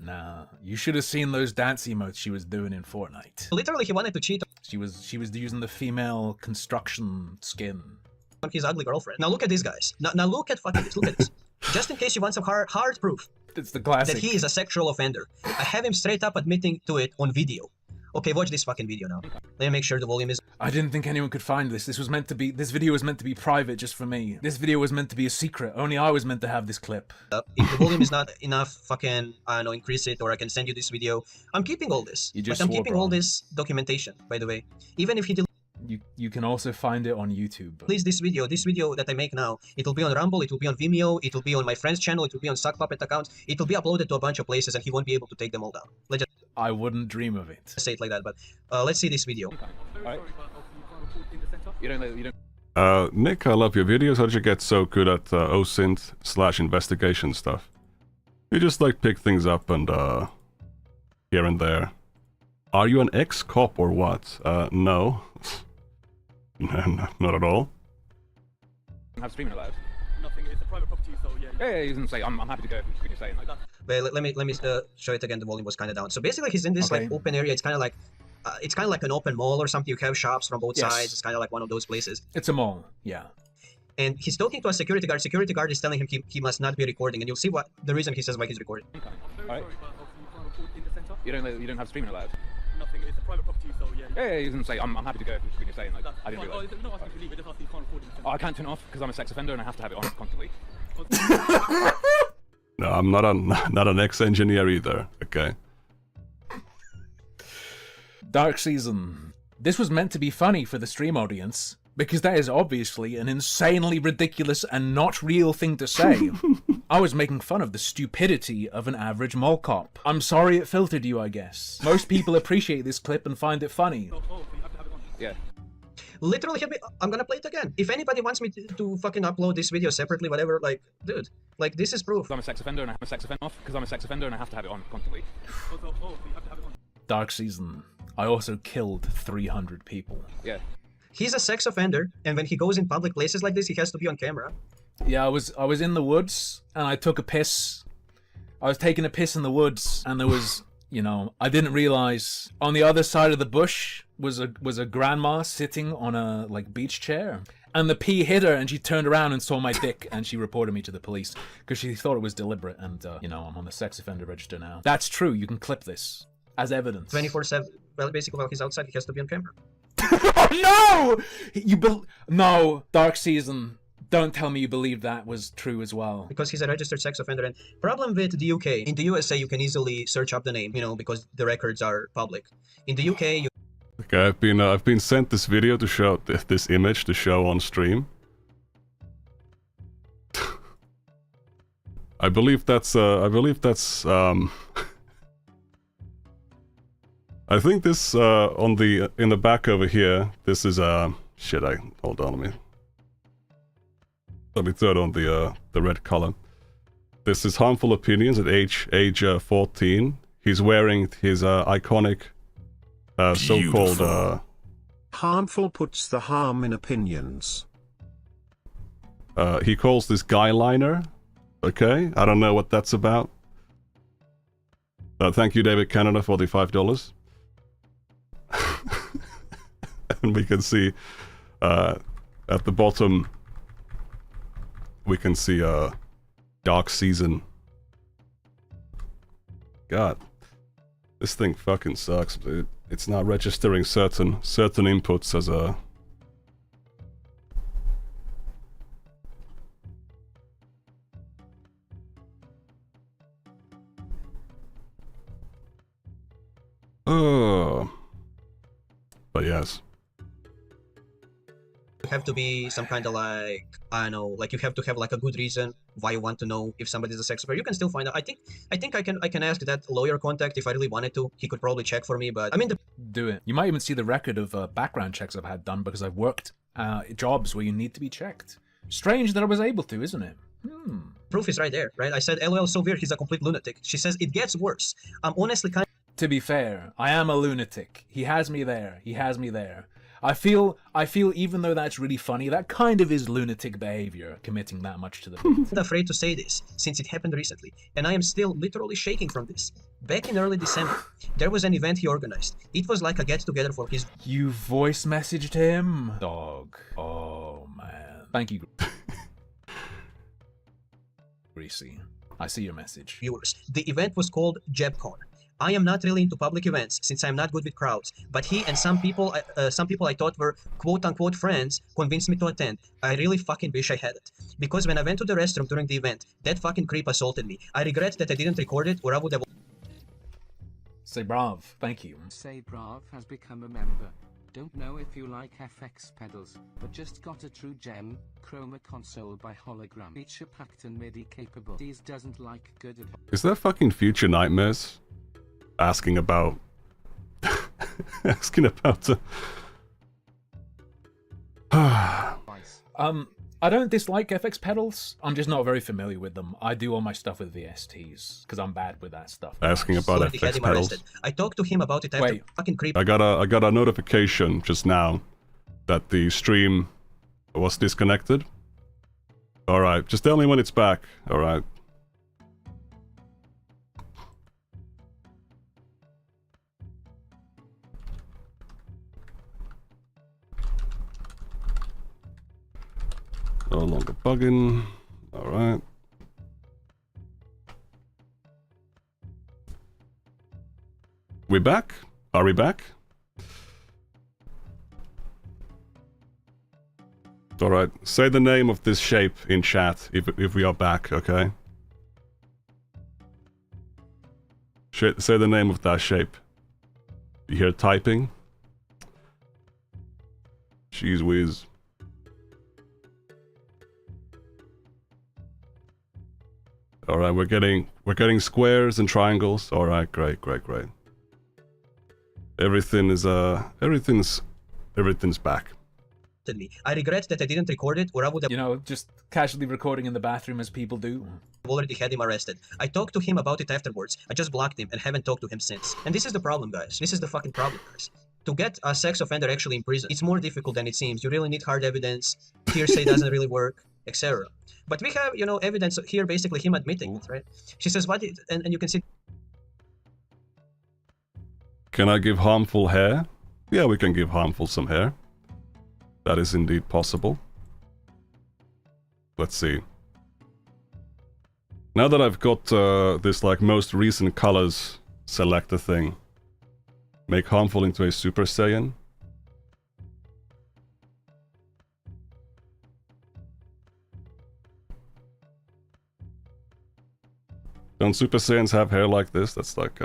[SPEAKER 13] nah, you should have seen those dance emotes she was doing in Fortnite.
[SPEAKER 14] Literally, he wanted to cheat
[SPEAKER 13] She was using the female construction skin
[SPEAKER 14] on his ugly girlfriend. Now look at these guys. Now look at fucking this. Look at this. Just in case you want some hard proof.
[SPEAKER 13] It's the classic.
[SPEAKER 14] That he is a sexual offender. I have him straight up admitting to it on video. Okay, watch this fucking video now. Let me make sure the volume is...
[SPEAKER 13] I didn't think anyone could find this. This video was meant to be private just for me. This video was meant to be a secret. Only I was meant to have this clip.
[SPEAKER 14] If the volume is not enough, fucking, I don't know, increase it, or I can send you this video. I'm keeping all this. But I'm keeping all this documentation, by the way. Even if he
[SPEAKER 13] You can also find it on YouTube.
[SPEAKER 14] Please, this video that I make now, it'll be on Rumble, it will be on Vimeo, it will be on my friend's channel, it will be on Suck Puppet accounts, it will be uploaded to a bunch of places and he won't be able to take them all down. Let's just
[SPEAKER 13] I wouldn't dream of it.
[SPEAKER 14] say it like that, but let's see this video.
[SPEAKER 13] Alright. You don't...
[SPEAKER 1] Nick, I love your videos. How did you get so good at OSINT/investigation stuff? You just like pick things up and here and there. Are you an ex-cop or what? No. Not at all.
[SPEAKER 15] Have streaming allowed? Nothing. It's a private property, so yeah. Yeah, you can say I'm happy to go if you're saying like that.
[SPEAKER 14] But let me show it again. The volume was kind of down. So basically, he's in this like open area. It's kind of like an open mall or something. You have shops from both sides. It's kind of like one of those places.
[SPEAKER 13] It's a mall, yeah.
[SPEAKER 14] And he's talking to a security guard. Security guard is telling him he must not be recording, and you'll see what the reason he says why he's recording.
[SPEAKER 15] Okay. Alright. You don't have streaming allowed? Nothing. It's a private property, so yeah. Yeah, you can say I'm happy to go if you're saying like that. I didn't realise. No, I think you leave it. Just after you can't afford it. Oh, I can't turn it off because I'm a sex offender and I have to have it on constantly.
[SPEAKER 1] No, I'm not an ex-engineer either. Okay.
[SPEAKER 13] Dark Season. This was meant to be funny for the stream audience, because that is obviously an insanely ridiculous and not real thing to say. I was making fun of the stupidity of an average mall cop. I'm sorry it filtered you, I guess. Most people appreciate this clip and find it funny.
[SPEAKER 15] Yeah.
[SPEAKER 14] literally hit me. I'm gonna play it again. If anybody wants me to fucking upload this video separately, whatever, like, dude, like, this is proof.
[SPEAKER 15] I'm a sex offender and I have a sex offender off because I'm a sex offender and I have to have it on constantly.
[SPEAKER 13] Dark Season. I also killed 300 people.
[SPEAKER 15] Yeah.
[SPEAKER 14] He's a sex offender, and when he goes in public places like this, he has to be on camera.
[SPEAKER 13] Yeah, I was in the woods and I took a piss. I was taking a piss in the woods and there was, you know, I didn't realize on the other side of the bush was a grandma sitting on a like beach chair. And the pee hit her and she turned around and saw my dick and she reported me to the police because she thought it was deliberate and, you know, I'm on the sex offender register now. That's true, you can clip this as evidence.
[SPEAKER 14] 24/7. Well, basically, while he's outside, he has to be on camera.
[SPEAKER 13] Oh no! No, Dark Season. Don't tell me you believe that was true as well.
[SPEAKER 14] Because he's a registered sex offender. And problem with the UK, in the USA, you can easily search up the name, you know, because the records are public. In the UK, you...
[SPEAKER 1] Okay, I've been sent this video to show this image to show on stream. I believe that's I think this in the back over here. This is shit. Hold on, let me throw it on the red color. This is Harmful Opinions at age 14. He's wearing his iconic so-called
[SPEAKER 2] Harmful puts the harm in opinions.
[SPEAKER 1] he calls this guy liner. Okay, I don't know what that's about. Thank you, David Canada, for the $5. And we can see at the bottom, we can see Dark Season. God, this thing fucking sucks, dude. It's not registering certain inputs as a... Oh, but yes.
[SPEAKER 14] You have to be some kind of like, I don't know, like you have to have like a good reason why you want to know if somebody's a sex offender. You can still find out. I think I can ask that lawyer contact if I really wanted to. He could probably check for me, but I mean,
[SPEAKER 13] do it. You might even see the record of background checks I've had done because I've worked jobs where you need to be checked. Strange that I was able to, isn't it?
[SPEAKER 14] Proof is right there, right? I said, LOL, so weird, he's a complete lunatic. She says, it gets worse. I'm honestly kind of...
[SPEAKER 13] To be fair, I am a lunatic. He has me there. He has me there. I feel even though that's really funny, that kind of is lunatic behavior, committing that much to the beat.
[SPEAKER 14] I'm afraid to say this, since it happened recently, and I am still literally shaking from this. Back in early December, there was an event he organized. It was like a get-together for his...
[SPEAKER 13] You voice messaged him? Dog. Oh, man. Thank you. Greasy. I see your message.
[SPEAKER 14] Viewers. The event was called JebCon. I am not really into public events since I'm not good with crowds, but he and some people I thought were quote-unquote friends convinced me to attend. I really fucking wish I had it. Because when I went to the restroom during the event, that fucking creep assaulted me. I regret that I didn't record it, or I would have...
[SPEAKER 13] Say brav. Thank you.
[SPEAKER 16] Say brav has become a member. Don't know if you like FX pedals, but just got a true gem, Chroma console by hologram. Feature packed and MIDI capable. These doesn't like good advice.
[SPEAKER 1] Is that fucking Future Nightmares? Asking about... asking about...
[SPEAKER 13] I don't dislike FX pedals. I'm just not very familiar with them. I do all my stuff with VSTs because I'm bad with that stuff.
[SPEAKER 1] Asking about FX pedals.
[SPEAKER 14] I talked to him about it after fucking creep.
[SPEAKER 1] I got a notification just now that the stream was disconnected. All right, just tell me when it's back. All right. No longer bugging. Alright. We back? Are we back? Alright, say the name of this shape in chat if we are back, okay? Say the name of that shape. You hear typing? Jeez whiz. All right, we're getting squares and triangles. All right, great. Everything is everything's back.
[SPEAKER 14] me. I regret that I didn't record it, or I would have,
[SPEAKER 13] You know, just casually recording in the bathroom as people do.
[SPEAKER 14] already had him arrested. I talked to him about it afterwards. I just blocked him and haven't talked to him since. And this is the problem, guys. This is the fucking problem, guys. To get a sex offender actually in prison, it's more difficult than it seems. You really need hard evidence. Hearsay doesn't really work, etc. But we have, you know, evidence here, basically him admitting it, right? She says, what? And you can see.
[SPEAKER 1] Can I give harmful hair? Yeah, we can give harmful some hair. That is indeed possible. Let's see. Now that I've got this like most recent colors selector thing, make harmful into a Super Saiyan. Don't Super Saiyans have hair like this? That's like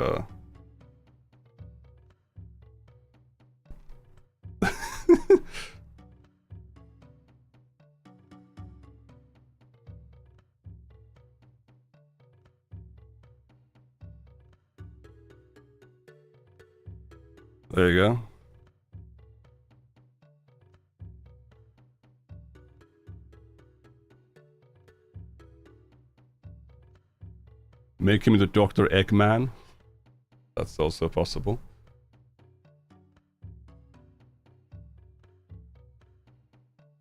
[SPEAKER 1] There you go. Make him into Dr. Eggman. That's also possible.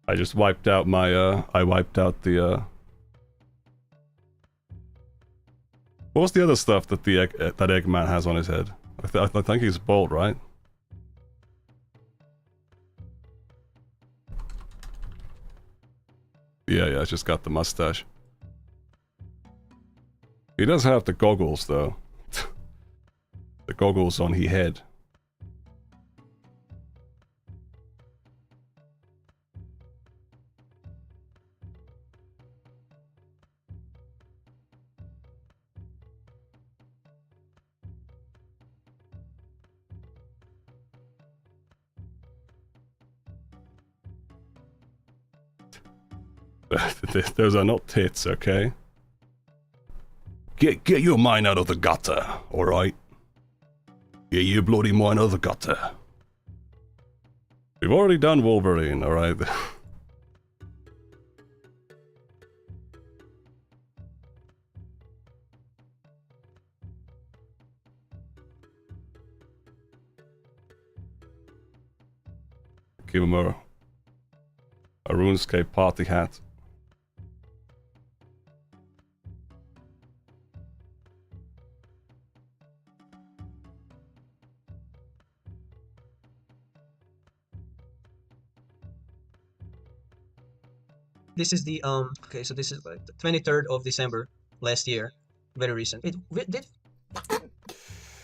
[SPEAKER 1] I just wiped out my, I wiped out the, What was the other stuff that that Eggman has on his head? I think he's bald, right? Yeah, I just got the mustache. He does have the goggles, though. The goggles on his head. Those are not tits, okay? Get your mind out of the gutter, alright? Get your bloody mind out of the gutter. We've already done Wolverine, alright? Give him a RuneScape party hat.
[SPEAKER 14] This is the okay, so this is like the 23rd of December last year, very recent. It did.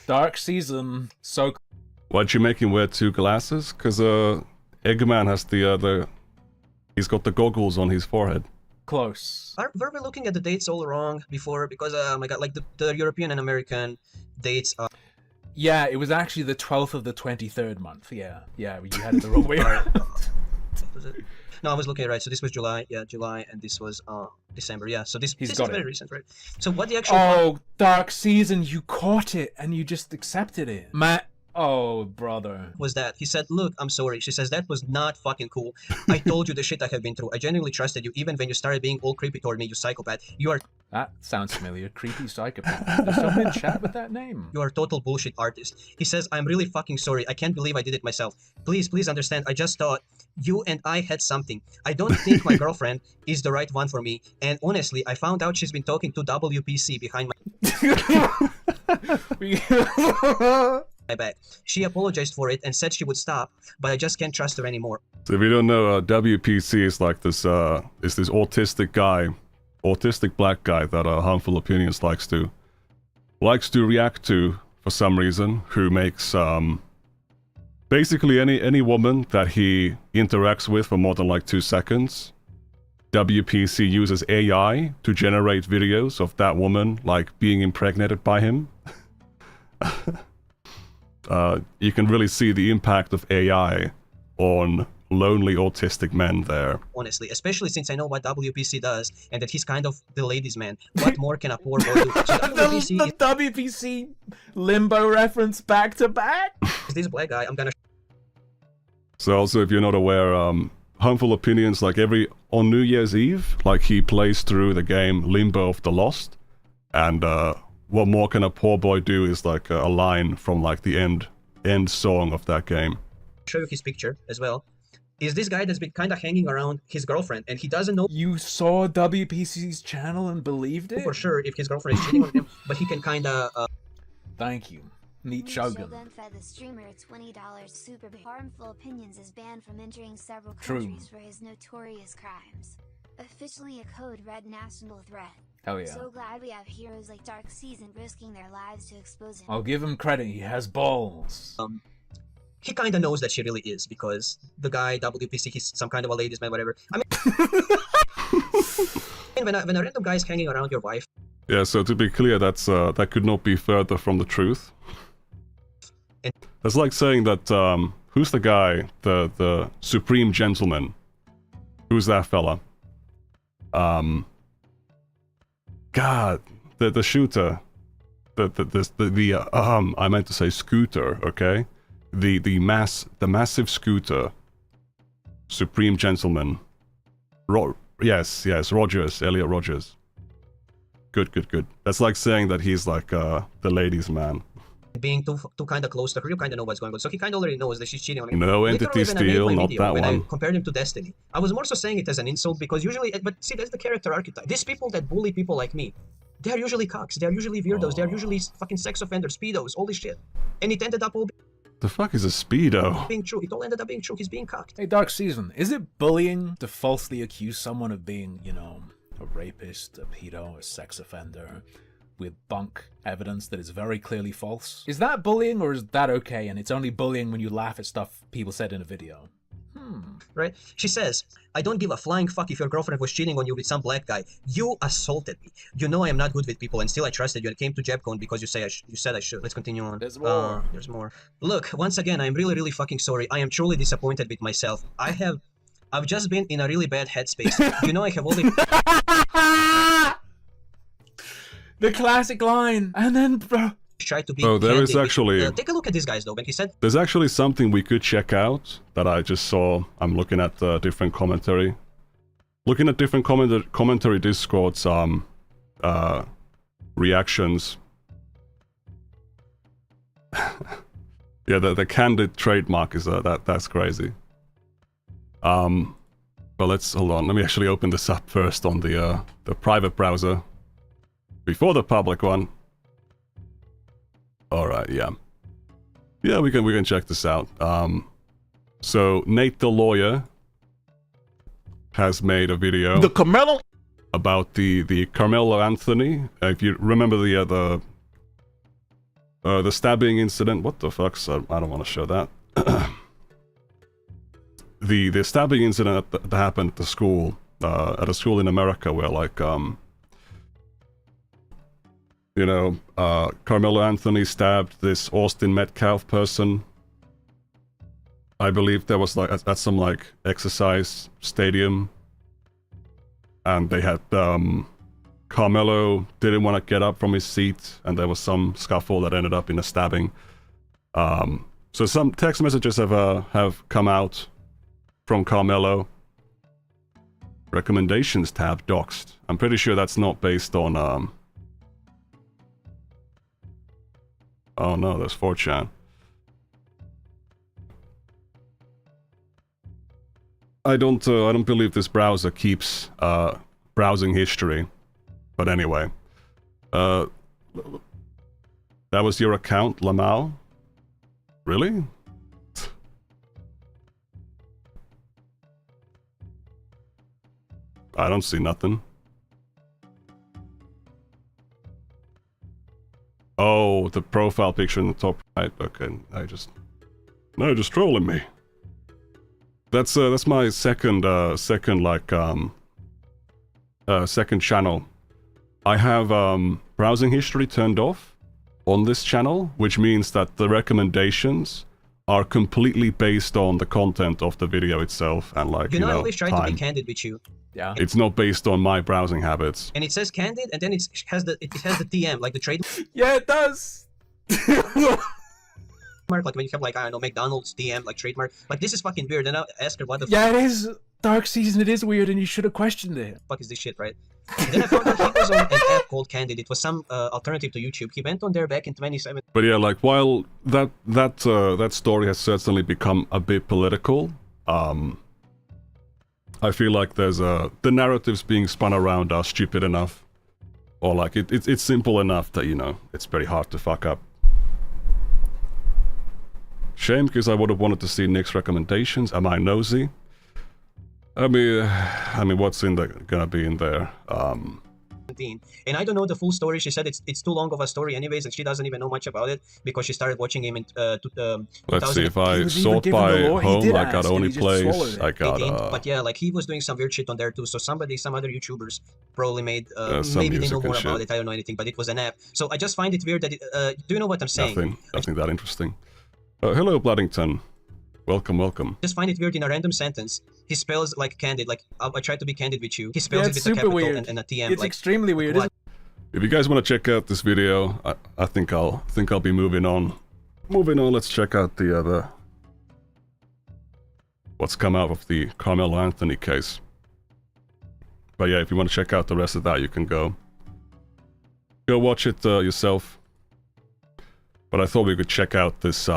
[SPEAKER 13] Dark season, so.
[SPEAKER 1] Why'd you make him wear two glasses? Cause Eggman has he's got the goggles on his forehead.
[SPEAKER 13] Close.
[SPEAKER 14] Were we looking at the dates all wrong before? Because oh my god, like the European and American dates.
[SPEAKER 13] Yeah, it was actually the 12th of the 23rd month. Yeah, you had it the wrong way around.
[SPEAKER 14] Was it? No, I was looking at it right. So this was July, July, and this was December. Yeah, so this is very recent, right? So what the actual?
[SPEAKER 13] Oh, Dark Season, you caught it and you just accepted it, Matt. Oh, brother.
[SPEAKER 14] Was that he said, "Look, I'm sorry." She says that was not fucking cool. I told you the shit I have been through. I genuinely trusted you, even when you started being all creepy toward me. You psychopath. You are.
[SPEAKER 13] That sounds familiar. Creepy psychopath. There's someone in chat with that name.
[SPEAKER 14] You are a total bullshit artist. He says, "I'm really fucking sorry. I can't believe I did it myself. Please understand. I just thought you and I had something. I don't think my girlfriend is the right one for me. And honestly, I found out she's been talking to WPC behind my back. She apologized for it and said she would stop, but I just can't trust her anymore."
[SPEAKER 1] So if you don't know, WPC is like this autistic guy, autistic black guy that Harmful Opinions likes to react to for some reason, who makes basically any woman that he interacts with for more than like 2 seconds. WPC uses AI to generate videos of that woman like being impregnated by him. You can really see the impact of AI on lonely autistic men there.
[SPEAKER 14] Honestly, especially since I know what WPC does and that he's kind of the ladies' man. What more can a poor boy do? So
[SPEAKER 13] the WPC limbo reference back to back.
[SPEAKER 14] Is this black guy? I'm gonna.
[SPEAKER 1] So also, if you're not aware, harmful opinions like on New Year's Eve, like he plays through the game Limbo of the Lost, and what more can a poor boy do is like a line from like the end song of that game.
[SPEAKER 14] Show you his picture as well. Is this guy that's been kind of hanging around his girlfriend, and he doesn't know.
[SPEAKER 13] You saw WPC's channel and believed it?
[SPEAKER 14] For sure if his girlfriend is cheating on him, but he can kind of.
[SPEAKER 13] Thank you. Neat Shogun.
[SPEAKER 11] Shogun fed the streamer $20 super harmful opinions is banned from entering several
[SPEAKER 13] True.
[SPEAKER 11] countries for his notorious crimes. Officially a code red national threat.
[SPEAKER 13] Hell yeah.
[SPEAKER 11] So glad we have heroes like Dark Season risking their lives to expose him.
[SPEAKER 13] I'll give him credit, he has balls.
[SPEAKER 14] He kind of knows that she really is, because the guy, WPC, he's some kind of a ladies man, whatever. I mean, when a random guy is hanging around your wife.
[SPEAKER 1] Yeah, so to be clear, that could not be further from the truth. That's like saying that, who's the guy, the Supreme Gentleman? Who's that fella? God, the shooter. I meant to say scooter, okay? The massive scooter. Supreme Gentleman. Yes, Rogers, Elliot Rogers. Good. That's like saying that he's like the ladies' man.
[SPEAKER 14] Being too kind of close to her, you kind of know what's going on. So he kind of already knows that she's cheating on him.
[SPEAKER 1] No entity steal, not that
[SPEAKER 14] when
[SPEAKER 1] one.
[SPEAKER 14] I compared him to Destiny, I was more so saying it as an insult, because usually, but see, that's the character archetype. These people that bully people like me, they're usually cocks, they're usually weirdos, they're usually fucking sex offenders, speedos, all this shit. And it ended up all
[SPEAKER 1] The fuck is a speedo?
[SPEAKER 14] being true. It all ended up being true. He's being cocked.
[SPEAKER 13] Hey, Dark Season, is it bullying to falsely accuse someone of being, you know, a rapist, a pedo, a sex offender, with bunk evidence that is very clearly false? Is that bullying, or is that okay, and it's only bullying when you laugh at stuff people said in a video?
[SPEAKER 14] Right? She says, I don't give a flying fuck if your girlfriend was cheating on you with some black guy. You assaulted me. You know I am not good with people, and still I trusted you and came to JebCon because you said I should. Let's continue on.
[SPEAKER 13] There's more.
[SPEAKER 14] There's more. Look, once again, I'm really fucking sorry. I am truly disappointed with myself. I've just been in a really bad headspace. You know I have only...
[SPEAKER 13] The classic line, and then, bro...
[SPEAKER 14] Try to be
[SPEAKER 1] there is
[SPEAKER 14] candid.
[SPEAKER 1] actually...
[SPEAKER 14] take a look at this, guys, though. When he said...
[SPEAKER 1] There's actually something we could check out that I just saw. I'm looking at different commentary. Looking at different commentary Discords, reactions. Yeah, the candid trademark is that's crazy. But let's hold on. Let me actually open this up first on the private browser before the public one. All right, yeah, we can check this out. So Nate the lawyer has made a video.
[SPEAKER 12] The Carmelo
[SPEAKER 1] about the Carmelo Anthony. If you remember the stabbing incident. What the fuck? So I don't want to show that. The stabbing incident that happened at the school, at a school in America, where like Carmelo Anthony stabbed this Austin Metcalf person. I believe there was like at some like exercise stadium, and they had Carmelo didn't want to get up from his seat, and there was some scuffle that ended up in a stabbing. So some text messages have come out from Carmelo. Recommendations tab doxed. I'm pretty sure that's not based on Oh no, there's 4chan. I don't believe this browser keeps browsing history. But anyway, that was your account, Lamau? Really? I don't see nothing. Oh, the profile picture in the top right. Okay, just trolling me. That's my second channel. I have browsing history turned off on this channel, which means that the recommendations are completely based on the content of the video itself and like
[SPEAKER 14] I always try to be candid with you.
[SPEAKER 13] Yeah.
[SPEAKER 1] It's not based on my browsing habits.
[SPEAKER 14] And it says candid, and then it has the TM, like the trade.
[SPEAKER 13] Yeah, it does.
[SPEAKER 14] Like when you have like, I don't know, McDonald's DM like trademark. Like this is fucking weird. And I ask her what the
[SPEAKER 13] it is. Dark season, it is weird, and you should have questioned it.
[SPEAKER 14] Fuck is this shit, right? And then I found out he was on an app called Candid. It was some alternative to YouTube. He went on there back in 2017.
[SPEAKER 1] But yeah, like while that story has certainly become a bit political, I feel like there's the narratives being spun around are stupid enough, or like it's simple enough that, you know, it's very hard to fuck up. Shame, because I would have wanted to see Nick's recommendations. Am I nosy? I mean, what's gonna be in there?
[SPEAKER 14] And I don't know the full story. She said it's too long of a story anyways, and she doesn't even know much about it because she started watching him in
[SPEAKER 1] Let's see, if I sort by home, I got Only Place, I got
[SPEAKER 14] but yeah, like he was doing some weird shit on there too. So some other YouTubers probably made
[SPEAKER 1] some
[SPEAKER 14] maybe they know more
[SPEAKER 1] shit.
[SPEAKER 14] about it. I don't know anything, but it was an app. So I just find it weird that do you know what I'm saying?
[SPEAKER 1] Nothing that interesting. Hello, Bladdington. Welcome.
[SPEAKER 14] Just find it weird in a random sentence. He spells like candid, like I try to be candid with you. He spells
[SPEAKER 13] Yeah,
[SPEAKER 14] it
[SPEAKER 13] it's
[SPEAKER 14] with a
[SPEAKER 13] super
[SPEAKER 14] capital
[SPEAKER 13] weird.
[SPEAKER 14] and a TM.
[SPEAKER 13] It's
[SPEAKER 14] like,
[SPEAKER 13] extremely weird.
[SPEAKER 14] what?
[SPEAKER 1] If you guys want to check out this video, I think I'll be moving on. Let's check out the other what's come out of the Carmelo Anthony case. But yeah, if you want to check out the rest of that, you can go watch it yourself. But I thought we could check out this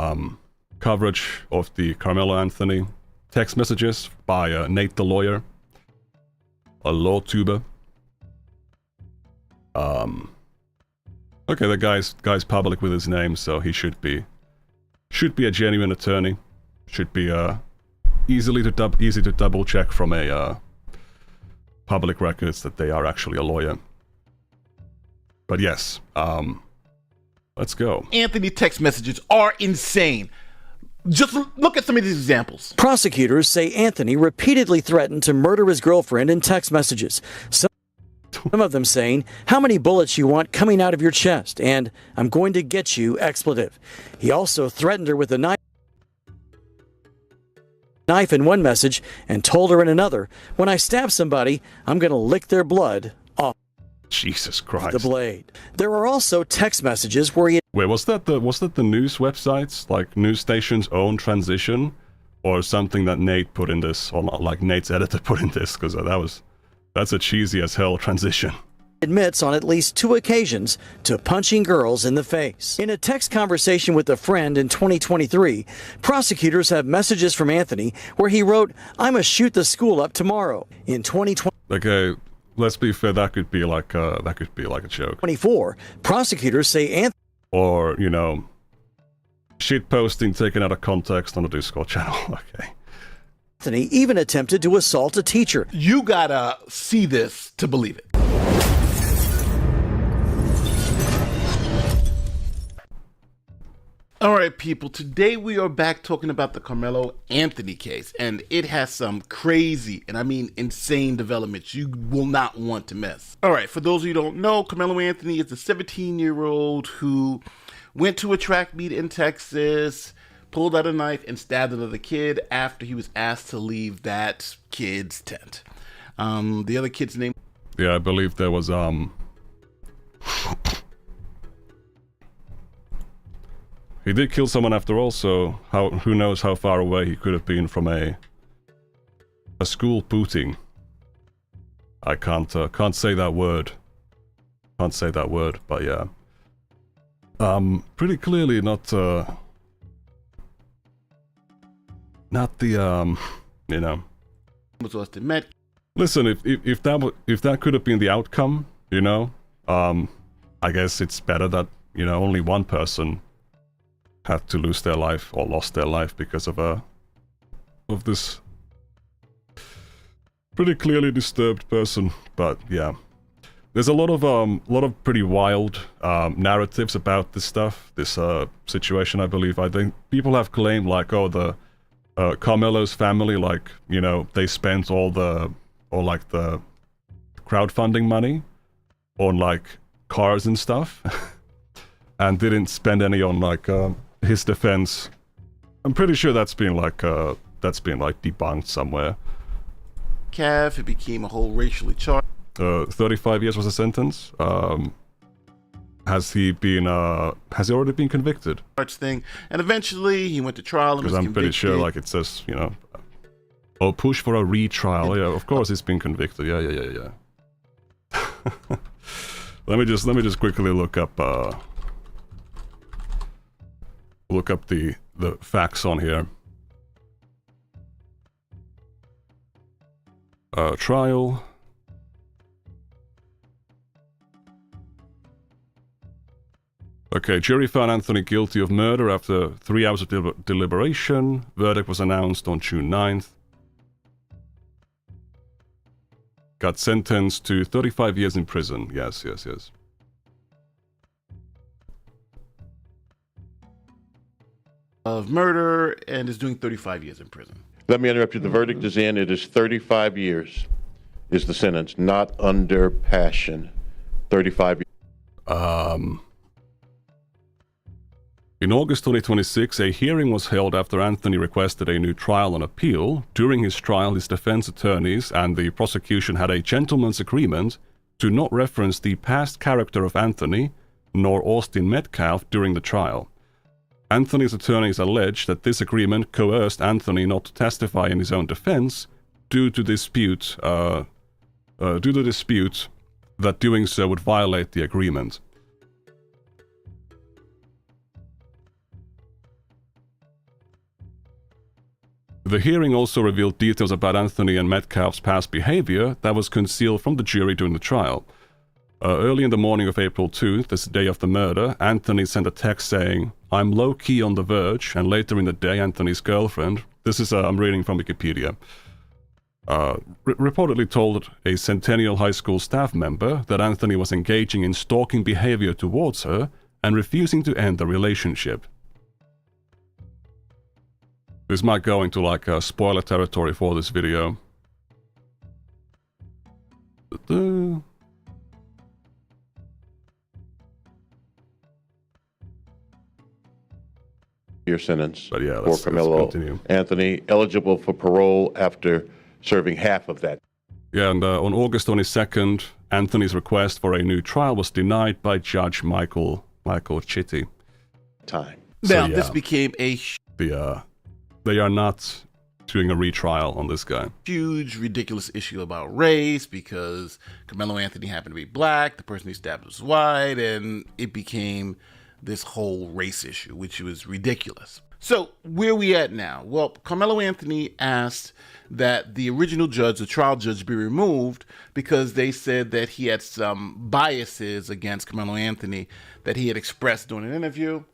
[SPEAKER 1] coverage of the Carmelo Anthony text messages by Nate the Lawyer, a law tuber. Okay, the guy's public with his name, so he should be a genuine attorney. Should be easy to double check from a public records that they are actually a lawyer. But yes, let's go.
[SPEAKER 17] Anthony text messages are insane. Just look at some of these examples.
[SPEAKER 18] Prosecutors say Anthony repeatedly threatened to murder his girlfriend in text messages. Some of them saying, "How many bullets you want coming out of your chest?" and "I'm going to get you," expletive. He also threatened her with a knife in one message and told her in another, "When I stab somebody, I'm going to lick their blood off."
[SPEAKER 1] Jesus Christ.
[SPEAKER 18] The blade. There are also text messages where he...
[SPEAKER 1] Wait, was that the news websites, like news stations' own transition, or something that Nate put in this, or like Nate's editor put in this? Because that's a cheesy as hell transition.
[SPEAKER 18] Admits on at least 2 occasions to punching girls in the face. In a text conversation with a friend in 2023, prosecutors have messages from Anthony where he wrote, "I'ma shoot the school up tomorrow." In 2020.
[SPEAKER 1] Okay, let's be fair. That could be like a joke.
[SPEAKER 18] 24. Prosecutors say Anthony.
[SPEAKER 1] Or, you know, shit posting taken out of context on a Discord channel. Okay.
[SPEAKER 18] Anthony even attempted to assault a teacher.
[SPEAKER 17] You gotta see this to believe it. All right, people, today we are back talking about the Carmelo Anthony case, and it has some crazy, and I mean insane developments you will not want to miss. All right, for those of you who don't know, Carmelo Anthony is a 17-year-old who went to a track meet in Texas, pulled out a knife, and stabbed another kid after he was asked to leave that kid's tent. The other kid's name...
[SPEAKER 1] Yeah, I believe there was, He did kill someone after all, so who knows how far away he could have been from a school booting. I can't say that word. Can't say that word, but yeah. Pretty clearly not the you know. Listen, if that could have been the outcome, you know, I guess it's better that, you know, only one person had to lose their life or lost their life because of this pretty clearly disturbed person. But yeah, there's a lot of pretty wild narratives about this stuff, this situation. I believe I think people have claimed like, oh, the Carmelo's family, like, you know, they spent all the crowdfunding money on like cars and stuff, and didn't spend any on like his defense. I'm pretty sure that's been debunked somewhere.
[SPEAKER 17] Cav, it became a whole racially charged.
[SPEAKER 1] 35 years was the sentence. Has he already been convicted?
[SPEAKER 17] Thing, and eventually he went to trial and was
[SPEAKER 1] Because I'm pretty
[SPEAKER 17] convicted.
[SPEAKER 1] sure, like it says, you know, Oh, push for a retrial. Yeah, of course he's been convicted. Yeah. let me just quickly look up the facts on here. Trial. Okay, jury found Anthony guilty of murder after 3 hours of deliberation. Verdict was announced on June 9th. Got sentenced to 35 years in prison. Yes.
[SPEAKER 17] Of murder and is doing 35 years in prison.
[SPEAKER 19] Let me interrupt you. The verdict is in. It is 35 years is the sentence, not under passion. 35 years.
[SPEAKER 1] In August 2026, a hearing was held after Anthony requested a new trial on appeal. During his trial, his defense attorneys and the prosecution had a gentleman's agreement to not reference the past character of Anthony, nor Austin Metcalf during the trial. Anthony's attorneys allege that this agreement coerced Anthony not to testify in his own defense due to dispute that doing so would violate the agreement. The hearing also revealed details about Anthony and Metcalf's past behavior that was concealed from the jury during the trial. Early in the morning of April 2nd, this day of the murder, Anthony sent a text saying, "I'm low-key on the verge," and later in the day, Anthony's girlfriend, this is, I'm reading from Wikipedia, reportedly told a Centennial High School staff member that Anthony was engaging in stalking behavior towards her and refusing to end the relationship. This might go into like spoiler territory for this video.
[SPEAKER 19] Your sentence
[SPEAKER 1] but yeah,
[SPEAKER 19] for Camilo
[SPEAKER 1] continue.
[SPEAKER 19] Anthony, eligible for parole after serving half of that.
[SPEAKER 1] Yeah, and on August 22nd, Anthony's request for a new trial was denied by Judge Michael Chitty.
[SPEAKER 19] Time.
[SPEAKER 17] Now, this became a
[SPEAKER 1] they are not doing a retrial on this guy.
[SPEAKER 17] Huge, ridiculous issue about race because Carmelo Anthony happened to be black, the person he stabbed was white, and it became this whole race issue, which was ridiculous. So, where are we at now? Well, Carmelo Anthony asked that the original judge, the trial judge, be removed because they said that he had some biases against Carmelo Anthony that he had expressed during an interview.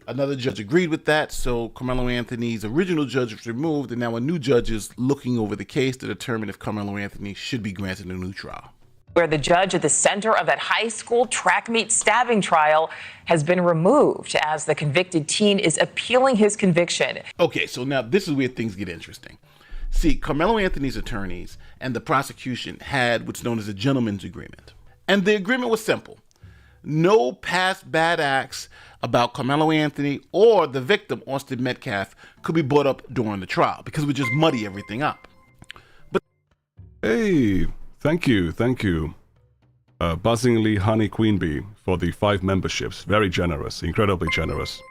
[SPEAKER 17] Another judge agreed with that, so Carmelo Anthony's original judge was removed, and now a new judge is looking over the case to determine if Carmelo Anthony should be granted a new trial.
[SPEAKER 20] Where the judge at the center of that high school track meet stabbing trial has been removed as the convicted teen is appealing his conviction.
[SPEAKER 17] Okay, so now this is where things get interesting. See, Carmelo Anthony's attorneys and the prosecution had what's known as a gentleman's agreement. And the agreement was simple. No past bad acts about Carmelo Anthony or the victim, Austin Metcalf, could be brought up during the trial because it would just muddy everything up. But
[SPEAKER 1] hey, thank you. Buzzingly Honey Queen Bee for the 5 memberships. Very generous, incredibly generous.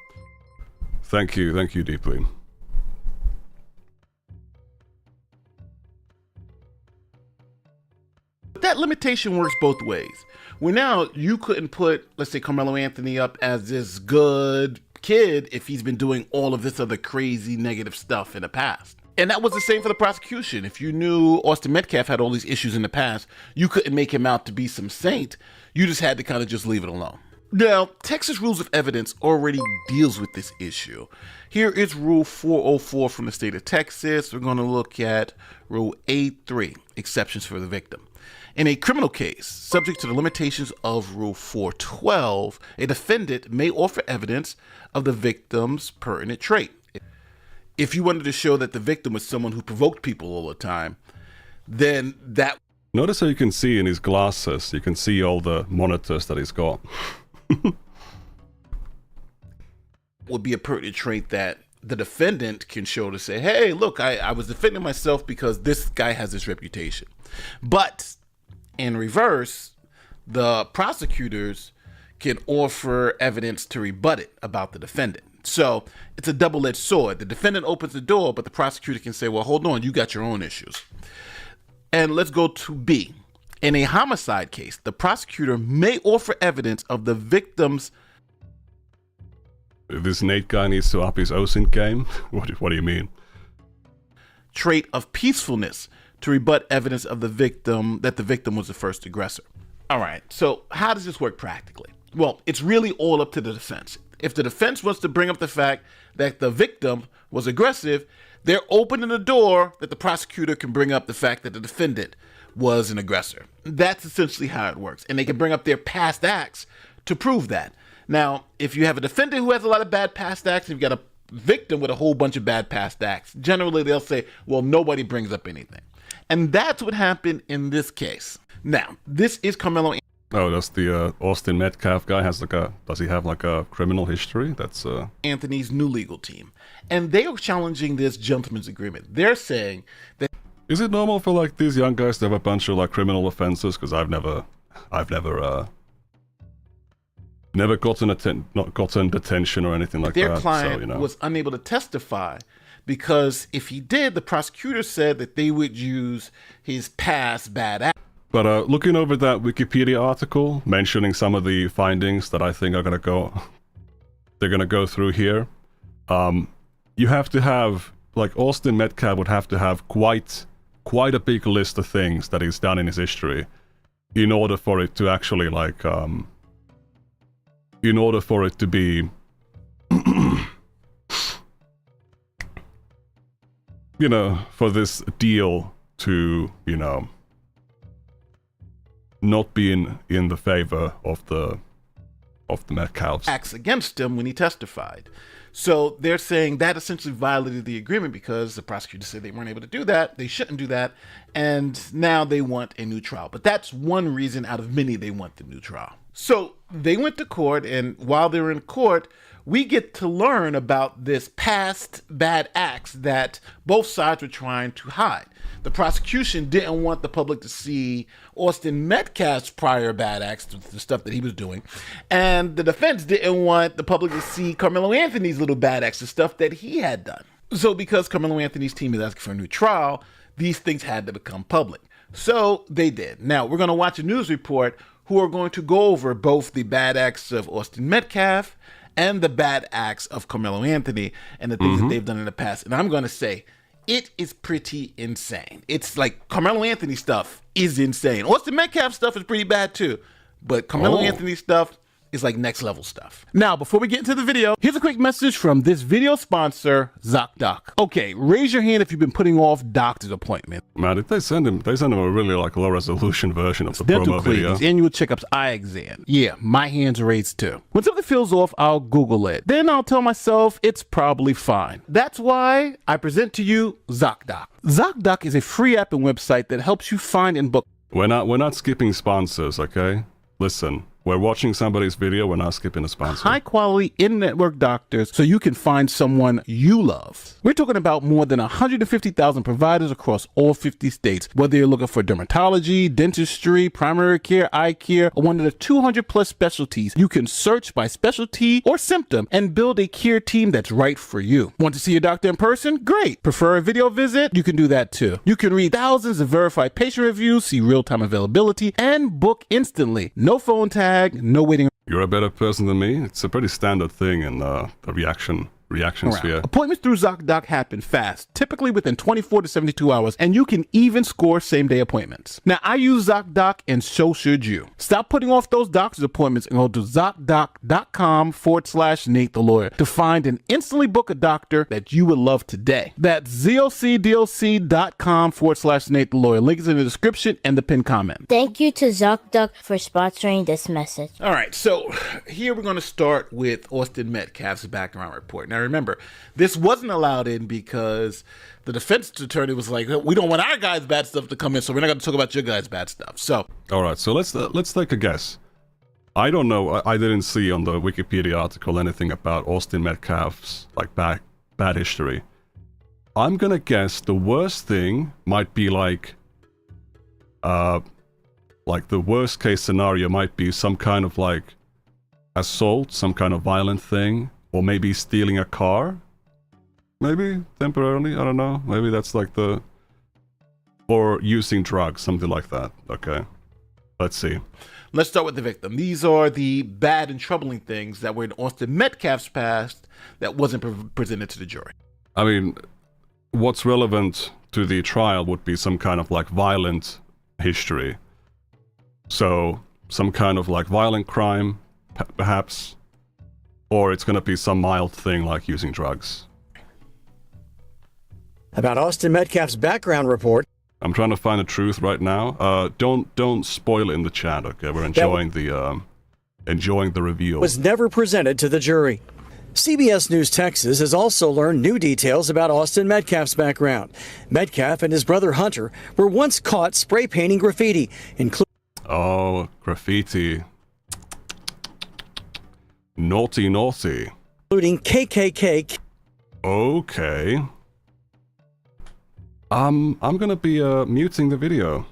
[SPEAKER 1] Thank you deeply.
[SPEAKER 17] that limitation works both ways. Where now you couldn't put, let's say, Carmelo Anthony up as this good kid if he's been doing all of this other crazy negative stuff in the past. And that was the same for the prosecution. If you knew Austin Metcalf had all these issues in the past, you couldn't make him out to be some saint. You just had to kind of just leave it alone. Now, Texas Rules of Evidence already deals with this issue. Here is Rule 404 from the state of Texas. We're going to look at Rule 8.3, exceptions for the victim. In a criminal case, subject to the limitations of Rule 412, a defendant may offer evidence of the victim's pertinent trait. If you wanted to show that the victim was someone who provoked people all the time, then that...
[SPEAKER 1] Notice how you can see in his glasses, you can see all the monitors that he's got.
[SPEAKER 17] would be a pertinent trait that the defendant can show to say, hey, look, I was defending myself because this guy has this reputation. But in reverse, the prosecutors can offer evidence to rebut it about the defendant. So it's a double-edged sword. The defendant opens the door, but the prosecutor can say, well, hold on, you got your own issues. And let's go to B. In a homicide case, the prosecutor may offer evidence of the victim's...
[SPEAKER 1] This Nate guy needs to up his OSINT game? What do you mean?
[SPEAKER 17] ...trait of peacefulness to rebut evidence of the victim that the victim was the first aggressor. All right, so how does this work practically? Well, it's really all up to the defense. If the defense wants to bring up the fact that the victim was aggressive, they're opening the door that the prosecutor can bring up the fact that the defendant was an aggressor. That's essentially how it works. And they can bring up their past acts to prove that. Now, if you have a defendant who has a lot of bad past acts, and you've got a victim with a whole bunch of bad past acts, generally they'll say, well, nobody brings up anything. And that's what happened in this case. Now, this is Carmelo.
[SPEAKER 1] Oh, does the Austin Metcalf guy does he have like a criminal history? That's
[SPEAKER 17] Anthony's new legal team. And they are challenging this gentleman's agreement. They're saying that...
[SPEAKER 1] Is it normal for like these young guys to have a bunch of like criminal offenses? Because I've never gotten detention or anything like that.
[SPEAKER 17] Their client was unable to testify because if he did, the prosecutor said that they would use his past bad acts.
[SPEAKER 1] But looking over that Wikipedia article mentioning some of the findings that I think they're gonna go through here, you have to have, like, Austin Metcalf would have to have quite a big list of things that he's done in his history in order for it to actually like in order for it to be for this deal to not be in the favor of the Metcalfs.
[SPEAKER 17] Acts against him when he testified. So they're saying that essentially violated the agreement because the prosecutor said they weren't able to do that, they shouldn't do that, and now they want a new trial. But that's one reason out of many they want the new trial. So they went to court, and while they were in court, we get to learn about this past bad acts that both sides were trying to hide. The prosecution didn't want the public to see Austin Metcalf's prior bad acts, the stuff that he was doing. And the defense didn't want the public to see Carmelo Anthony's little bad acts, the stuff that he had done. So because Carmelo Anthony's team is asking for a new trial, these things had to become public. So they did. Now, we're going to watch a news report who are going to go over both the bad acts of Austin Metcalf and the bad acts of Carmelo Anthony and the things that they've done in the past. And I'm going to say, it is pretty insane. It's like Carmelo Anthony stuff is insane. Austin Metcalf stuff is pretty bad too. But Carmelo Anthony stuff is like next level stuff. Now, before we get into the video, here's a quick message from this video sponsor, ZocDoc. Okay, raise your hand if you've been putting off doctor's appointment.
[SPEAKER 1] Man, did they send him a really like low resolution version of the
[SPEAKER 17] dental
[SPEAKER 1] promo video?
[SPEAKER 17] Cleanings, annual checkups, eye exam. Yeah, my hands are raised too. When something feels off, I'll Google it. Then I'll tell myself it's probably fine. That's why I present to you ZocDoc. ZocDoc is a free app and website that helps you find and book.
[SPEAKER 1] We're not skipping sponsors, okay? Listen. We're watching somebody's video, we're not skipping a sponsor.
[SPEAKER 17] High quality in-network doctors so you can find someone you love. We're talking about more than 150,000 providers across all 50 states. Whether you're looking for dermatology, dentistry, primary care, eye care, or one of the 200 plus specialties, you can search by specialty or symptom and build a care team that's right for you. Want to see your doctor in person? Great. Prefer a video visit? You can do that too. You can read thousands of verified patient reviews, see real-time availability, and book instantly. No phone tag, no waiting.
[SPEAKER 1] You're a better person than me. It's a pretty standard thing in the reaction sphere.
[SPEAKER 17] Appointments through ZocDoc happen fast, typically within 24 to 72 hours, and you can even score same-day appointments. Now, I use ZocDoc, and so should you. Stop putting off those doctor's appointments and go to ZocDoc.com/Nate the Lawyer to find and instantly book a doctor that you would love today. That's ZocDoc.com/Nate the Lawyer. Link is in the description and the pinned comment.
[SPEAKER 21] Thank you to ZocDoc for sponsoring this message.
[SPEAKER 17] All right, so here we're going to start with Austin Metcalf's background report. Now, remember, this wasn't allowed in because the defense attorney was like, we don't want our guys' bad stuff to come in, so we're not going to talk about your guys' bad stuff. So,
[SPEAKER 1] all right, so let's take a guess. I don't know. I didn't see on the Wikipedia article anything about Austin Metcalf's like bad history. I'm gonna guess the worst thing might be like the worst case scenario might be some kind of like assault, some kind of violent thing. or maybe stealing a car. Maybe temporarily, I don't know. Maybe that's like the... Or using drugs, something like that. Okay. Let's see.
[SPEAKER 17] Let's start with the victim. These are the bad and troubling things that were in Austin Metcalf's past that wasn't presented to the jury.
[SPEAKER 1] I mean, what's relevant to the trial would be some kind of like violent history. So, some kind of like violent crime, perhaps. Or it's gonna be some mild thing like using drugs.
[SPEAKER 18] About Austin Metcalf's background report.
[SPEAKER 1] I'm trying to find the truth right now. Don't spoil it in the chat, okay? We're enjoying the reveal.
[SPEAKER 18] Was never presented to the jury. CBS News Texas has also learned new details about Austin Metcalf's background. Metcalf and his brother Hunter were once caught spray painting graffiti, including...
[SPEAKER 1] Oh, graffiti. Naughty, naughty.
[SPEAKER 18] Including KKK.
[SPEAKER 1] Okay. I'm gonna be muting the video.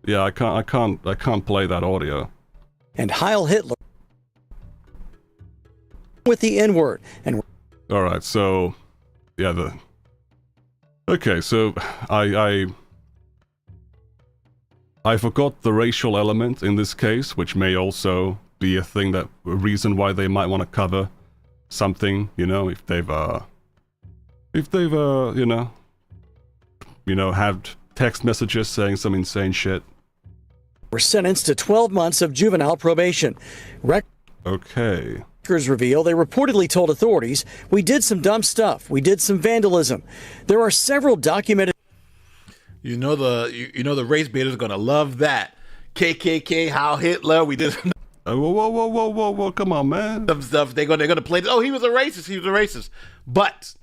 [SPEAKER 1] Yeah, I can't play that audio.
[SPEAKER 18] And Heil Hitler with the N-word. And
[SPEAKER 1] all right, so yeah, okay, so I forgot the racial element in this case, which may also be a reason why they might want to cover something, you know, if they've had text messages saying some insane shit.
[SPEAKER 18] Were sentenced to 12 months of juvenile probation.
[SPEAKER 1] Okay.
[SPEAKER 18] Records reveal they reportedly told authorities, "We did some dumb stuff. We did some vandalism." There are several documented.
[SPEAKER 17] You know the race baiters are gonna love that. KKK, Heil Hitler. We did.
[SPEAKER 1] Whoa! Come on, man.
[SPEAKER 17] Some stuff they're gonna play. Oh, he was a racist. He was a racist. But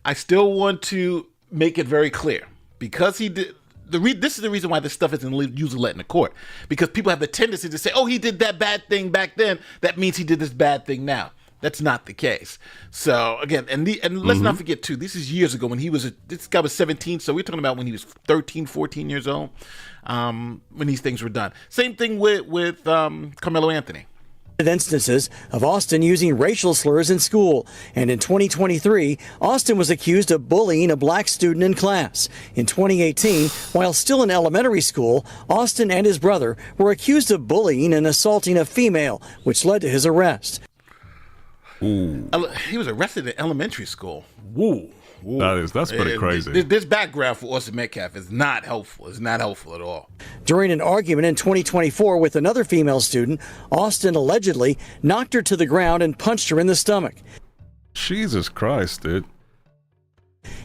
[SPEAKER 17] I still want to make it very clear, because he did. This is the reason why this stuff isn't usually let in the court, because people have the tendency to say, "Oh, he did that bad thing back then. That means he did this bad thing now." That's not the case. So again, and let's not forget too, this is years ago when this guy was 17. So we're talking about when he was 13, 14 years old, when these things were done. Same thing with Carmelo Anthony.
[SPEAKER 18] Instances of Austin using racial slurs in school, and in 2023, Austin was accused of bullying a black student in class. In 2018, while still in elementary school, Austin and his brother were accused of bullying and assaulting a female, which led to his arrest.
[SPEAKER 1] Ooh.
[SPEAKER 17] He was arrested in elementary school. Woo.
[SPEAKER 1] That's pretty crazy.
[SPEAKER 17] This background for Austin Metcalf is not helpful. It's not helpful at all.
[SPEAKER 18] During an argument in 2024 with another female student, Austin allegedly knocked her to the ground and punched her in the stomach.
[SPEAKER 1] Jesus Christ, dude.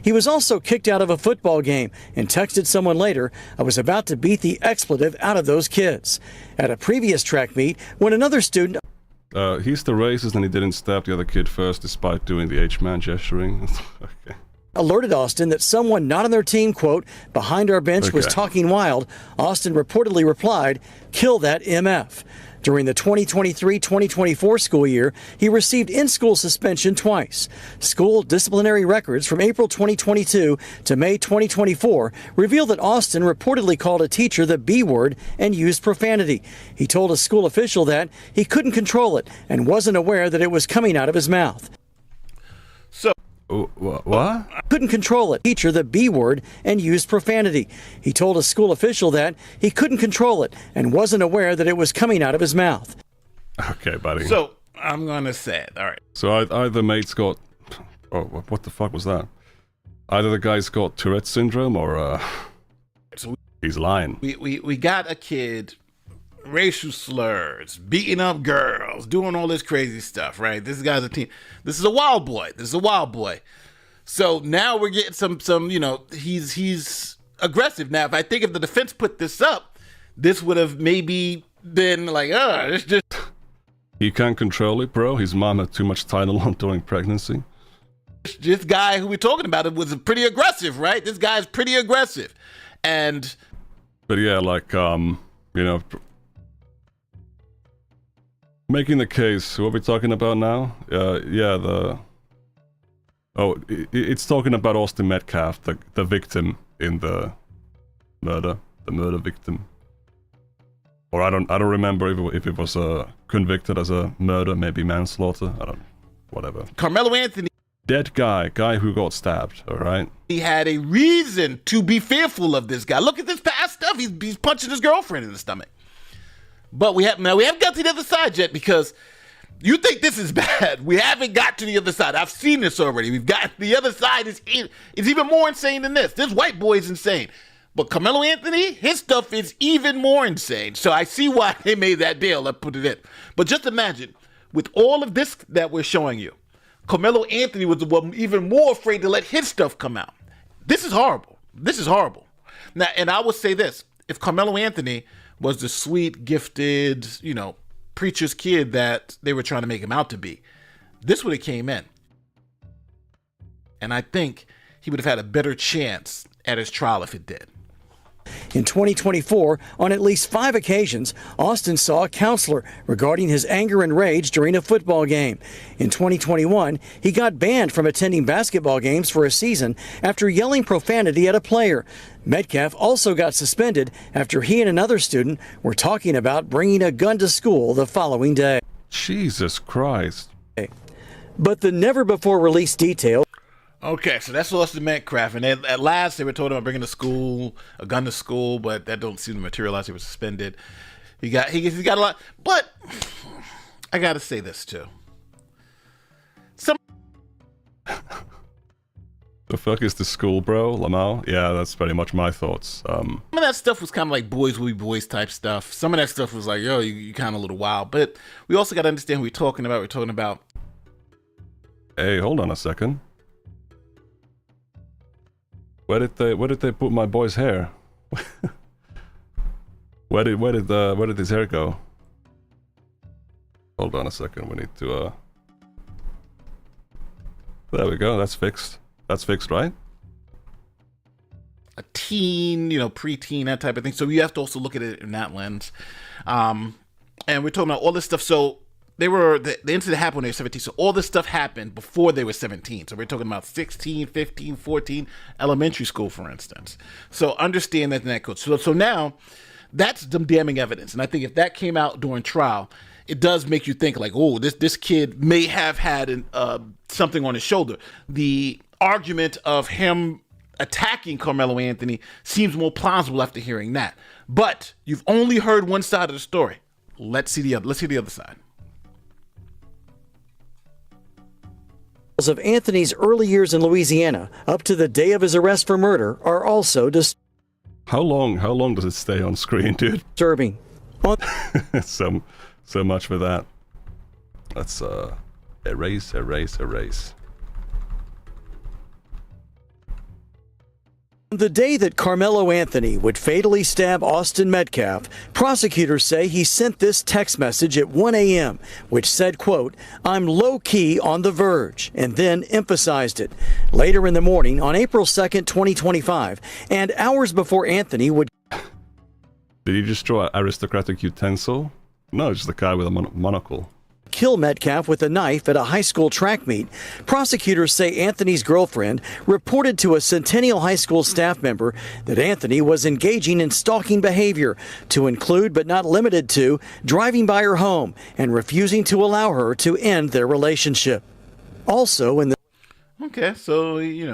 [SPEAKER 18] He was also kicked out of a football game and texted someone later, "I was about to beat the expletive out of those kids." At a previous track meet, when another student...
[SPEAKER 1] He's the racist and he didn't stab the other kid first despite doing the H-man gesturing. Okay.
[SPEAKER 18] Alerted Austin that someone not on their team, quote, "behind our bench was talking wild," Austin reportedly replied, "Kill that MF." During the 2023-2024 school year, he received in-school suspension twice. School disciplinary records from April 2022 to May 2024 reveal that Austin reportedly called a teacher the B word and used profanity. He told a school official that he couldn't control it and wasn't aware that it was coming out of his mouth.
[SPEAKER 17] So...
[SPEAKER 1] What?
[SPEAKER 18] Couldn't control it. Teacher the B word and used profanity. He told a school official that he couldn't control it and wasn't aware that it was coming out of his mouth.
[SPEAKER 1] Okay, buddy.
[SPEAKER 17] So I'm gonna say it. All right.
[SPEAKER 1] So either mate's got... Oh, what the fuck was that? Either the guy's got Tourette's syndrome or he's lying.
[SPEAKER 17] We got a kid, racial slurs, beating up girls, doing all this crazy stuff, right? This guy's a teen. This is a wild boy. So now we're getting some, he's aggressive. Now, if the defense put this up, this would have maybe been like, it's just...
[SPEAKER 1] He can't control it, bro. His mom had too much title on during pregnancy.
[SPEAKER 17] This guy who we're talking about was pretty aggressive, right? This guy's pretty aggressive. And...
[SPEAKER 1] But yeah, like, making the case, what are we talking about now? It's talking about Austin Metcalf, the victim in the murder victim. or I don't remember if it was convicted as a murder, maybe manslaughter. I don't, whatever.
[SPEAKER 17] Carmelo Anthony.
[SPEAKER 1] Dead guy who got stabbed. All right.
[SPEAKER 17] He had a reason to be fearful of this guy. Look at this past stuff. He's punching his girlfriend in the stomach. But we haven't got to the other side yet, because you think this is bad. We haven't got to the other side. I've seen this already. We've got the other side is even more insane than this. This white boy is insane. But Carmelo Anthony, his stuff is even more insane. So I see why they made that deal. Let's put it in. But just imagine, with all of this that we're showing you, Carmelo Anthony was the one even more afraid to let his stuff come out. This is horrible. This is horrible. Now, and I will say this. If Carmelo Anthony was the sweet, gifted, preacher's kid that they were trying to make him out to be, this would have came in. And I think he would have had a better chance at his trial if it did.
[SPEAKER 18] In 2024, on at least 5 occasions, Austin saw a counselor regarding his anger and rage during a football game. In 2021, he got banned from attending basketball games for a season after yelling profanity at a player. Metcalf also got suspended after he and another student were talking about bringing a gun to school the following day.
[SPEAKER 1] Jesus Christ.
[SPEAKER 18] But the never-before-released detail.
[SPEAKER 17] Okay, so that's Austin Metcalf, and at last they were told about bringing a gun to school, but that don't seem to materialize. He was suspended. He got a lot, but I gotta say this too.
[SPEAKER 1] The fuck is the school, bro, Lamau? Yeah, that's pretty much my thoughts.
[SPEAKER 17] Some of that stuff was kind of like boys will be boys type stuff. Some of that stuff was like, yo, you kind of a little wild, but we also got to understand who we're talking about. We're talking about.
[SPEAKER 1] Hey, hold on a second. Where did they put my boy's hair? where did his hair go? Hold on a second. We need to there we go. That's fixed. That's fixed, right?
[SPEAKER 17] A teen, preteen, that type of thing. So you have to also look at it in that lens. And we're talking about all this stuff. So the incident happened when they were 17. So all this stuff happened before they were 17. So we're talking about 16, 15, 14, elementary school, for instance. So understand that in that code. So now that's some damning evidence. And I think if that came out during trial, it does make you think like, oh, this kid may have had something on his shoulder. The argument of him attacking Carmelo Anthony seems more plausible after hearing that. But you've only heard one side of the story. Let's see the other. Let's hear the other side.
[SPEAKER 18] Of Anthony's early years in Louisiana up to the day of his arrest for murder are also
[SPEAKER 1] How long does it stay on screen, dude?
[SPEAKER 18] Disturbing.
[SPEAKER 1] So much for that. Let's erase.
[SPEAKER 18] The day that Carmelo Anthony would fatally stab Austin Metcalf, prosecutors say he sent this text message at 1 a.m., which said, quote, "I'm low-key on the verge," and then emphasized it. Later in the morning, on April 2nd, 2025, and hours before Anthony would...
[SPEAKER 1] Did he just draw an aristocratic utensil? No, just the guy with a monocle.
[SPEAKER 18] Kill Metcalf with a knife at a high school track meet. Prosecutors say Anthony's girlfriend reported to a Centennial High School staff member that Anthony was engaging in stalking behavior, to include but not limited to driving by her home and refusing to allow her to end their relationship. Also in the...
[SPEAKER 17] Okay, so, he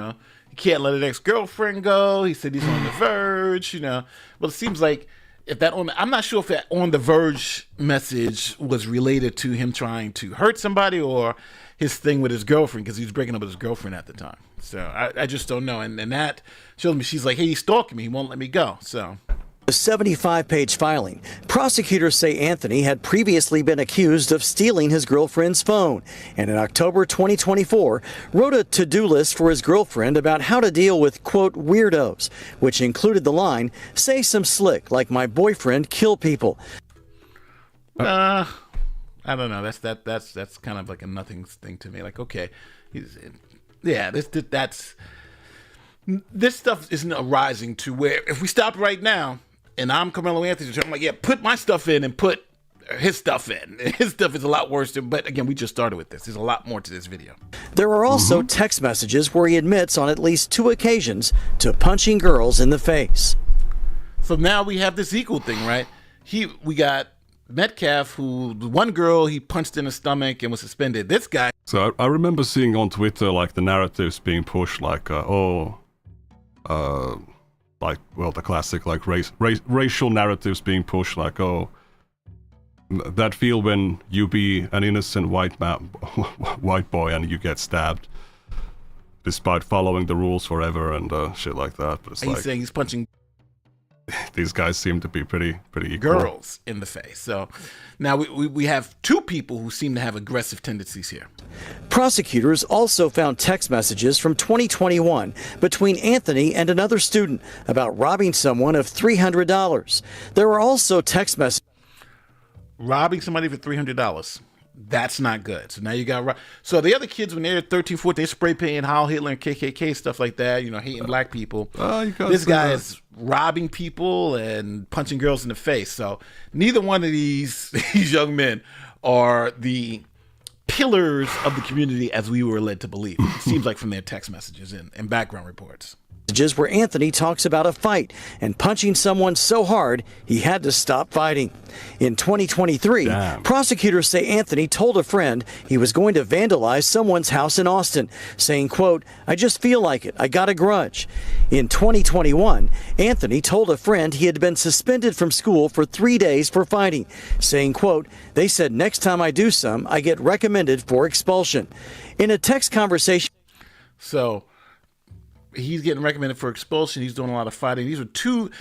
[SPEAKER 17] can't let an ex-girlfriend go. He said he's on the verge, Well, it seems like I'm not sure if that on the verge message was related to him trying to hurt somebody or his thing with his girlfriend, because he was breaking up with his girlfriend at the time. So I just don't know. And that shows me she's like, hey, he's stalking me. He won't let me go. So.
[SPEAKER 18] A 75-page filing. Prosecutors say Anthony had previously been accused of stealing his girlfriend's phone, and in October 2024 wrote a to-do list for his girlfriend about how to deal with, quote, weirdos, which included the line, "Say some slick, like my boyfriend, kill people."
[SPEAKER 17] I don't know. That's kind of like a nothing thing to me. Like, okay, this stuff isn't arising to where if we stopped right now, and I'm Carmelo Anthony, I'm like, yeah, put my stuff in and put his stuff in. His stuff is a lot worse. But again, we just started with this. There's a lot more to this video.
[SPEAKER 18] There are also text messages where he admits on at least 2 occasions to punching girls in the face.
[SPEAKER 17] So now we have this equal thing, right? we got Metcalf, who the one girl he punched in the stomach and was suspended. This guy.
[SPEAKER 1] So I remember seeing on Twitter like the narratives being pushed, like the classic like racial narratives being pushed, like that feel when you be an innocent white boy and you get stabbed, despite following the rules forever and shit like that. But it's
[SPEAKER 17] He's
[SPEAKER 1] like
[SPEAKER 17] saying he's punching
[SPEAKER 1] these guys seem to be pretty equal.
[SPEAKER 17] girls in the face. So now we have two people who seem to have aggressive tendencies here.
[SPEAKER 18] Prosecutors also found text messages from 2021 between Anthony and another student about robbing someone of $300. There were also text messages.
[SPEAKER 17] Robbing somebody for $300. That's not good. So now you got... So the other kids, when they're 13, 14, they're spray painting Heil Hitler and KKK, stuff like that, hating black people. This guy is robbing people and punching girls in the face. So neither one of these young men are the pillars of the community as we were led to believe. It seems like from their text messages and background reports.
[SPEAKER 18] Where Anthony talks about a fight and punching someone so hard he had to stop fighting. In 2023, prosecutors say Anthony told a friend he was going to vandalize someone's house in Austin, saying, quote, "I just feel like it. I got a grudge." In 2021, Anthony told a friend he had been suspended from school for 3 days for fighting, saying, quote, "They said next time I do some, I get recommended for expulsion." In a text conversation.
[SPEAKER 17] So he's getting recommended for expulsion. He's doing a lot of fighting. These were two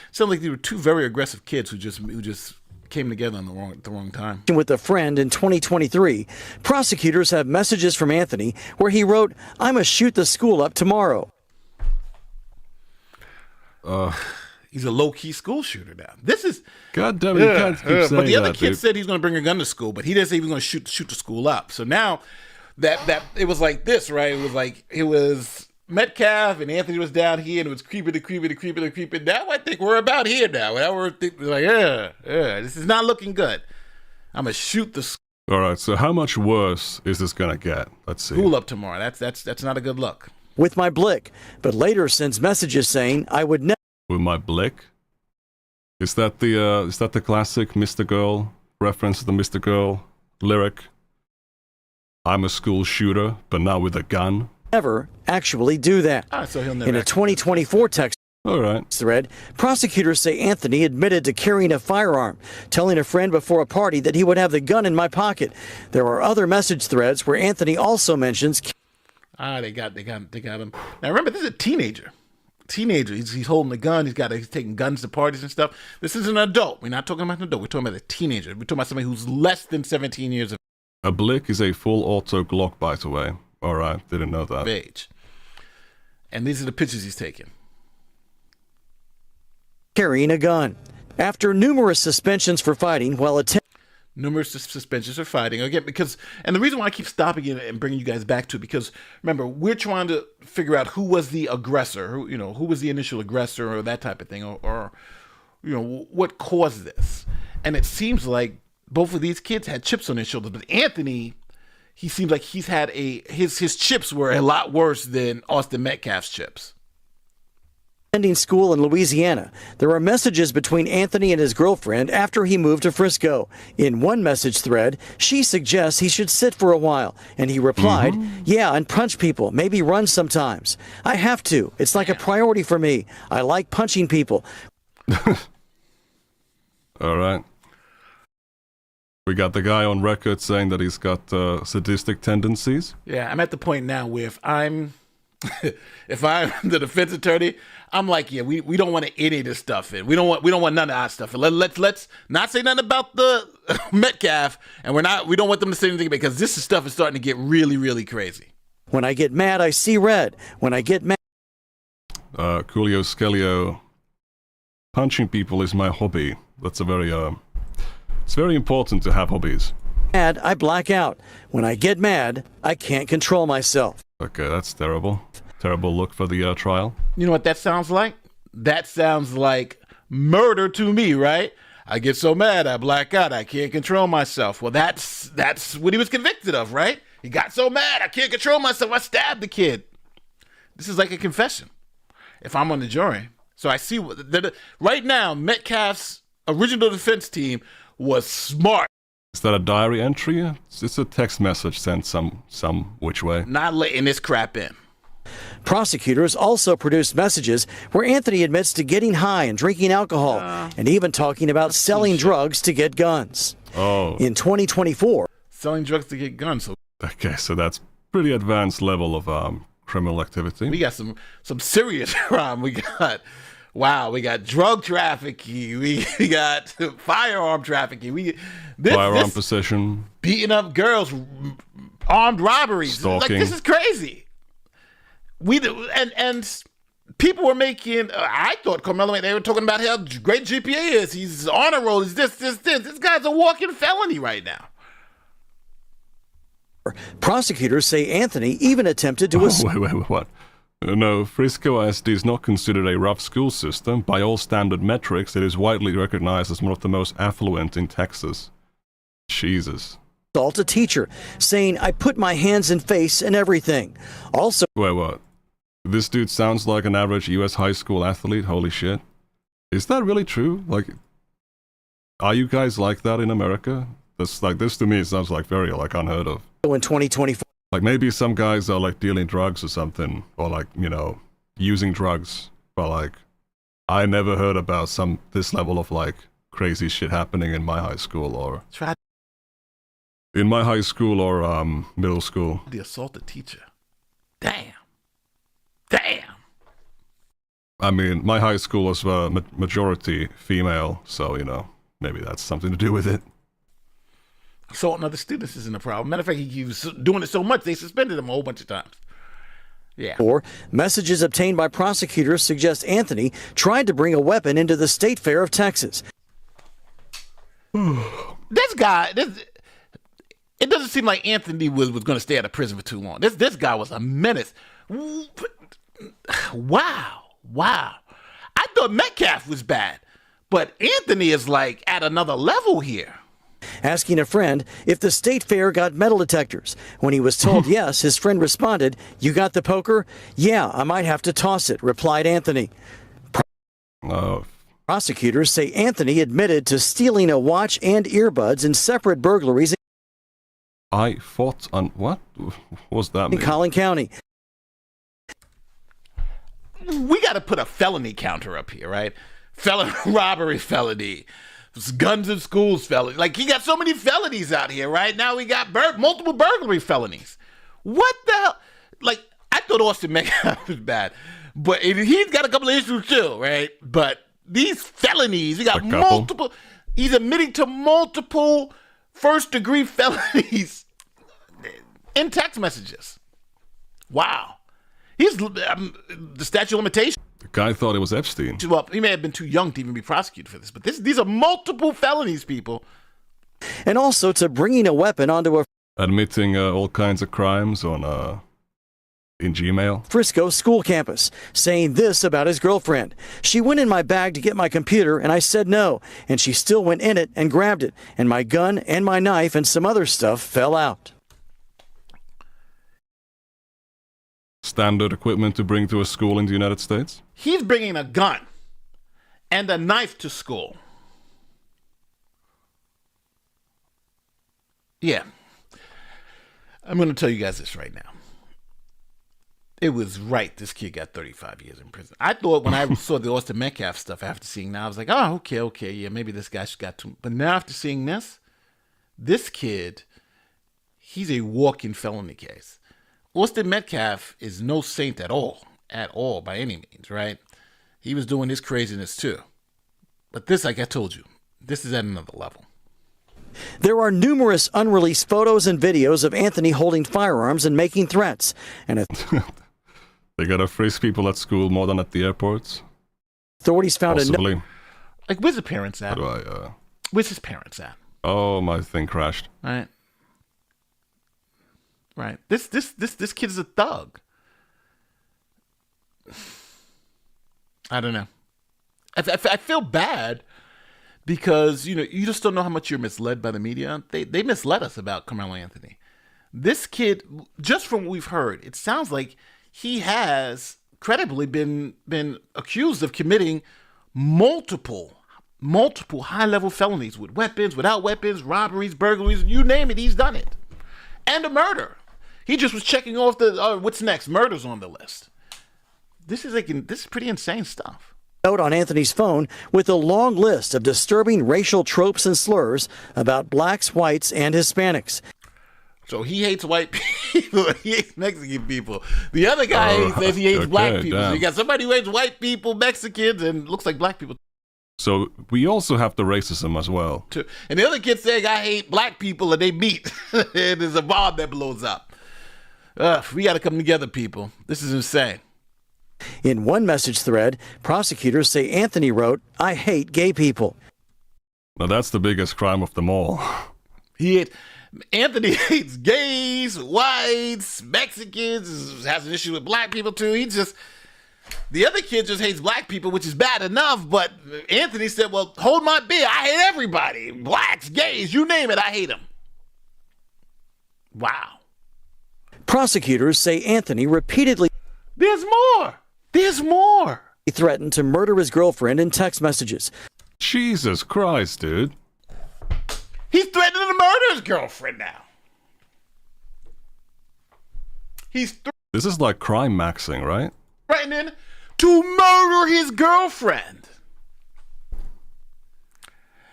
[SPEAKER 17] very aggressive kids who just came together at the wrong time.
[SPEAKER 18] With a friend in 2023, prosecutors have messages from Anthony where he wrote, "I'm a shoot the school up tomorrow."
[SPEAKER 17] He's a low-key school shooter now. This is...
[SPEAKER 1] God damn it, you can't keep saying
[SPEAKER 17] But the other
[SPEAKER 1] that,
[SPEAKER 17] kid
[SPEAKER 1] dude.
[SPEAKER 17] said he's going to bring a gun to school, but he didn't say he was going to shoot the school up. So now that it was like this, right? It was Metcalf and Anthony was down here and it was creeping. Now I think we're about here now. Now we're like, this is not looking good. I'm going to shoot the school.
[SPEAKER 1] All right, so how much worse is this going to get? Let's see.
[SPEAKER 17] School up tomorrow. That's not a good look.
[SPEAKER 18] With my blick, but later sends messages saying I would never.
[SPEAKER 1] With my blick? Is that the classic Mr. Girl reference to the Mr. Girl lyric? I'm a school shooter, but now with a gun.
[SPEAKER 18] Never actually do that.
[SPEAKER 17] So he'll never
[SPEAKER 18] In a 2024 text thread, prosecutors say Anthony admitted to carrying a firearm, telling a friend before a party that he would have the gun in my pocket. There are other message threads where Anthony also mentions.
[SPEAKER 17] They got him. Now remember, this is a teenager. He's holding a gun. He's taking guns to parties and stuff. This is an adult. We're not talking about an adult. We're talking about a teenager. We're talking about somebody who's less than 17 years of
[SPEAKER 1] A blick is a full auto Glock, by the way. All right, didn't know that.
[SPEAKER 17] age. And these are the pictures he's taking.
[SPEAKER 18] Carrying a gun. After numerous suspensions for fighting while attending.
[SPEAKER 17] Numerous suspensions for fighting. Again, and the reason why I keep stopping it and bringing you guys back to it, because remember, we're trying to figure out who was the aggressor, who was the initial aggressor or that type of thing, or what caused this. And it seems like both of these kids had chips on their shoulders, but Anthony, he seems like he's had his chips were a lot worse than Austin Metcalf's chips.
[SPEAKER 18] Attending school in Louisiana, there are messages between Anthony and his girlfriend after he moved to Frisco. In one message thread, she suggests he should sit for a while, and he replied, "Yeah, and punch people, maybe run sometimes. I have to. It's like a priority for me. I like punching people."
[SPEAKER 1] All right. We got the guy on record saying that he's got sadistic tendencies.
[SPEAKER 17] Yeah, I'm at the point now where if I'm the defense attorney, I'm like, yeah, we don't want any of this stuff in. We don't want none of our stuff in. Let's not say nothing about the Metcalf, and we don't want them to say anything because this stuff is starting to get really, really crazy.
[SPEAKER 18] When I get mad, I see red. When I get mad.
[SPEAKER 1] Coolio Skelio, punching people is my hobby. That's it's very important to have hobbies.
[SPEAKER 18] Mad, I black out. When I get mad, I can't control myself.
[SPEAKER 1] Okay, that's terrible. Terrible look for the trial.
[SPEAKER 17] You know what that sounds like? That sounds like murder to me, right? I get so mad, I black out, I can't control myself. Well, that's what he was convicted of, right? He got so mad, I can't control myself, I stabbed the kid. This is like a confession, if I'm on the jury. So I see right now, Metcalf's original defense team was smart.
[SPEAKER 1] Is that a diary entry? It's a text message sent some which way.
[SPEAKER 17] Not letting this crap in.
[SPEAKER 18] Prosecutors also produced messages where Anthony admits to getting high and drinking alcohol and even talking about selling drugs to get guns.
[SPEAKER 1] Oh.
[SPEAKER 18] In 2024,
[SPEAKER 17] selling drugs to get guns.
[SPEAKER 1] Okay, so that's pretty advanced level of criminal activity.
[SPEAKER 17] We got some serious crime. We got drug trafficking. We got firearm trafficking.
[SPEAKER 1] Firearm possession.
[SPEAKER 17] Beating up girls, armed robberies.
[SPEAKER 1] Stalking.
[SPEAKER 17] Like, this is crazy. And people were making. I thought Carmelo. They were talking about how great GPA is. He's honor roll. He's this. This guy's a walking felony right now.
[SPEAKER 18] prosecutors say Anthony even attempted to
[SPEAKER 1] Wait, what? No, Frisco ISD is not considered a rough school system. By all standard metrics, it is widely recognized as one of the most affluent in Texas. Jesus.
[SPEAKER 18] assault a teacher, saying, "I put my hands and face and everything." Also,
[SPEAKER 1] Wait, what? This dude sounds like an average US high school athlete. Holy shit. Is that really true? Like, are you guys like that in America? This to me sounds like very unheard of.
[SPEAKER 18] in 2024,
[SPEAKER 1] Like maybe some guys are like dealing drugs or something, or like, using drugs. But like, I never heard about this level of like crazy shit happening in my high school or in my high school or middle school.
[SPEAKER 17] The assaulted teacher. Damn.
[SPEAKER 1] I mean, my high school was majority female, so maybe that's something to do with it.
[SPEAKER 17] Assaulting other students isn't a problem. Matter of fact, he was doing it so much they suspended him a whole bunch of times. Yeah.
[SPEAKER 18] or messages obtained by prosecutors suggest Anthony tried to bring a weapon into the State Fair of Texas.
[SPEAKER 17] This guy, it doesn't seem like Anthony was going to stay out of prison for too long. This guy was a menace. Wow. I thought Metcalf was bad, but Anthony is like at another level here.
[SPEAKER 18] Asking a friend if the State Fair got metal detectors. When he was told yes, his friend responded, "You got the poker? Yeah, I might have to toss it," replied Anthony. Prosecutors say Anthony admitted to stealing a watch and earbuds in separate burglaries
[SPEAKER 1] I fought on what? What's that
[SPEAKER 18] in
[SPEAKER 1] mean?
[SPEAKER 18] Collin County.
[SPEAKER 17] We got to put a felony counter up here, right? Robbery felony. Guns in schools felony. Like, he got so many felonies out here, right? Now we got multiple burglary felonies. What the hell? Like, I thought Austin Metcalf was bad, but he's got a couple of issues too, right? But these felonies, he got multiple. He's admitting to multiple first-degree felonies in text messages. Wow. He's the statute of limitations.
[SPEAKER 1] The guy thought it was Epstein.
[SPEAKER 17] Well, he may have been too young to even be prosecuted for this, but these are multiple felonies, people.
[SPEAKER 18] And also to bringing a weapon onto a
[SPEAKER 1] Admitting all kinds of crimes on in Gmail.
[SPEAKER 18] Frisco school campus, saying this about his girlfriend. "She went in my bag to get my computer, and I said no, and she still went in it and grabbed it, and my gun and my knife and some other stuff fell out."
[SPEAKER 1] Standard equipment to bring to a school in the United States?
[SPEAKER 17] He's bringing a gun and a knife to school. Yeah. I'm going to tell you guys this right now. It was right. This kid got 35 years in prison. I thought when I saw the Austin Metcalf stuff after seeing that, I was like, oh, okay, yeah, maybe this guy's got too. But now after seeing this kid, he's a walking felony case. Austin Metcalf is no saint at all by any means, right? He was doing his craziness too. But this, like I told you, this is at another level.
[SPEAKER 18] There are numerous unreleased photos and videos of Anthony holding firearms and making threats. And
[SPEAKER 1] They gotta freeze people at school more than at the airports?
[SPEAKER 18] authorities found
[SPEAKER 1] Possibly.
[SPEAKER 17] Like, where's his parents at?
[SPEAKER 1] How do
[SPEAKER 17] Where's his parents at?
[SPEAKER 1] Oh, my thing crashed.
[SPEAKER 17] Right. This kid is a thug. I don't know. I feel bad because, you just don't know how much you're misled by the media. They misled us about Carmelo Anthony. This kid, just from what we've heard, it sounds like he has credibly been accused of committing multiple multiple high-level felonies with weapons, without weapons, robberies, burglaries, you name it, he's done it. And a murder. He just was checking off the, what's next? Murder's on the list. This is pretty insane stuff.
[SPEAKER 18] Note on Anthony's phone with a long list of disturbing racial tropes and slurs about blacks, whites, and Hispanics.
[SPEAKER 17] So he hates white people. He hates Mexican people. The other guy says he hates black people. So you got somebody who hates white people, Mexicans, and looks like black people.
[SPEAKER 1] So we also have the racism as well.
[SPEAKER 17] And the other kid saying I hate black people, and they meet. And there's a bomb that blows up. We got to come together, people. This is insane.
[SPEAKER 18] In one message thread, prosecutors say Anthony wrote, "I hate gay people."
[SPEAKER 1] Now that's the biggest crime of them all.
[SPEAKER 17] Anthony hates gays, whites, Mexicans, has an issue with black people too. The other kid just hates black people, which is bad enough, but Anthony said, well, hold my beer. I hate everybody. Blacks, gays, you name it, I hate them. Wow.
[SPEAKER 18] Prosecutors say Anthony repeatedly
[SPEAKER 17] There's more.
[SPEAKER 18] He threatened to murder his girlfriend in text messages.
[SPEAKER 1] Jesus Christ, dude.
[SPEAKER 17] He's threatening to murder his girlfriend now.
[SPEAKER 1] This is like crime maxing, right?
[SPEAKER 17] Threatening to murder his girlfriend.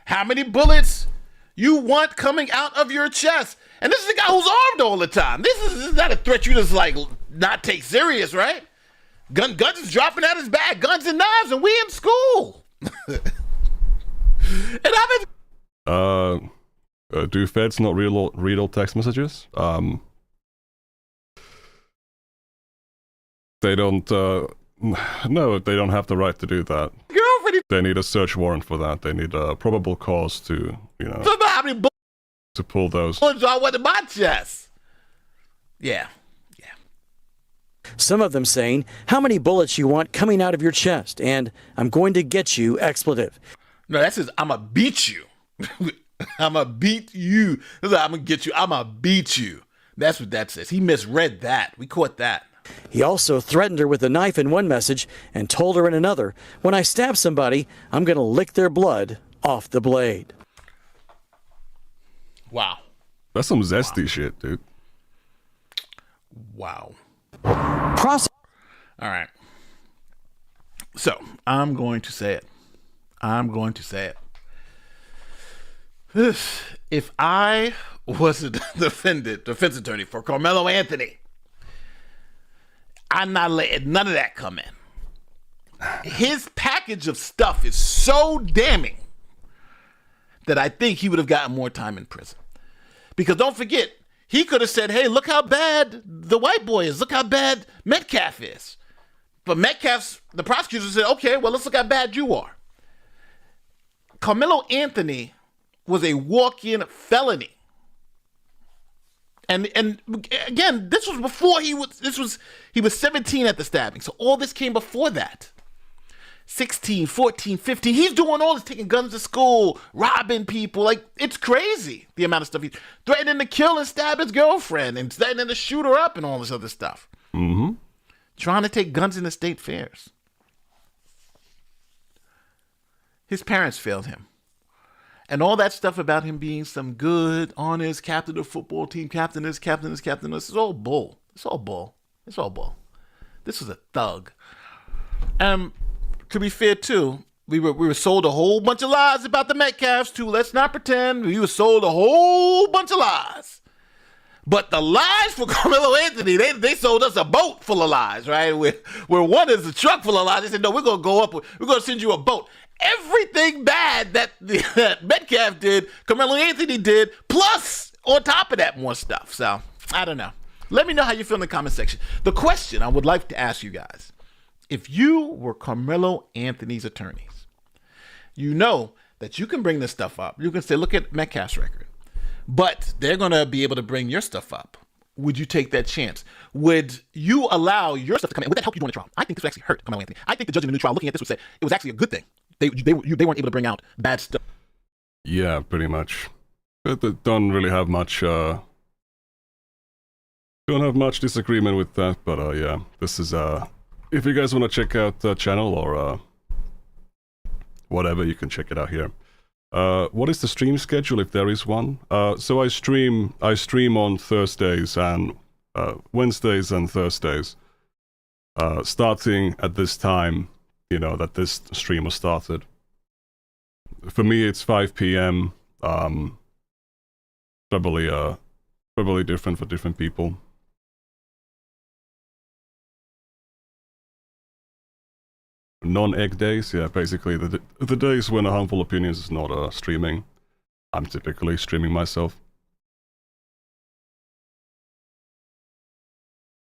[SPEAKER 17] How many bullets you want coming out of your chest? And this is a guy who's armed all the time. This is not a threat you just like not take serious, right? Guns is dropping out his bag, guns and knives, and we in school. And I've been.
[SPEAKER 1] Do feds not read all text messages? They don't. No, they don't have the right to do that. They need a search warrant for that. They need a probable cause to, to pull those.
[SPEAKER 17] Bullets I went in my chest. Yeah.
[SPEAKER 18] Some of them saying, "How many bullets you want coming out of your chest?" and "I'm going to get you," expletive.
[SPEAKER 17] No, that says, "I'ma beat you." I'ma beat you. I'ma get you. I'ma beat you. That's what that says. He misread that. We caught that.
[SPEAKER 18] He also threatened her with a knife in one message and told her in another, "When I stab somebody, I'm going to lick their blood off the blade."
[SPEAKER 17] Wow.
[SPEAKER 1] That's some zesty shit, dude.
[SPEAKER 17] Wow. All right. So, I'm going to say it. If I was a defense attorney for Carmelo Anthony, I'm not letting none of that come in. His package of stuff is so damning that I think he would have gotten more time in prison. Because don't forget, he could have said, hey, look how bad the white boy is. Look how bad Metcalf is. But the prosecutor said, okay, well, let's look how bad you are. Carmelo Anthony was a walk-in felony. And again, this was before he was 17 at the stabbing. So all this came before that. 16, 14, 15. He's doing all this, taking guns to school, robbing people. Like, it's crazy, the amount of stuff he's threatening to kill and stab his girlfriend and threatening to shoot her up and all this other stuff.
[SPEAKER 1] Mm-hmm.
[SPEAKER 17] Trying to take guns into state fairs. His parents failed him. And all that stuff about him being some good, honest captain of football team, captain this, this is all bull. It's all bull. This was a thug. To be fair, too, we were sold a whole bunch of lies about the Metcalfs, too. Let's not pretend. We were sold a whole bunch of lies. But the lies for Carmelo Anthony, they sold us a boat full of lies, right? Where one is a truck full of lies. They said, no, we're going to go up. We're going to send you a boat. Everything bad that Metcalf did, Carmelo Anthony did, plus on top of that, more stuff. So, I don't know. Let me know how you feel in the comment section. The question I would like to ask you guys, if you were Carmelo Anthony's attorneys, you know that you can bring this stuff up. You can say, look at Metcalf's record. But they're going to be able to bring your stuff up. Would you take that chance? Would you allow your stuff to come in? Would that help you during the trial? I think this would actually hurt Carmelo Anthony. I think the judge in the new trial looking at this would say it was actually a good thing. They weren't able to bring out bad stuff.
[SPEAKER 1] Yeah, pretty much. They don't really have much, don't have much disagreement with that, but yeah, this is, if you guys want to check out the channel or whatever, you can check it out here. What is the stream schedule if there is one? So I stream on Thursdays and Wednesdays and Thursdays. Starting at this time, you know, that this stream was started. For me, it's 5 p.m. Probably different for different people. Non-egg days, yeah, basically the days when A Harmful Opinions is not streaming. I'm typically streaming myself.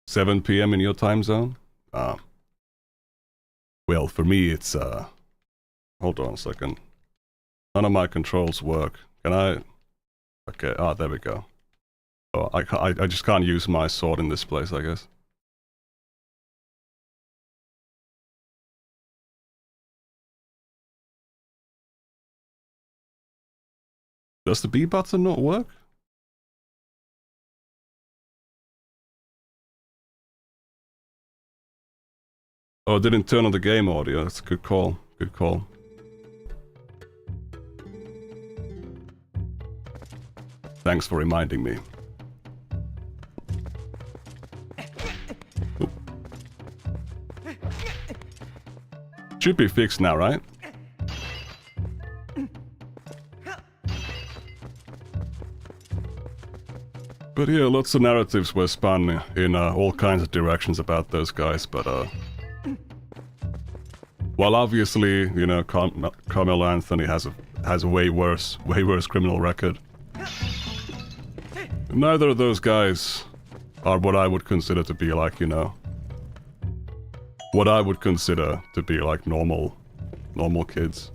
[SPEAKER 1] 7 p.m. in your time zone? Well, for me it's hold on a second. None of my controls work. Can I? Okay, there we go. Oh, I just can't use my sword in this place, I guess. Does the B button not work? Oh, it didn't turn on the game audio. That's a good call. Good call. Thanks for reminding me. Oop. Should be fixed now, right? But yeah, lots of narratives were spun in all kinds of directions about those guys, but while obviously, you know, Carmelo Anthony has a way worse criminal record, neither of those guys are what I would consider to be like, you know, what I would consider to be like normal kids.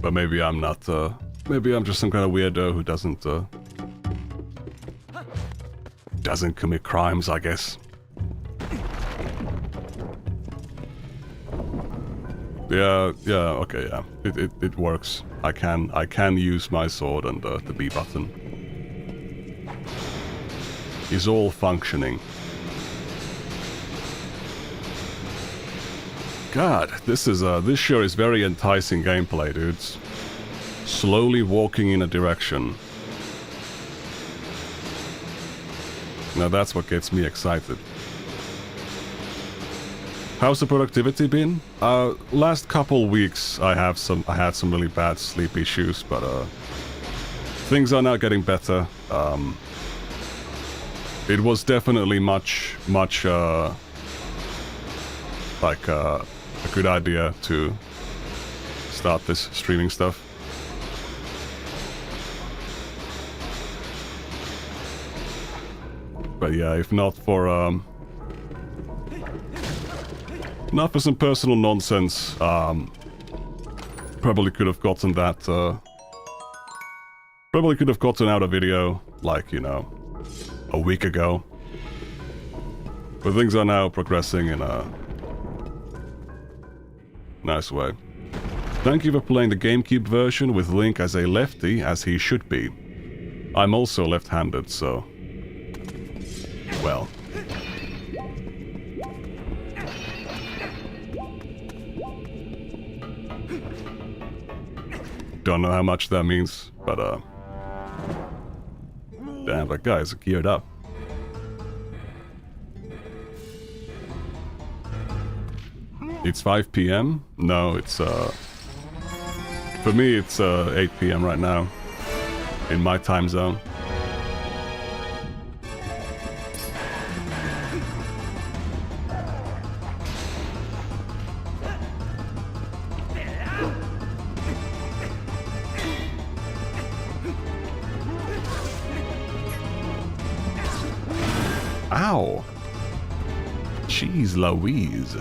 [SPEAKER 1] But maybe I'm not, maybe I'm just some kind of weirdo who doesn't commit crimes, I guess. Yeah, okay, yeah. It works. I can use my sword and the B button is all functioning. God, this sure is very enticing gameplay, dudes. Slowly walking in a direction. Now that's what gets me excited. How's the productivity been? Last couple weeks I had some really bad sleep issues, but things are now getting better. It was definitely much like a good idea to start this streaming stuff. But yeah, if not for some personal nonsense, probably could have gotten that, probably could have gotten out a video, like, you know, a week ago. But things are now progressing in a nice way. Thank you for playing the GameCube version with Link as a lefty, as he should be. I'm also left-handed, so... well... don't know how much that means, but damn, that guy's geared up. It's 5 p.m? No, it's for me it's 8 p.m. right now in my time zone. Ow! Jeez Louise.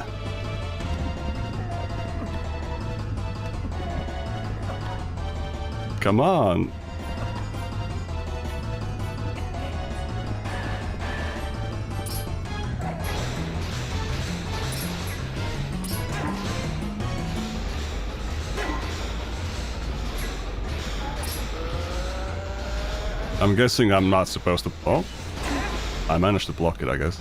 [SPEAKER 1] Come on. I'm guessing I'm not supposed to... Oh. I managed to block it, I guess.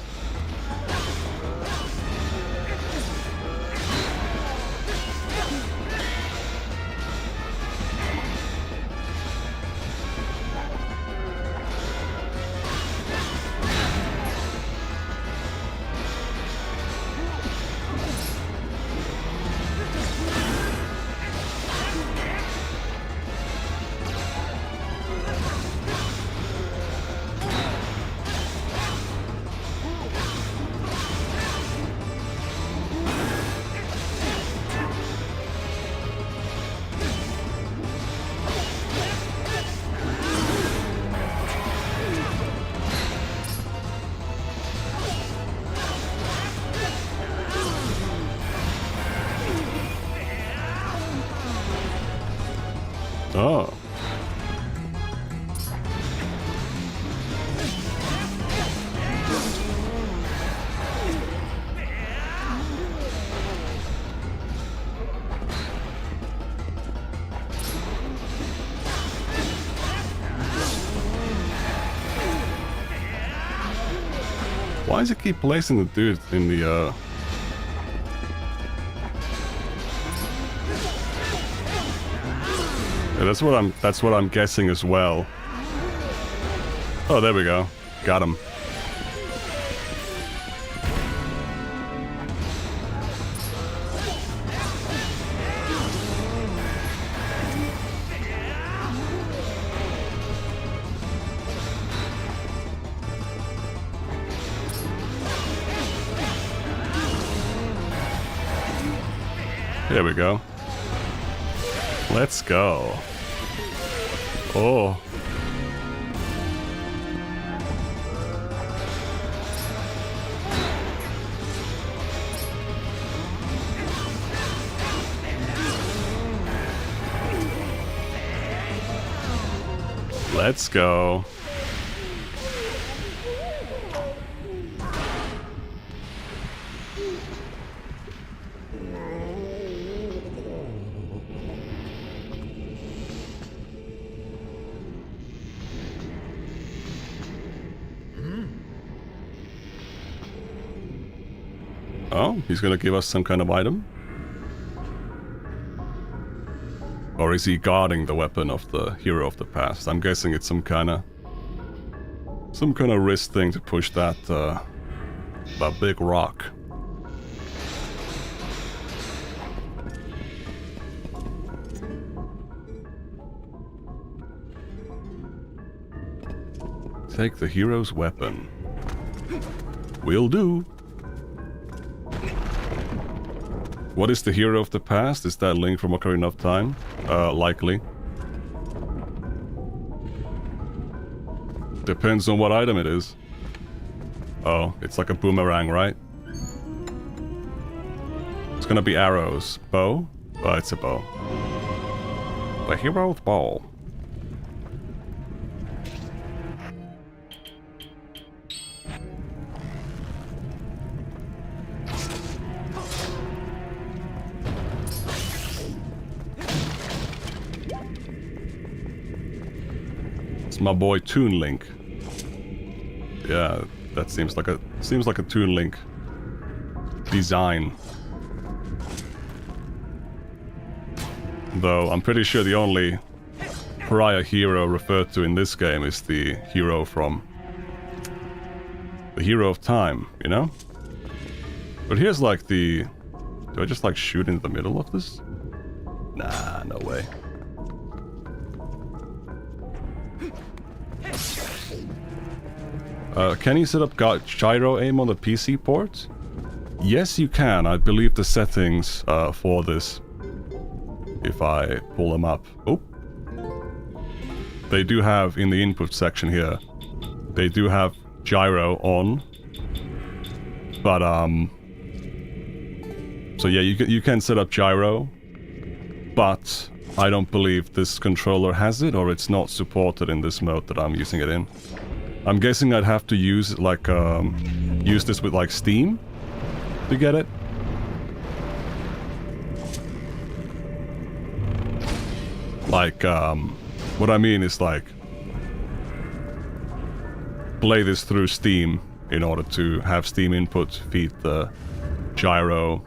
[SPEAKER 1] Oh. Why does it keep placing the dude in the, Yeah, that's what I'm guessing as well. Oh, there we go. Got him. There we go. Let's go. Oh. Let's go. Oh, he's gonna give us some kind of item? Or is he guarding the weapon of the hero of the past? I'm guessing it's some kind of wrist thing to push that big rock. Take the hero's weapon. Will do. What is the hero of the past? Is that Link from Ocarina of Time? Likely. Depends on what item it is. Oh, it's like a boomerang, right? It's gonna be arrows. Bow? Oh, it's a bow. The hero's bow. My boy Toon Link. Yeah, that seems like a Toon Link design. Though I'm pretty sure the only pariah hero referred to in this game is the hero from the Hero of Time, you know? But here's like the... Do I just like shoot into the middle of this? Nah, no way. Can you set up gyro aim on the PC port? Yes, you can. I believe the settings for this, if I pull them up. Oh. They do have, in the input section here, they do have gyro on. But, so yeah, you can set up gyro, but I don't believe this controller has it, or it's not supported in this mode that I'm using it in. I'm guessing I'd have to use like use this with like Steam to get it. Like what I mean is like play this through Steam in order to have Steam input feed the gyro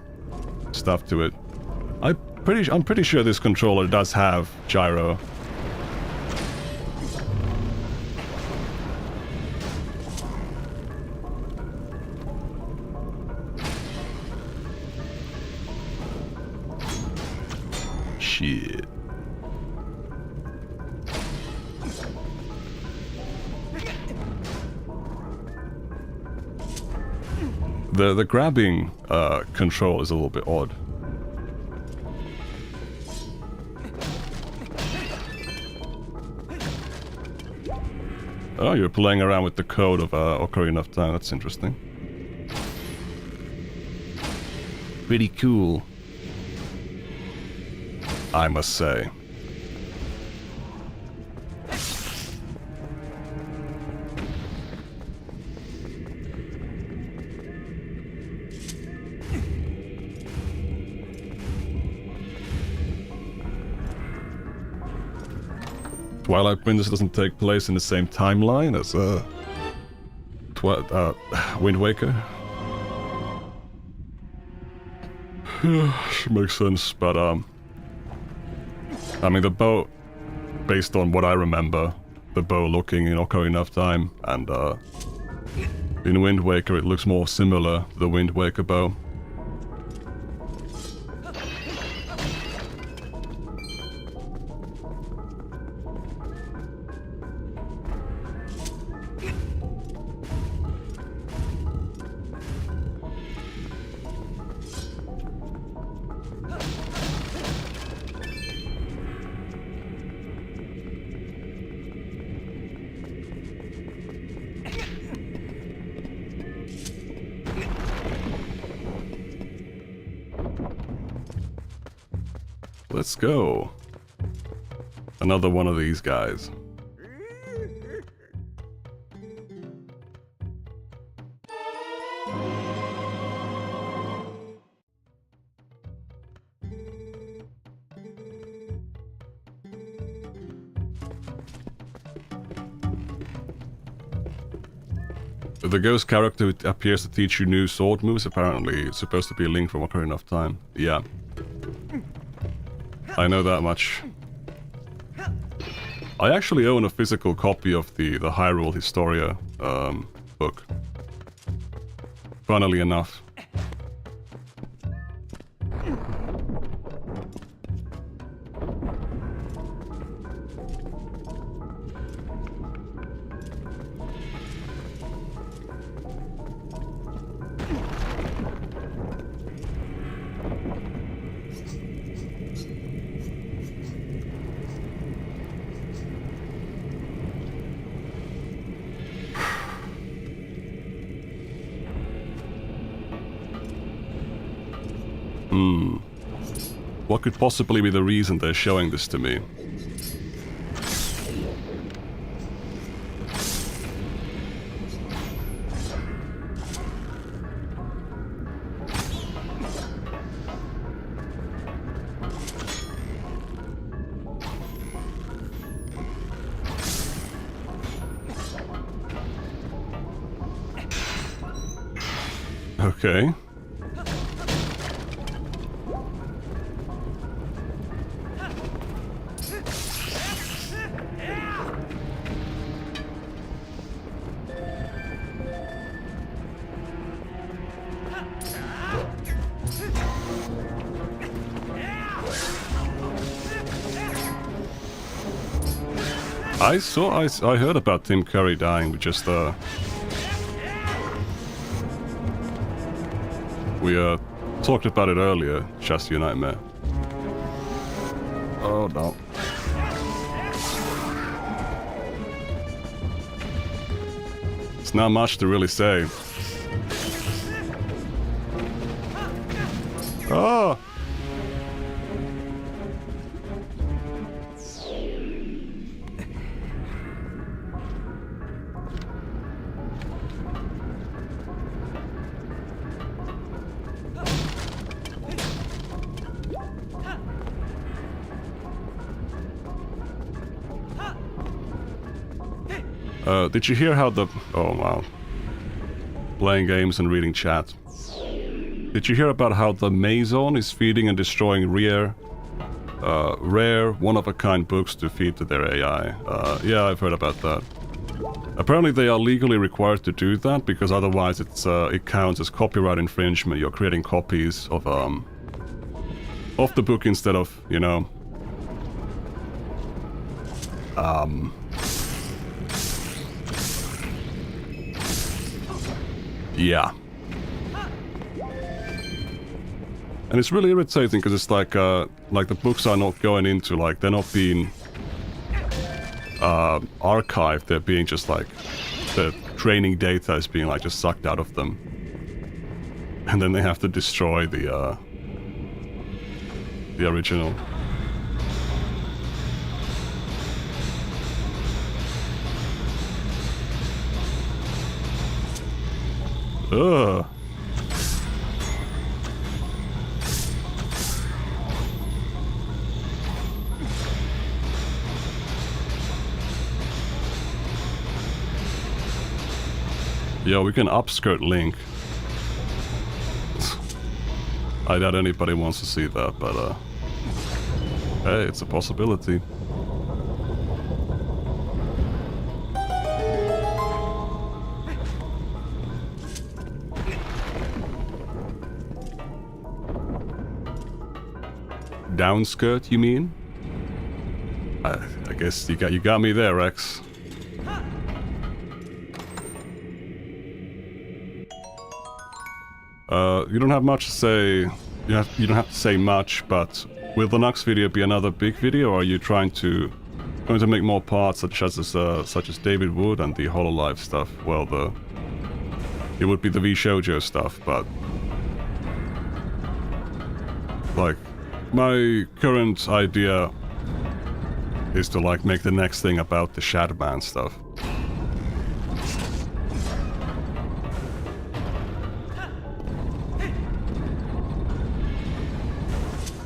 [SPEAKER 1] stuff to it. I'm pretty sure this controller does have gyro. Shit. The grabbing control is a little bit odd. Oh, you're playing around with the code of Ocarina of Time. That's interesting. Pretty cool, I must say. Twilight Princess doesn't take place in the same timeline as Wind Waker. Makes sense, but I mean the bow, based on what I remember, the bow looking in Ocarina of Time, and in Wind Waker it looks more similar to the Wind Waker bow. Let's go. Another one of these guys. The ghost character appears to teach you new sword moves. Apparently, it's supposed to be a Link from Ocarina of Time. Yeah. I know that much. I actually own a physical copy of the Hyrule Historia book. Funnily enough. What could possibly be the reason they're showing this to me? Okay. I heard about Tim Curry dying. We talked about it earlier, just you nightmare. Oh no. It's not much to really say. Oh! Did you hear how the... Oh, wow. Playing games and reading chat. Did you hear about how the Maison is feeding and destroying rare, one-of-a-kind books to feed to their AI? Yeah, I've heard about that. Apparently they are legally required to do that, because otherwise it counts as copyright infringement. You're creating copies of the book instead of, you know... Yeah. And it's really irritating because it's like the books are not going into, like, they're not being archived, they're being just like, the training data is being like just sucked out of them. And then they have to destroy the original. Ugh. Yeah, we can upskirt Link. I doubt anybody wants to see that, but hey, it's a possibility. Downskirt, you mean? I guess you got me there, Rex. You don't have much to say. You don't have to say much, but will the next video be another big video, or are you going to make more parts such as David Wood and the HoloLive stuff? Well, it would be the V-Shoujo stuff, but like my current idea is to like make the next thing about the Shadowman stuff.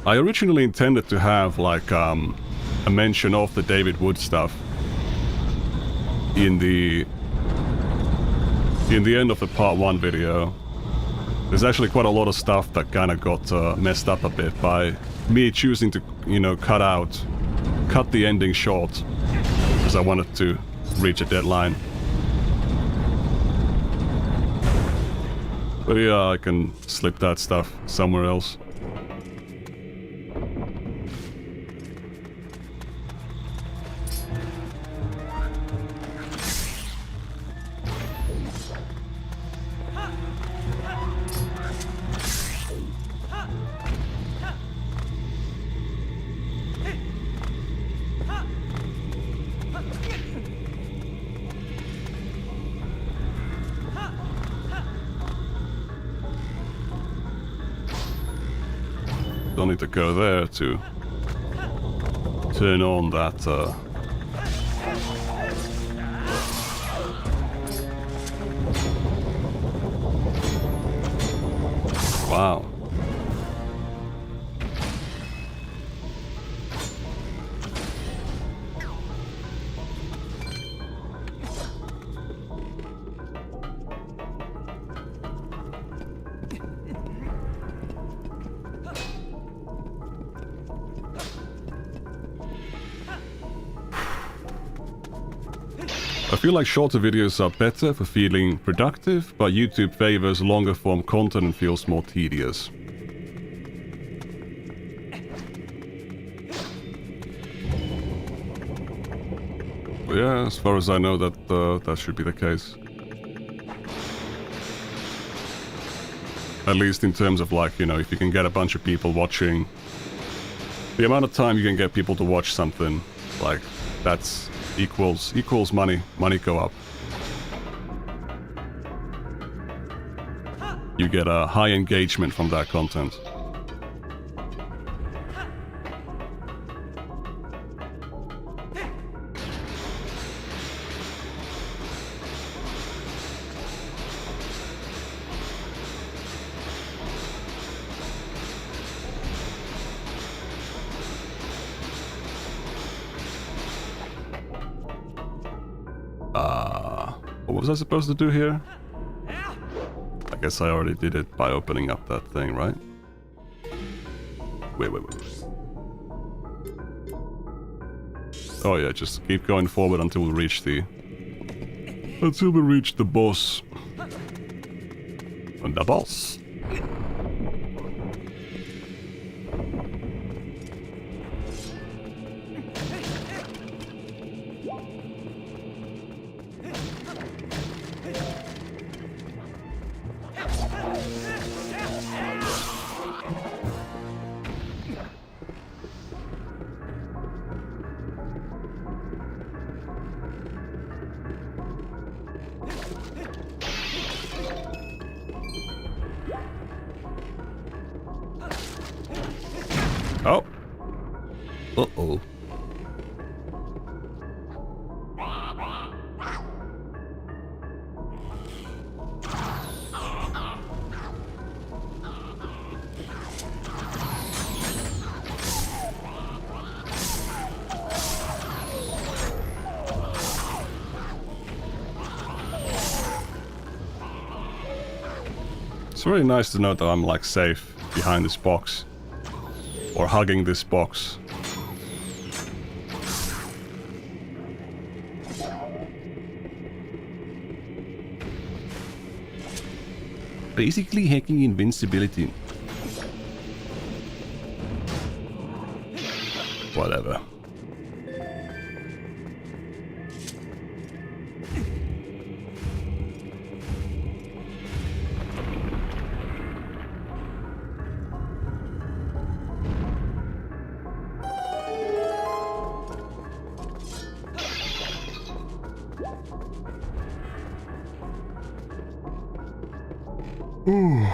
[SPEAKER 1] I originally intended to have like a mention of the David Wood stuff in the end of the part 1 video. There's actually quite a lot of stuff that kind of got messed up a bit by me choosing to, you know, cut the ending short because I wanted to reach a deadline. But yeah, I can slip that stuff somewhere else. Don't need to go there to turn on that wow. I feel like shorter videos are better for feeling productive, but YouTube favors longer form content and feels more tedious. But yeah, as far as I know, that should be the case. At least in terms of like, you know, if you can get a bunch of people watching, the amount of time you can get people to watch something, like, that's equals money go up. You get a high engagement from that content. What was I supposed to do here? I guess I already did it by opening up that thing, right? Wait. Oh yeah, just keep going forward until we reach the... Until we reach the boss. And the boss. Oh. Uh-oh. It's really nice to know that I'm like safe behind this box. Or hugging this box. Basically hacking invincibility. Whatever. Ooh.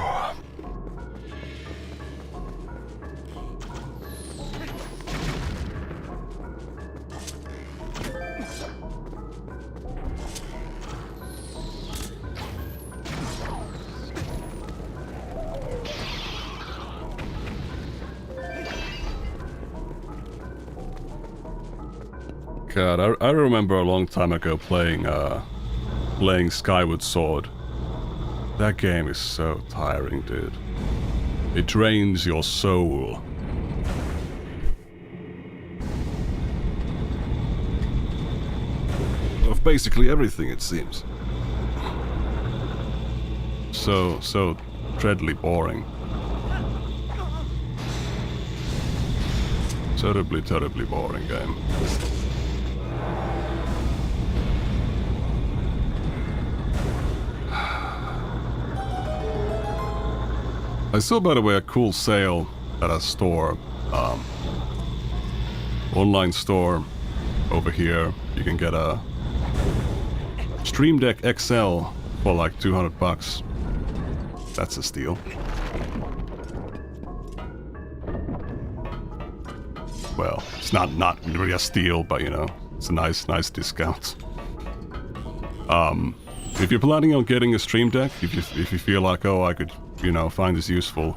[SPEAKER 1] God, I remember a long time ago playing Skyward Sword. That game is so tiring, dude. It drains your soul. Of basically everything, it seems. So dreadfully boring. Terribly boring game. I saw, by the way, a cool sale at a store, online store over here. You can get a Stream Deck XL for like $200. That's a steal. Well, it's not really a steal, but you know, it's a nice discount. If you're planning on getting a Stream Deck, if you feel like, oh, I could, you know, find this useful,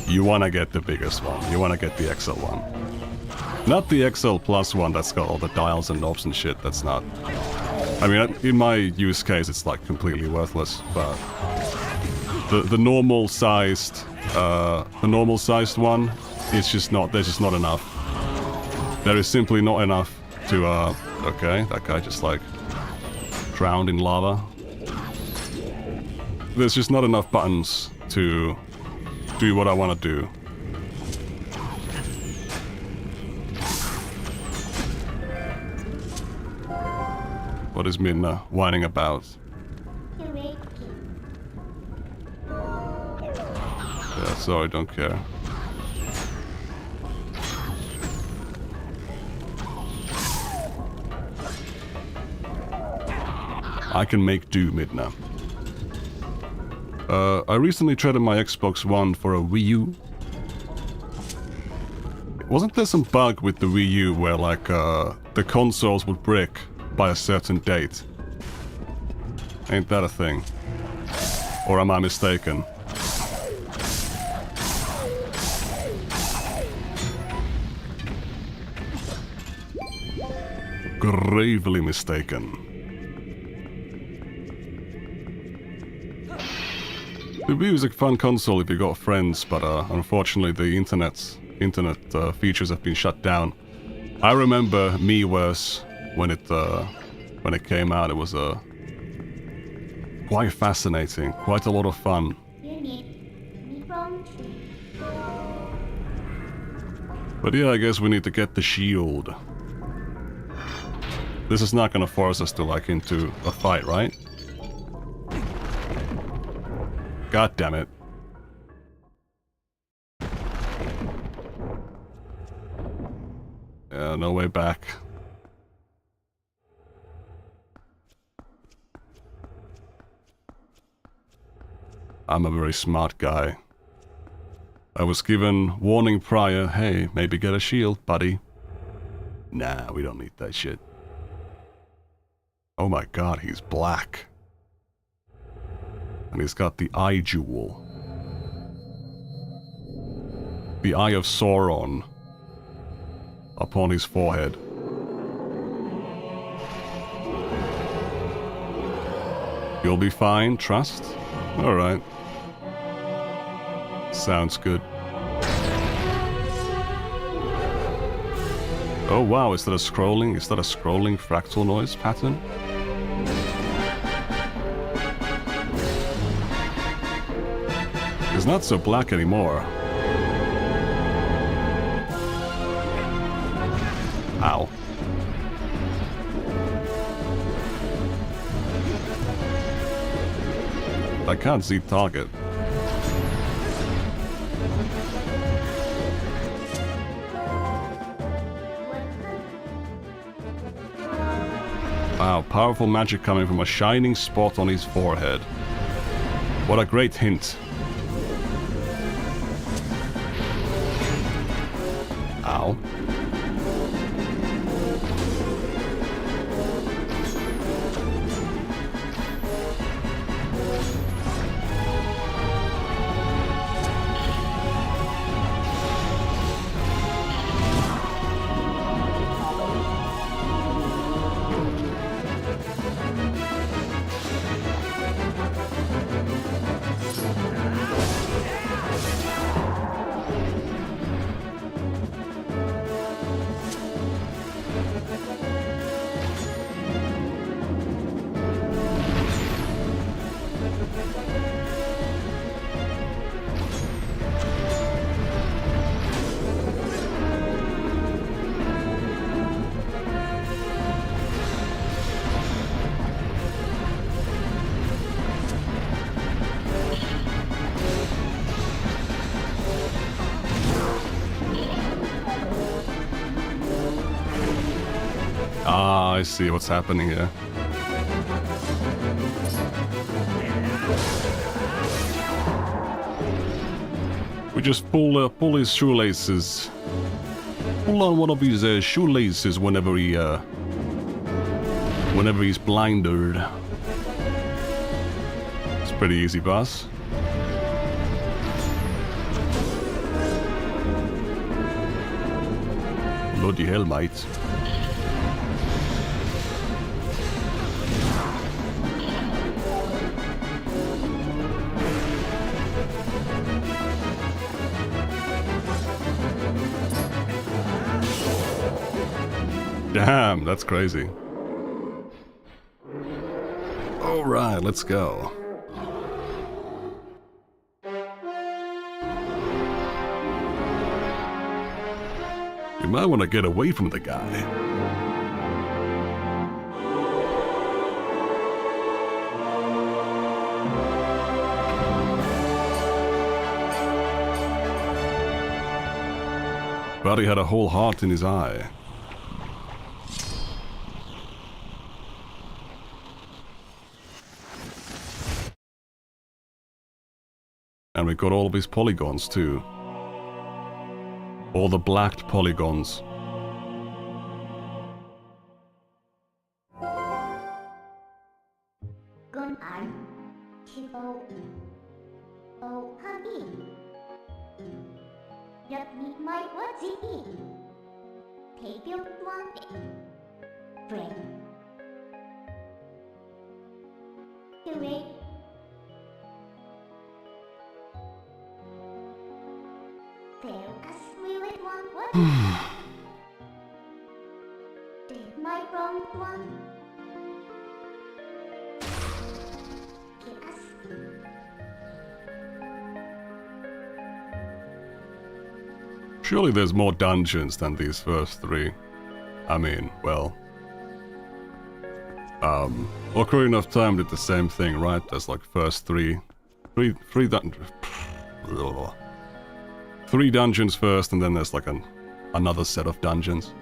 [SPEAKER 1] you wanna get the biggest one. You wanna get the XL one. Not the XL Plus one that's got all the dials and knobs and shit. That's not... I mean, in my use case, it's like completely worthless, but... The normal sized one, it's just not, there's just not enough. There is simply not enough to, okay, that guy just like drowned in lava. There's just not enough buttons to do what I want to do. What is Midna whining about? Yeah, sorry, don't care. I can make do, Midna. I recently traded my Xbox One for a Wii U. Wasn't there some bug with the Wii U where, like, the consoles would brick by a certain date? Ain't that a thing? Or am I mistaken? Gravely mistaken. The Wii was a fun console if you got friends, but unfortunately the internet features have been shut down. I remember Miiverse when it came out. It was quite fascinating, quite a lot of fun. But yeah, I guess we need to get the shield. This is not gonna force us to like into a fight, right? God damn it. Yeah, no way back. I'm a very smart guy. I was given warning prior, hey, maybe get a shield, buddy. Nah, we don't need that shit. Oh my god, he's black. And he's got the eye jewel. The Eye of Sauron upon his forehead. You'll be fine, trust? Alright. Sounds good. Oh wow, is that a scrolling fractal noise pattern? It's not so black anymore. Ow. I can't see target. Wow, powerful magic coming from a shining spot on his forehead. What a great hint. Ow. Ah, I see what's happening here. We just pull his shoelaces. Pull on one of his shoelaces whenever he's blinded. It's pretty easy, boss. Bloody hell, mate. Damn, that's crazy. Alright, let's go. You might want to get away from the guy. But he had a whole heart in his eye. And we got all of his polygons too. All the blacked polygons. Surely there's more dungeons than these first three. I mean, well... Ocarina of Time did the same thing, right? There's like first three dungeons first, and then there's like another set of dungeons.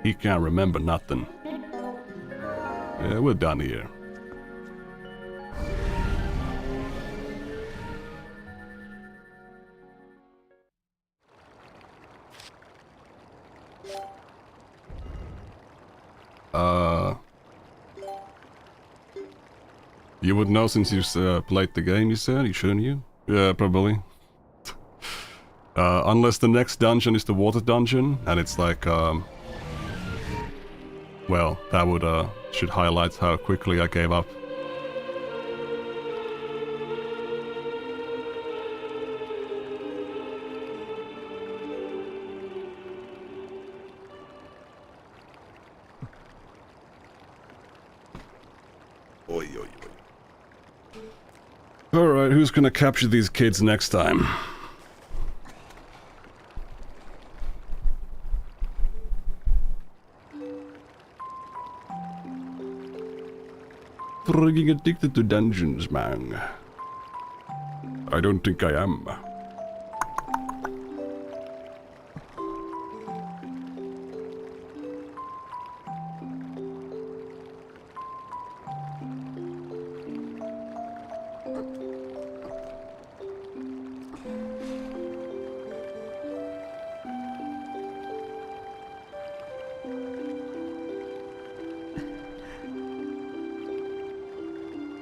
[SPEAKER 1] He can't remember nothing. Yeah, we're done here. You would know since you played the game, you said? Shouldn't you? Yeah, probably. Unless the next dungeon is the water dungeon, and it's like, well, that would, should highlight how quickly I gave up. Oi, oi, oi. Alright, who's gonna capture these kids next time? Freaking addicted to dungeons, man. I don't think I am.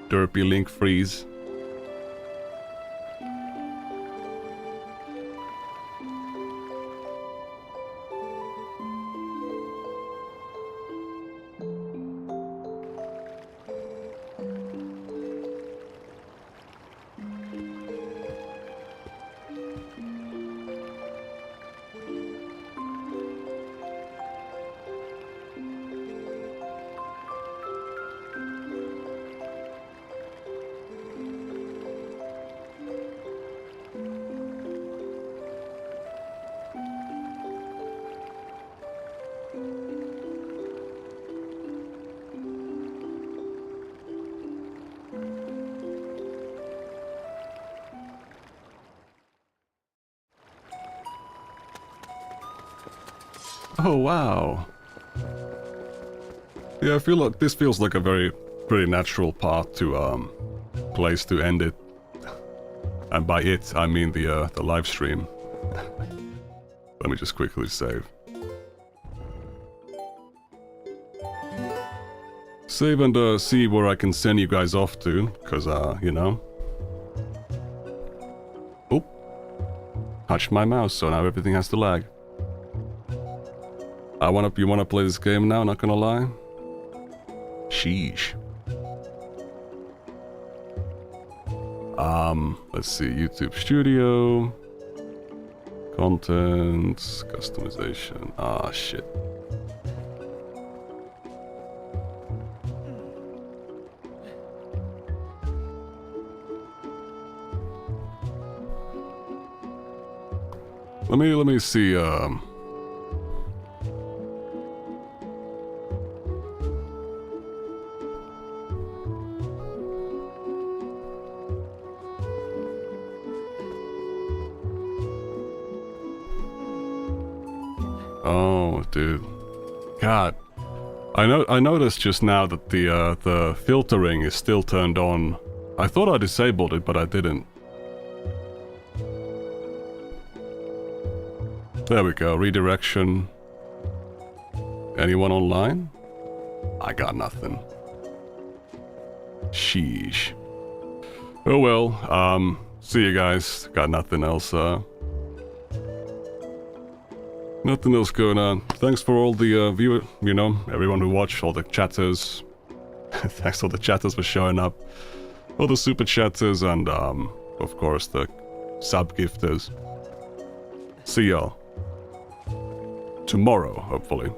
[SPEAKER 1] Derpy Link freeze. Oh wow. Yeah, I feel like this feels like a pretty natural part to place to end it. And by it, I mean the live stream. Let me just quickly save. Save and see where I can send you guys off to, cause you know. Oh, touched my mouse, so now everything has to lag. You wanna play this game now? Not gonna lie. Sheesh. Let's see. YouTube Studio. Contents. Customization. Ah, shit. Let me see, Oh, dude. God. I noticed just now that the filtering is still turned on. I thought I disabled it, but I didn't. There we go, redirection. Anyone online? I got nothing. Sheesh. Oh well, see you guys. Got nothing else, Nothing else going on. Thanks for all the viewer, everyone who watched, all the chatters. Thanks to all the chatters for showing up. All the super chatters and, of course, the sub gifters. See y'all tomorrow, hopefully.